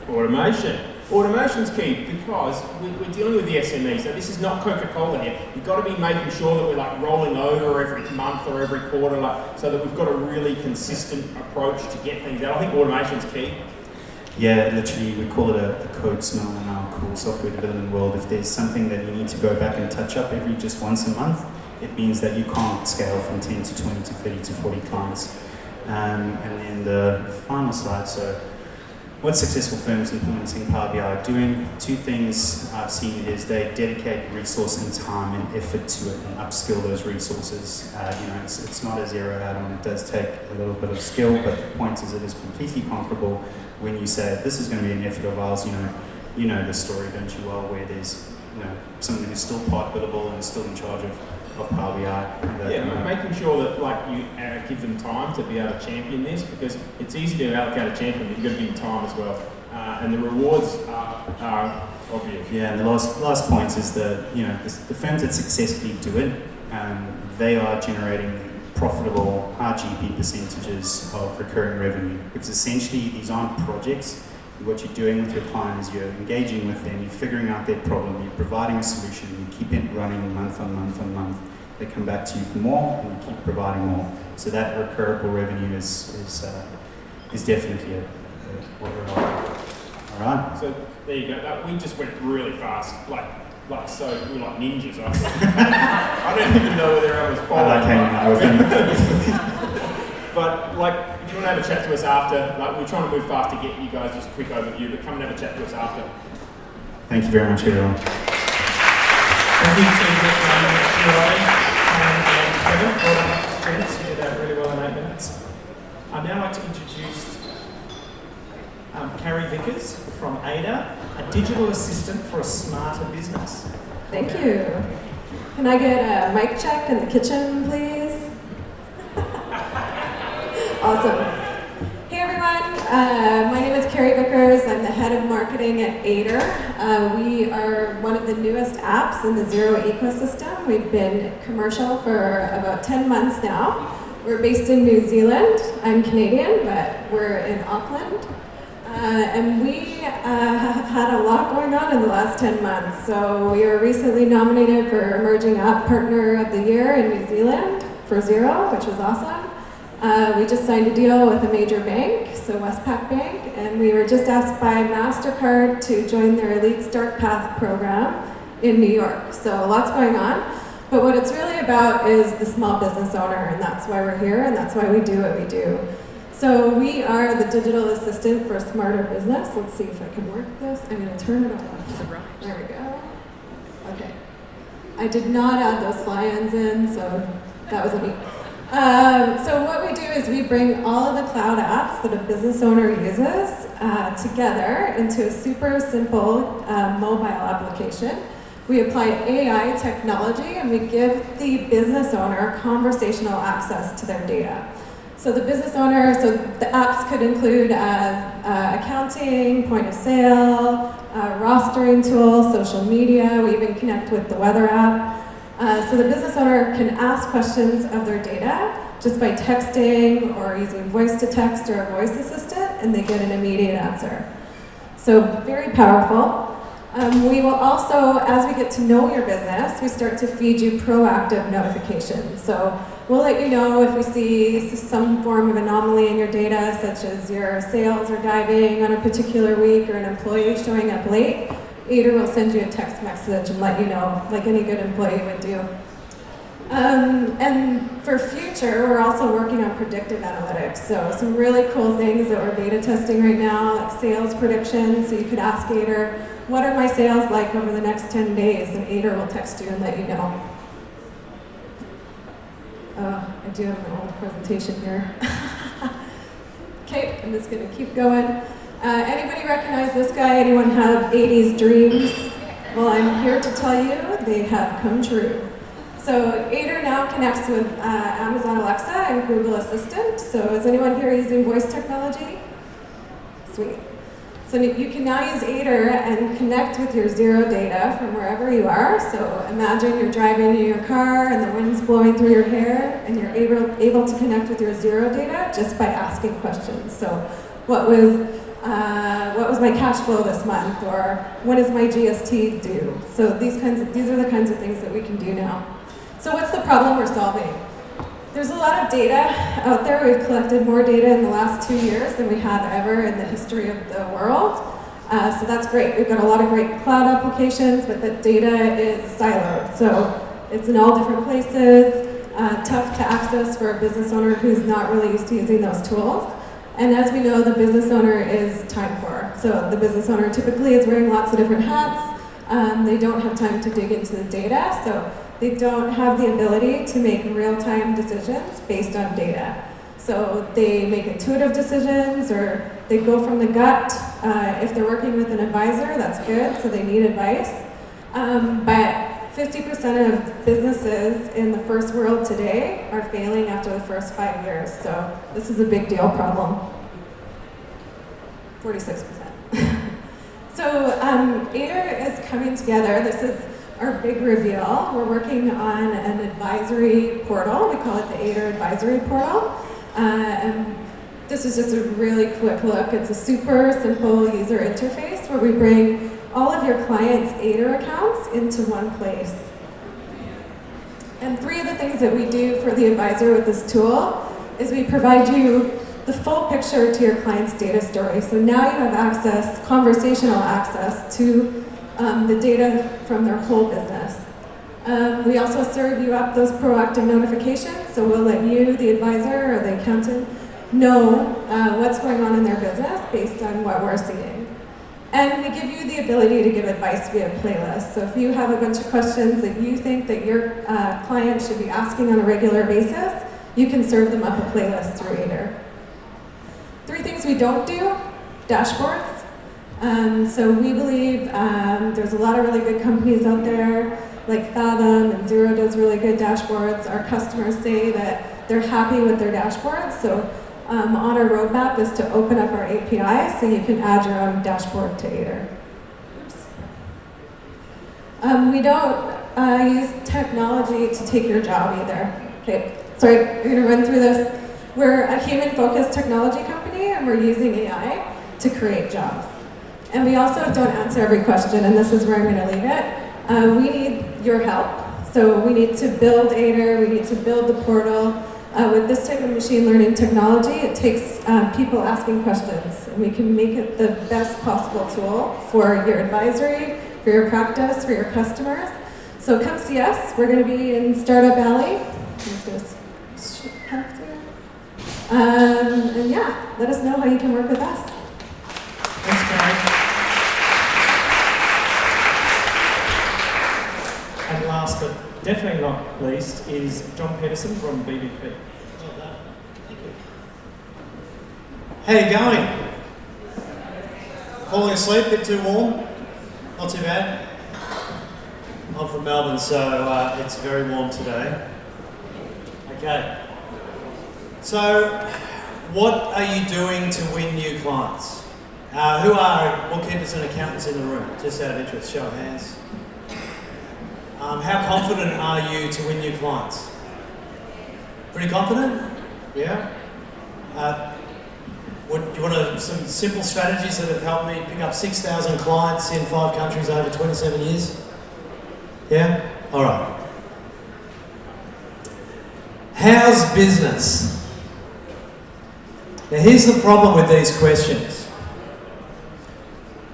Automation. Automation's key because we're dealing with the SME, so this is not Coca-Cola here. You've got to be making sure that we're like rolling over every month or every quarter, so that we've got a really consistent approach to get things out. I think automation's key. Yeah, literally, we call it a code smell in our cool software development world. If there's something that you need to go back and touch up every just once a month, it means that you can't scale from 10 to 20 to 30 to 40 clients. And then the final slide, so what successful firms implementing Power BI are doing, two things I've seen is they dedicate resource and time and effort to it and upskill those resources. It's not a Xero add-on, it does take a little bit of skill, but the point is it is completely conquerable when you say this is going to be an effort of ours. You know the story, don't you, well, where there's someone who's still part billable and still in charge of Power BI. Making sure that you give them time to be able to champion this, because it's easy to allocate a champion, but you've got to give them time as well. And the rewards are obvious. Yeah, and the last point is the firms that successfully do it, they are generating profitable RGP percentages of recurring revenue, because essentially these aren't projects. What you're doing with your client is you're engaging with them, you're figuring out their problem, you're providing a solution, you keep it running month on month on month. They come back to you for more, and you keep providing more. So that recurrable revenue is definitely what we're on. All right. So there you go. We just went really fast, so we're like ninjas. I don't even know whether I was following. But if you want to have a chat to us after, we're trying to move fast to get you guys just a quick overview, but come and have a chat to us after. Thank you very much, everyone. Thank you to Hiroki and Kevin. Well done, students. You did that really well in 8 minutes. I'd now like to introduce Carrie Vickers from Ada, a digital assistant for a smarter business. Thank you. Can I get a mic check in the kitchen, please? Awesome. Hey everyone, my name is Carrie Vickers. I'm the head of marketing at Ada. We are one of the newest apps in the Xero ecosystem. We've been commercial for about 10 months now. We're based in New Zealand. I'm Canadian, but we're in Auckland. And we have had a lot going on in the last 10 months. So we were recently nominated for Emerging App Partner of the Year in New Zealand for Xero, which was awesome. We just signed a deal with a major bank, so Westpac Bank, and we were just asked by MasterCard to join their Elite Start Path program in New York. So lots going on. But what it's really about is the small business owner, and that's why we're here, and that's why we do what we do. So we are the digital assistant for a smarter business. Let's see if I can work this. I'm going to turn it off. There we go. Okay. I did not add those fly-ins in, so that was a me. So what we do is we bring all of the cloud apps that a business owner uses together into a super simple mobile application. We apply AI technology and we give the business owner conversational access to their data. So the business owner, so the apps could include accounting, point of sale, rostering tools, social media. We even connect with the weather app. So the business owner can ask questions of their data just by texting or using voice to text or a voice assistant, and they get an immediate answer. So very powerful. We will also, as we get to know your business, we start to feed you proactive notifications. So we'll let you know if we see some form of anomaly in your data, such as your sales are diving on a particular week or an employee showing up late. Ada will send you a text message and let you know, like any good employee would do. And for future, we're also working on predictive analytics. So some really cool things that we're beta testing right now, like sales predictions. So you could ask Aider, what are my sales like over the next 10 days? And Aider will text you and let you know. I do have an old presentation here. Okay, I'm just gonna keep going. Anybody recognize this guy? Anyone have 80s dreams? Well, I'm here to tell you they have come true. So Aider now connects with Amazon Alexa and Google Assistant. So is anyone here using voice technology? Sweet. So you can now use Aider and connect with your Xero data from wherever you are. So imagine you're driving in your car and the wind's blowing through your hair and you're able to connect with your Xero data just by asking questions. So what was my cash flow this month, or when is my GST due? So these are the kinds of things that we can do now. So what's the problem we're solving? There's a lot of data out there. We've collected more data in the last 2 years than we have ever in the history of the world. So that's great. We've got a lot of great cloud applications, but the data is siloed. So it's in all different places, tough to access for a business owner who's not really used to using those tools. And as we know, the business owner is time poor. So the business owner typically is wearing lots of different hats. They don't have time to dig into the data. So they don't have the ability to make real-time decisions based on data. So they make intuitive decisions, or they go from the gut. If they're working with an advisor, that's good, so they need advice. But 50% of businesses in the first world today are failing after the first 5 years. So this is a big deal problem. 46%. So Aider is coming together. This is our big reveal. We're working on an advisory portal. We call it the Aider Advisory Portal. And this is just a really quick look. It's a super simple user interface where we bring all of your clients' Aider accounts into one place. And 3 of the things that we do for the advisor with this tool is we provide you the full picture to your client's data story. So now you have access, conversational access to the data from their whole business. We also serve you up those proactive notifications, so we'll let you, the advisor or the accountant, know what's going on in their business based on what we're seeing. And we give you the ability to give advice via playlist. So if you have a bunch of questions that you think that your client should be asking on a regular basis, you can serve them up a playlist through Aider. 3 things we don't do: dashboards. So we believe there's a lot of really good companies out there, like Fathom and Xero does really good dashboards. Our customers say that they're happy with their dashboards. So on our roadmap is to open up our API so you can add your own dashboard to Aider. We don't use technology to take your job either. Okay, sorry, we're going to run through this. We're a human-focused technology company, and we're using AI to create jobs. And we also don't answer every question, and this is where I'm going to leave it. We need your help. So we need to build Aider, we need to build the portal. With this type of machine learning technology, it takes people asking questions. And we can make it the best possible tool for your advisory, for your practice, for your customers. So come see us. We're going to be in Startup Alley. And yeah, let us know how you can work with us. Thanks, Kaye. And last but definitely not least is John Peterson from BDP. Well done. Thank you. How you going? Falling asleep? Bit too warm? Not too bad? I'm from Melbourne, so it's very warm today. Okay. So, what are you doing to win new clients? Who are bookkeepers and accountants in the room? Just out of interest, show of hands. How confident are you to win new clients? Pretty confident? Yeah? You want some simple strategies that have helped me pick up 6,000 clients in 5 countries over 27 years? Yeah? Alright. How's business? Now here's the problem with these questions.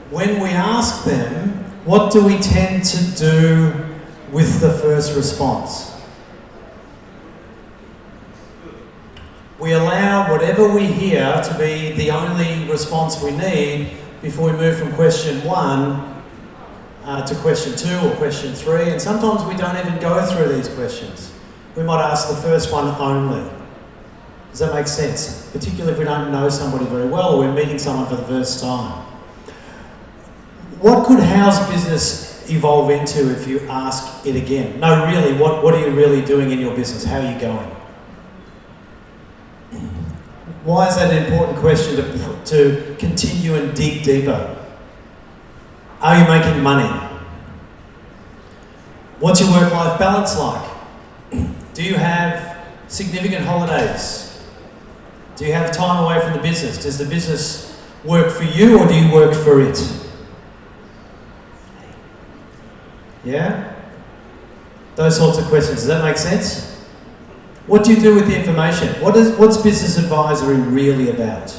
When we ask them, what do we tend to do with the first response? we allow whatever we hear to be the only response we need before we move from question 1 to question 2 or question 3, and sometimes we don't even go through these questions. We might ask the first one only. Does that make sense? Particularly if we don't know somebody very well or we're meeting someone for the first time. What could How's business evolve into if you ask it again? No, really, what are you really doing in your business? How are you going? Why is that an important question to continue and dig deeper? Are you making money? What's your work-life balance like? Do you have significant holidays? Do you have time away from the business? Does the business work for you or do you work for it? Yeah? Those sorts of questions. Does that make sense? What do you do with the information? What's business advisory really about?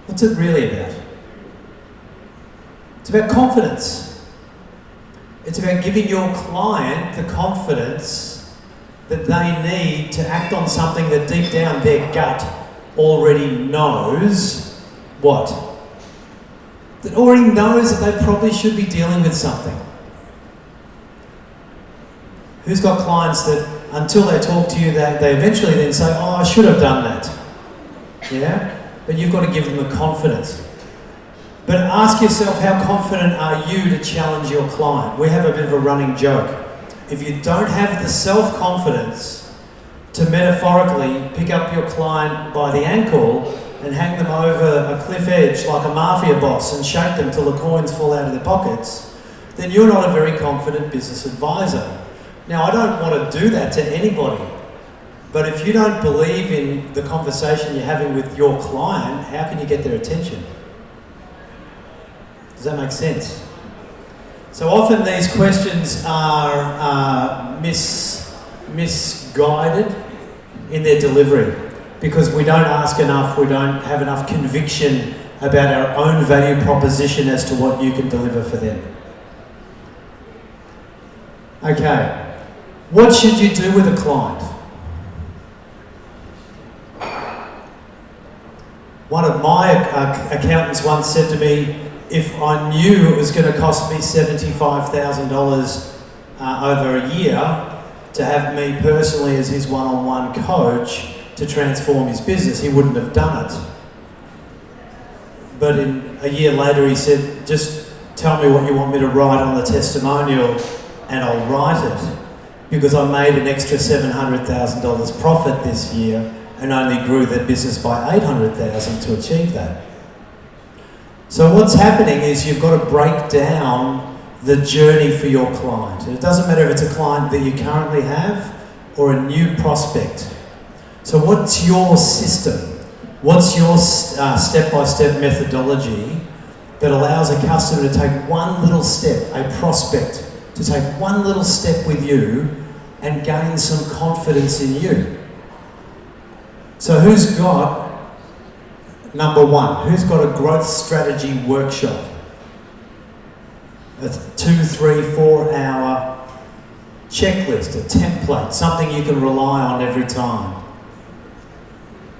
What's it really about? It's about confidence. It's about giving your client the confidence that they need to act on something that deep down their gut already knows what? That already knows that they probably should be dealing with something. Who's got clients that until they talk to you, they eventually then say, oh, I should have done that. Yeah? But you've got to give them the confidence. But ask yourself, how confident are you to challenge your client? We have a bit of a running joke. If you don't have the self-confidence to metaphorically pick up your client by the ankle and hang them over a cliff edge like a mafia boss and shake them till the coins fall out of their pockets, then you're not a very confident business advisor. Now, I don't want to do that to anybody, but if you don't believe in the conversation you're having with your client, how can you get their attention? Does that make sense? So often these questions are misguided in their delivery because we don't ask enough, we don't have enough conviction about our own value proposition as to what you can deliver for them. Okay, what should you do with a client? One of my accountants once said to me, if I knew it was going to cost me $75,000 over a year to have me personally as his one-on-one coach to transform his business, he wouldn't have done it. But a year later he said, just tell me what you want me to write on the testimonial and I'll write it, because I made an extra $700,000 profit this year and only grew their business by $800,000 to achieve that. So what's happening is you've got to break down the journey for your client. And it doesn't matter if it's a client that you currently have or a new prospect. So what's your system? What's your step-by-step methodology that allows a customer to take one little step, a prospect, to take one little step with you and gain some confidence in you? So who's got number 1, who's got a growth strategy workshop? A 2, 3, 4 hour checklist, a template, something you can rely on every time.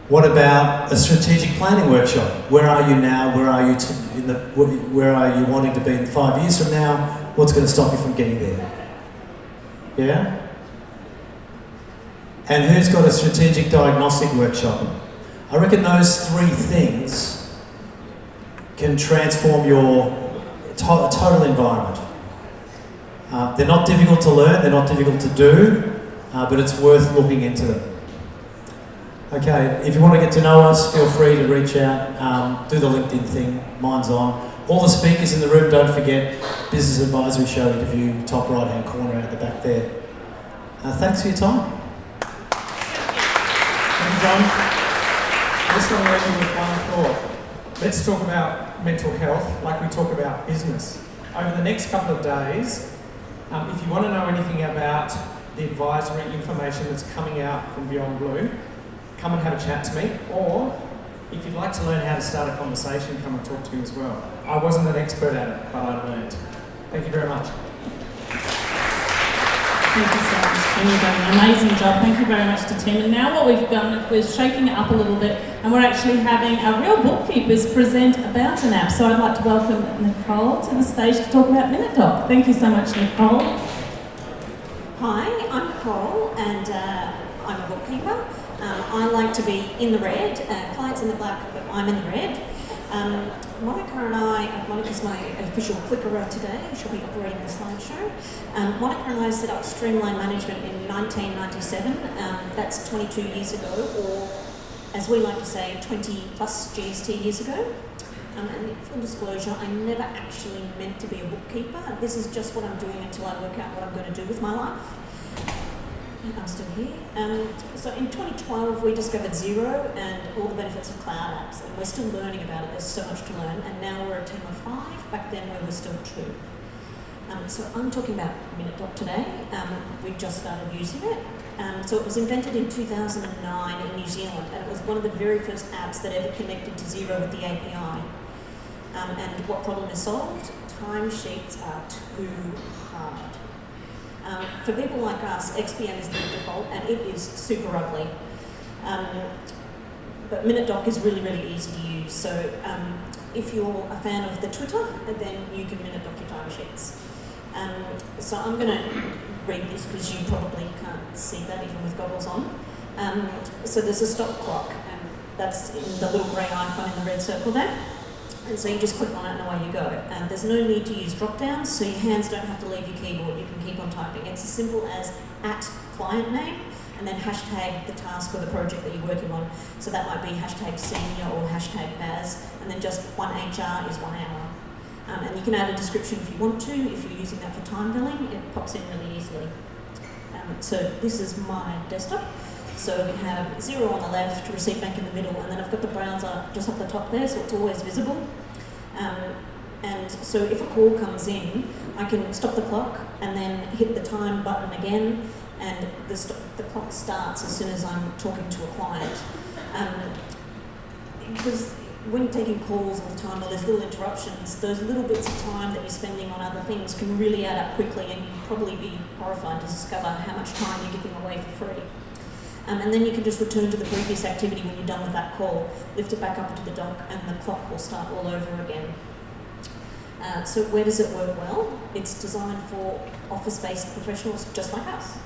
What about a strategic planning workshop? Where are you now? Where are you where are you wanting to be in 5 years from now? What's going to stop you from getting there? Yeah? And who's got a strategic diagnostic workshop? I reckon those 3 things can transform your total environment. They're not difficult to learn, they're not difficult to do, but it's worth looking into them. Okay, if you want to get to know us, feel free to reach out, do the LinkedIn thing, mine's on. All the speakers in the room, don't forget, Business Advisory Show interview, top right-hand corner out the back there. Thanks for your time. Thank you, John. I just want to leave you with one thought. Let's talk about mental health like we talk about business. Over the next couple of days, if you want to know anything about the advisory information that's coming out from Beyond Blue, come and have a chat to me, or if you'd like to learn how to start a conversation, come and talk to me as well. I wasn't an expert at it, but I learned. Thank you very much. Thank you so much, Tim. You've done an amazing job. Thank you very much to Tim. And now what we've done is we're shaking it up a little bit, and we're actually having our real bookkeepers present about an app. So I'd like to welcome Nicole to the stage to talk about MeetUp. Thank you so much, Nicole. Hi, I'm Nicole, and I'm a bookkeeper. I like to be in the red, clients in the black, but I'm in the red. Monica and I, Monica's my official clicker today, she'll be operating the slideshow. Monica and I set up Streamline Management in 1997, that's 22 years ago, or as we like to say, 20 plus GST years ago. And full disclosure, I never actually meant to be a bookkeeper. This is just what I'm doing until I work out what I'm going to do with my life. I'm still here. So in 2012, we discovered Xero and all the benefits of cloud apps, and we're still learning about it. There's so much to learn, and now we're a team of 5. Back then, we were still 2. So I'm talking about MeetUp today. We've just started using it. So it was invented in 2009 in New Zealand, and it was one of the very first apps that ever connected to Xero with the API. And what problem is solved? Timesheets are too hard. For people like us, XPN is the default, and it is super ugly. But MeetUp is really, really easy to use. So if you're a fan of the Twitter, then you can MeetUp your timesheets. So I'm going to read this because you probably can't see that even with goggles on. So there's a stop clock, and that's in the little grey icon in the red circle there. And so you just click on it and away you go. There's no need to use drop downs, so your hands don't have to leave your keyboard, you can keep on typing. It's as simple as @client name and then hashtag the task or the project that you're working on. So that might be hashtag senior or hashtag BAS, and then just 1HR is 1 hour. And you can add a description if you want to. If you're using that for time billing, it pops in really easily. So this is my desktop. So we have Xero on the left, Receipt Bank in the middle, and then I've got the browser just up the top there, so it's always visible. And so if a call comes in, I can stop the clock and then hit the time button again, and the clock starts as soon as I'm talking to a client. Because when you're taking calls all the time, or there's little interruptions, those little bits of time that you're spending on other things can really add up quickly, and you'd probably be horrified to discover how much time you're giving away for free. And then you can just return to the previous activity when you're done with that call, lift it back up into the dock, and the clock will start all over again. So where does it work well? It's designed for office-based professionals just like us.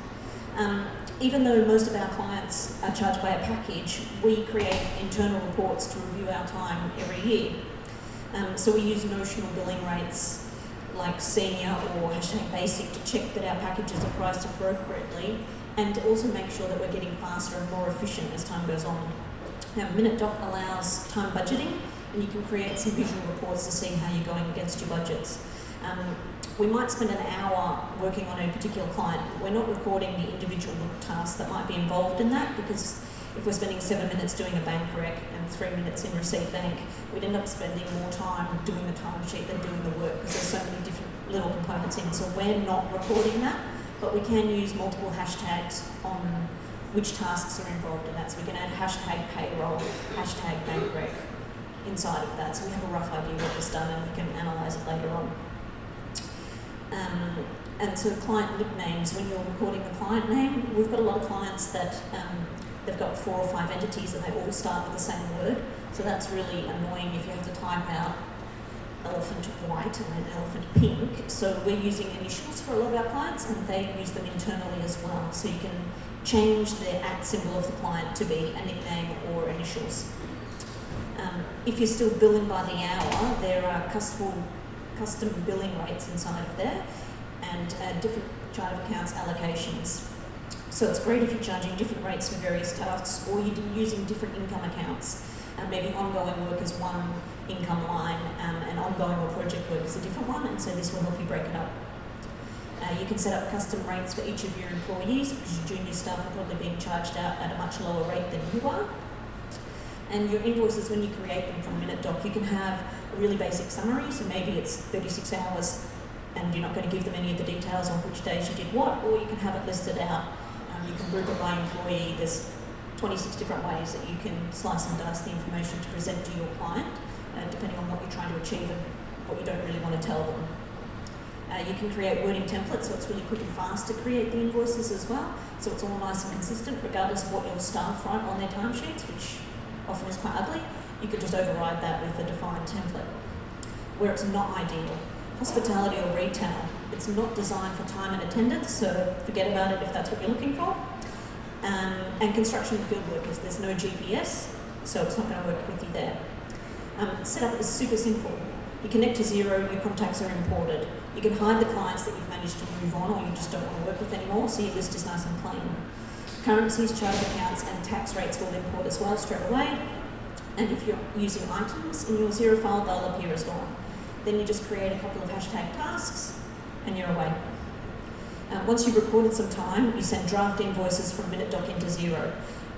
Even though most of our clients are charged by a package, we create internal reports to review our time every year. So we use notional billing rates like senior or hashtag basic to check that our packages are priced appropriately, and to also make sure that we're getting faster and more efficient as time goes on. Now, MeetUp allows time budgeting, and you can create some visual reports to see how you're going against your budgets. We might spend an hour working on a particular client, but we're not recording the individual tasks that might be involved in that, because if we're spending 7 minutes doing a bank rec and 3 minutes in Receipt Bank, we'd end up spending more time doing the timesheet than doing the work, because there's so many different little components in. So we're not recording that, but we can use multiple hashtags on which tasks are involved in that. So we can add hashtag payroll, hashtag bank rec inside of that. So we have a rough idea what was done, and we can analyse it later on. And so client nicknames, when you're recording the client name, we've got a lot of clients that they've got 4 or 5 entities and they all start with the same word. So that's really annoying if you have to type out elephant white and then elephant pink. So we're using initials for a lot of our clients, and they use them internally as well. So you can change the @ symbol of the client to be a nickname or initials. If you're still billing by the hour, there are custom billing rates inside of there, and different chart of accounts allocations. So it's great if you're charging different rates for various tasks, or you're using different income accounts. Maybe ongoing work is one income line, and ongoing or project work is a different one, and so this will help you break it up. You can set up custom rates for each of your employees, because your junior staff are probably being charged out at a much lower rate than you are. And your invoices, when you create them from MeetUp, you can have a really basic summary, so maybe it's 36 hours and you're not going to give them any of the details on which days you did what, or you can have it listed out. You can group it by employee. There's 26 different ways that you can slice and dice the information to present to your client, depending on what you're trying to achieve and what you don't really want to tell them. You can create wording templates, so it's really quick and fast to create the invoices as well. So it's all nice and consistent, regardless of what your staff write on their timesheets, which often is quite ugly. You could just override that with a defined template. Where it's not ideal, hospitality or retail, it's not designed for time and attendance, so forget about it if that's what you're looking for. And construction and field workers, there's no GPS, so it's not going to work with you there. Setup is super simple. You connect to Xero, your contacts are imported. You can hide the clients that you've managed to move on or you just don't want to work with anymore, so your list is nice and plain. Currencies, chart of accounts, and tax rates will import as well straight away. And if you're using items in your Xero file, they'll appear as well. Then you just create a couple of hashtag tasks and you're away. Once you've recorded some time, you send draft invoices from MeetUp into Xero.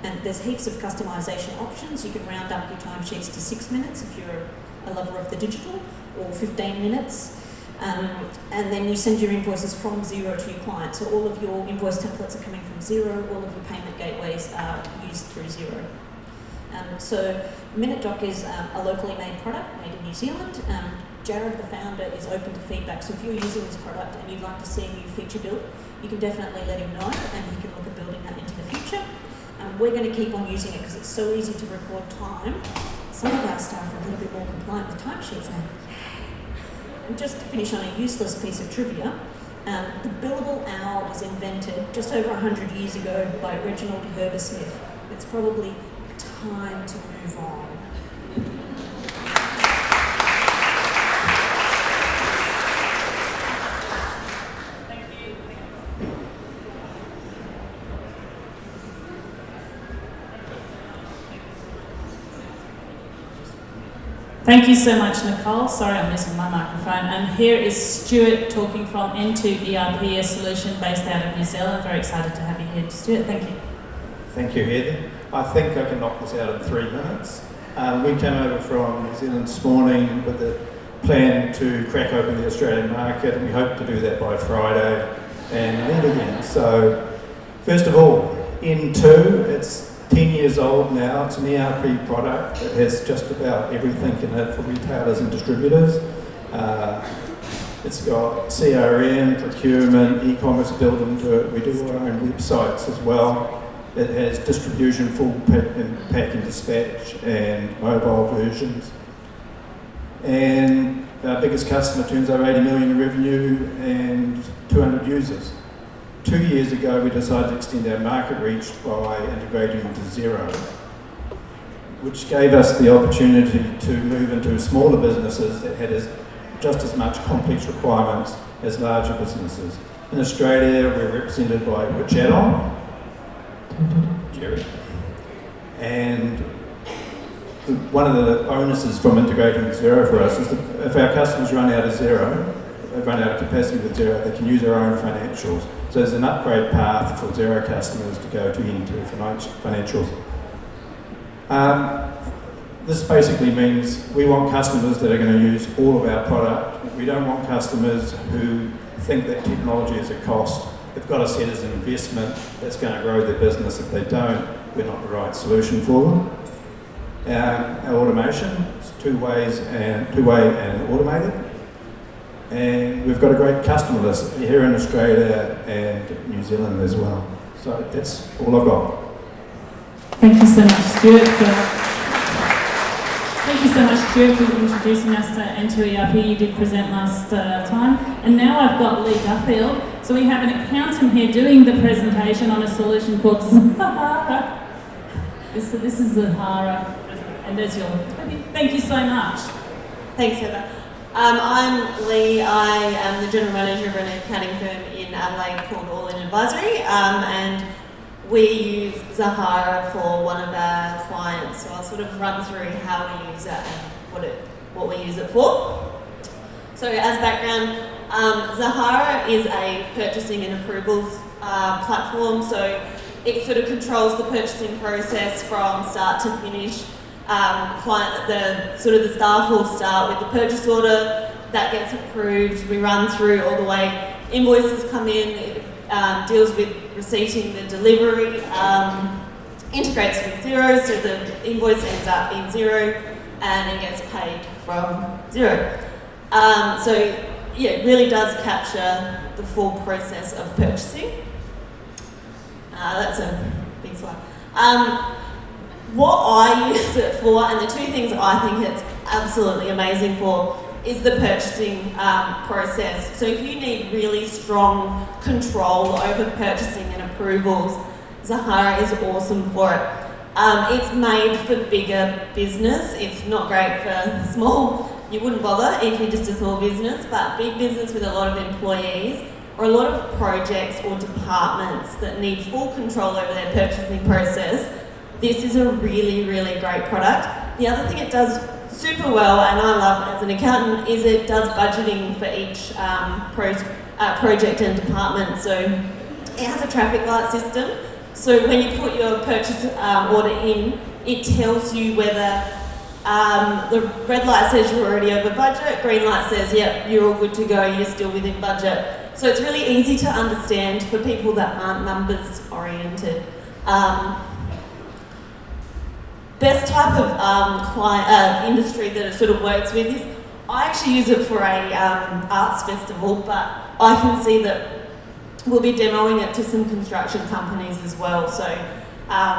And there's heaps of customization options. You can round up your timesheets to 6 minutes if you're a lover of the digital, or 15 minutes. And then you send your invoices from Xero to your client. So all of your invoice templates are coming from Xero, all of your payment gateways are used through Xero. So MeetUp is a locally made product made in New Zealand. Jared, the founder, is open to feedback. So if you're using this product and you'd like to see a new feature built, you can definitely let him know and he can look at building that into the future. We're going to keep on using it because it's so easy to record time. Some of our staff are a little bit more compliant with timesheets now. And just to finish on a useless piece of trivia, the billable hour was invented just over 100 years ago by Reginald Herbert Smith. It's probably time to move on. Thank you so much, Nicole. Sorry, I'm missing my microphone. And here is Stuart talking from N2 ERP, a solution based out of New Zealand. Very excited to have you here, Stuart. Thank you. Thank you, Heather. I think I can knock this out in 3 minutes. We came over from New Zealand this morning with a plan to crack open the Australian market. We hope to do that by Friday and meet again. So, first of all, N2, it's 10 years old now. It's an ERP product. It has just about everything in it for retailers and distributors. It's got CRM, procurement, e-commerce built into it. We do our own websites as well. It has distribution, full pack and dispatch, and mobile versions. And our biggest customer turns over 80 million in revenue and 200 users. 2 years ago, we decided to extend our market reach by integrating into Xero, which gave us the opportunity to move into smaller businesses that had just as much complex requirements as larger businesses. In Australia, we're represented by Rich Adon, Jerry, and one of the bonuses from integrating Xero for us is that if our customers run out of Xero, run out of capacity with Xero, they can use our own financials. So there's an upgrade path for Xero customers to go to N2 financials. This basically means we want customers that are going to use all of our product. We don't want customers who think that technology is a cost. They've got to see it as an investment that's going to grow their business. If they don't, we're not the right solution for them. Our automation is two-way and automated. And we've got a great customer list here in Australia and New Zealand as well. So that's all I've got. Thank you so much, Stuart. Thank you so much, Stuart, for introducing us to N2 ERP. You did present last time. And now I've got Lee Duffield. So we have an accountant here doing the presentation on a solution called Zahara. This is Zahara. And there's your... Thank you so much. Thanks, Heather. I'm Lee. I am the General Manager of an accounting firm in Adelaide called All In Advisory, and we use Zahara for one of our clients. So I'll sort of run through how we use it and what we use it for. So as background, Zahara is a purchasing and approvals platform. So it sort of controls the purchasing process from start to finish. The staff will start with the purchase order, that gets approved, we run through all the way, invoices come in, it deals with receipting the delivery, integrates with Xero, so the invoice ends up in Xero and it gets paid from Xero. So it really does capture the full process of purchasing. That's a big slide. What I use it for, and the two things I think it's absolutely amazing for, is the purchasing process. So if you need really strong control over purchasing and approvals, Zahara is awesome for it. It's made for bigger business. It's not great for small. You wouldn't bother if you're just a small business, but big business with a lot of employees or a lot of projects or departments that need full control over their purchasing process, this is a really, really great product. The other thing it does super well, and I love as an accountant, is it does budgeting for each project and department. So it has a traffic light system. So when you put your purchase order in, it tells you whether the red light says you're already over budget, green light says, yep, you're all good to go, you're still within budget. So it's really easy to understand for people that aren't numbers oriented. Best type of client, industry that it sort of works with is, I actually use it for a arts festival, but I can see that we'll be demoing it to some construction companies as well, so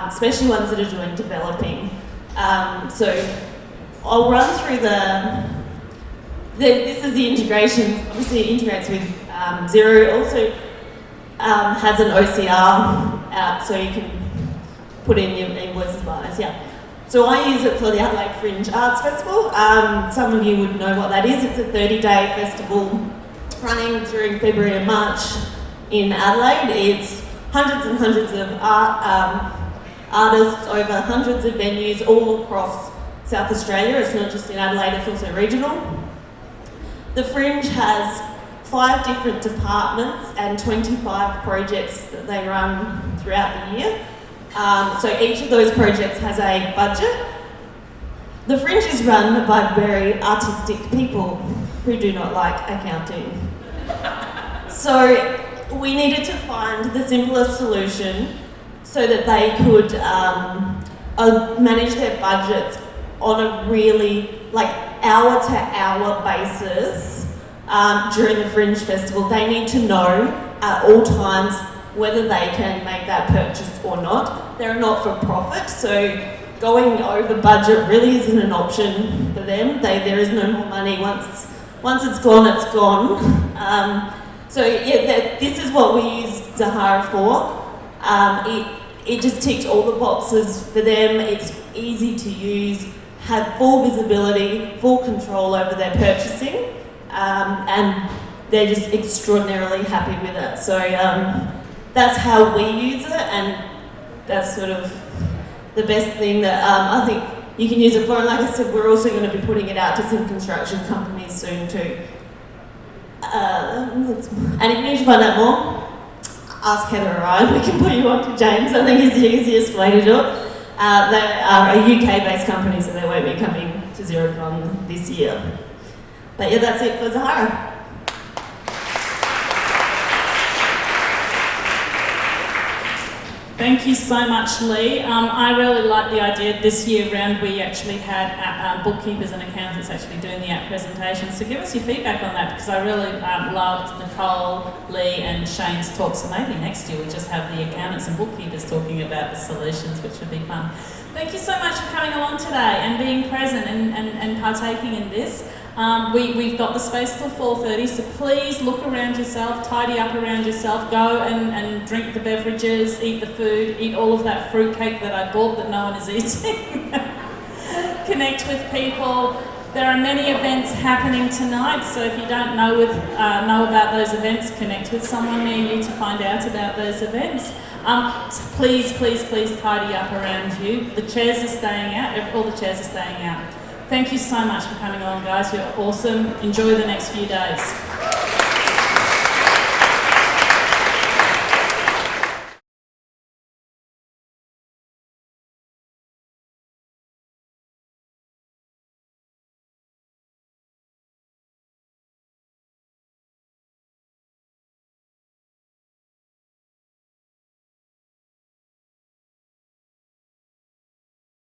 especially ones that are doing developing. So I'll run through this is the integration. Obviously it integrates with Xero. It also has an OCR out, so you can put in your invoices buyers, yeah. So I use it for the Adelaide Fringe Arts Festival. Some of you would know what that is. It's a 30-day festival running during February and March in Adelaide. It's hundreds and hundreds of artists over hundreds of venues all across South Australia. It's not just in Adelaide, it's also regional. The Fringe has 5 different departments and 25 projects that they run throughout the year. So each of those projects has a budget. The Fringe is run by very artistic people who do not like accounting. So we needed to find the simplest solution so that they could manage their budgets on a really hour-to-hour basis during the Fringe Festival. They need to know at all times whether they can make that purchase or not. They're not for profit, so going over budget really isn't an option for them. There is no more money. Once it's gone, it's gone. So yeah, this is what we use Zahara for. It just ticks all the boxes for them. It's easy to use, have full visibility, full control over their purchasing, and they're just extraordinarily happy with it. So that's how we use it, and that's sort of the best thing that I think you can use it for. And like I said, we're also going to be putting it out to some construction companies soon too. And if you need to find out more, ask Heather or Ryan. We can put you on to James. I think it's the easiest way to do it. They are a UK-based company, so they won't be coming to Xerocon this year. But yeah, that's it for Zahara. Thank you so much, Lee. I really like the idea this year round we actually had bookkeepers and accountants actually doing the app presentation. So give us your feedback on that, because I really loved Nicole, Lee and Shane's talk. So maybe next year we just have the accountants and bookkeepers talking about the solutions, which would be fun. Thank you so much for coming along today and being present and partaking in this. We've got the space till 4:30, so please look around yourself, tidy up around yourself, go and drink the beverages, eat the food, eat all of that fruitcake that I bought that no one is eating. Connect with people. There are many events happening tonight, so if you don't know about those events, connect with someone near you to find out about those events. Please tidy up around you. The chairs are staying out, all the chairs are staying out. Thank you so much for coming along, guys. You're awesome. Enjoy the next few days.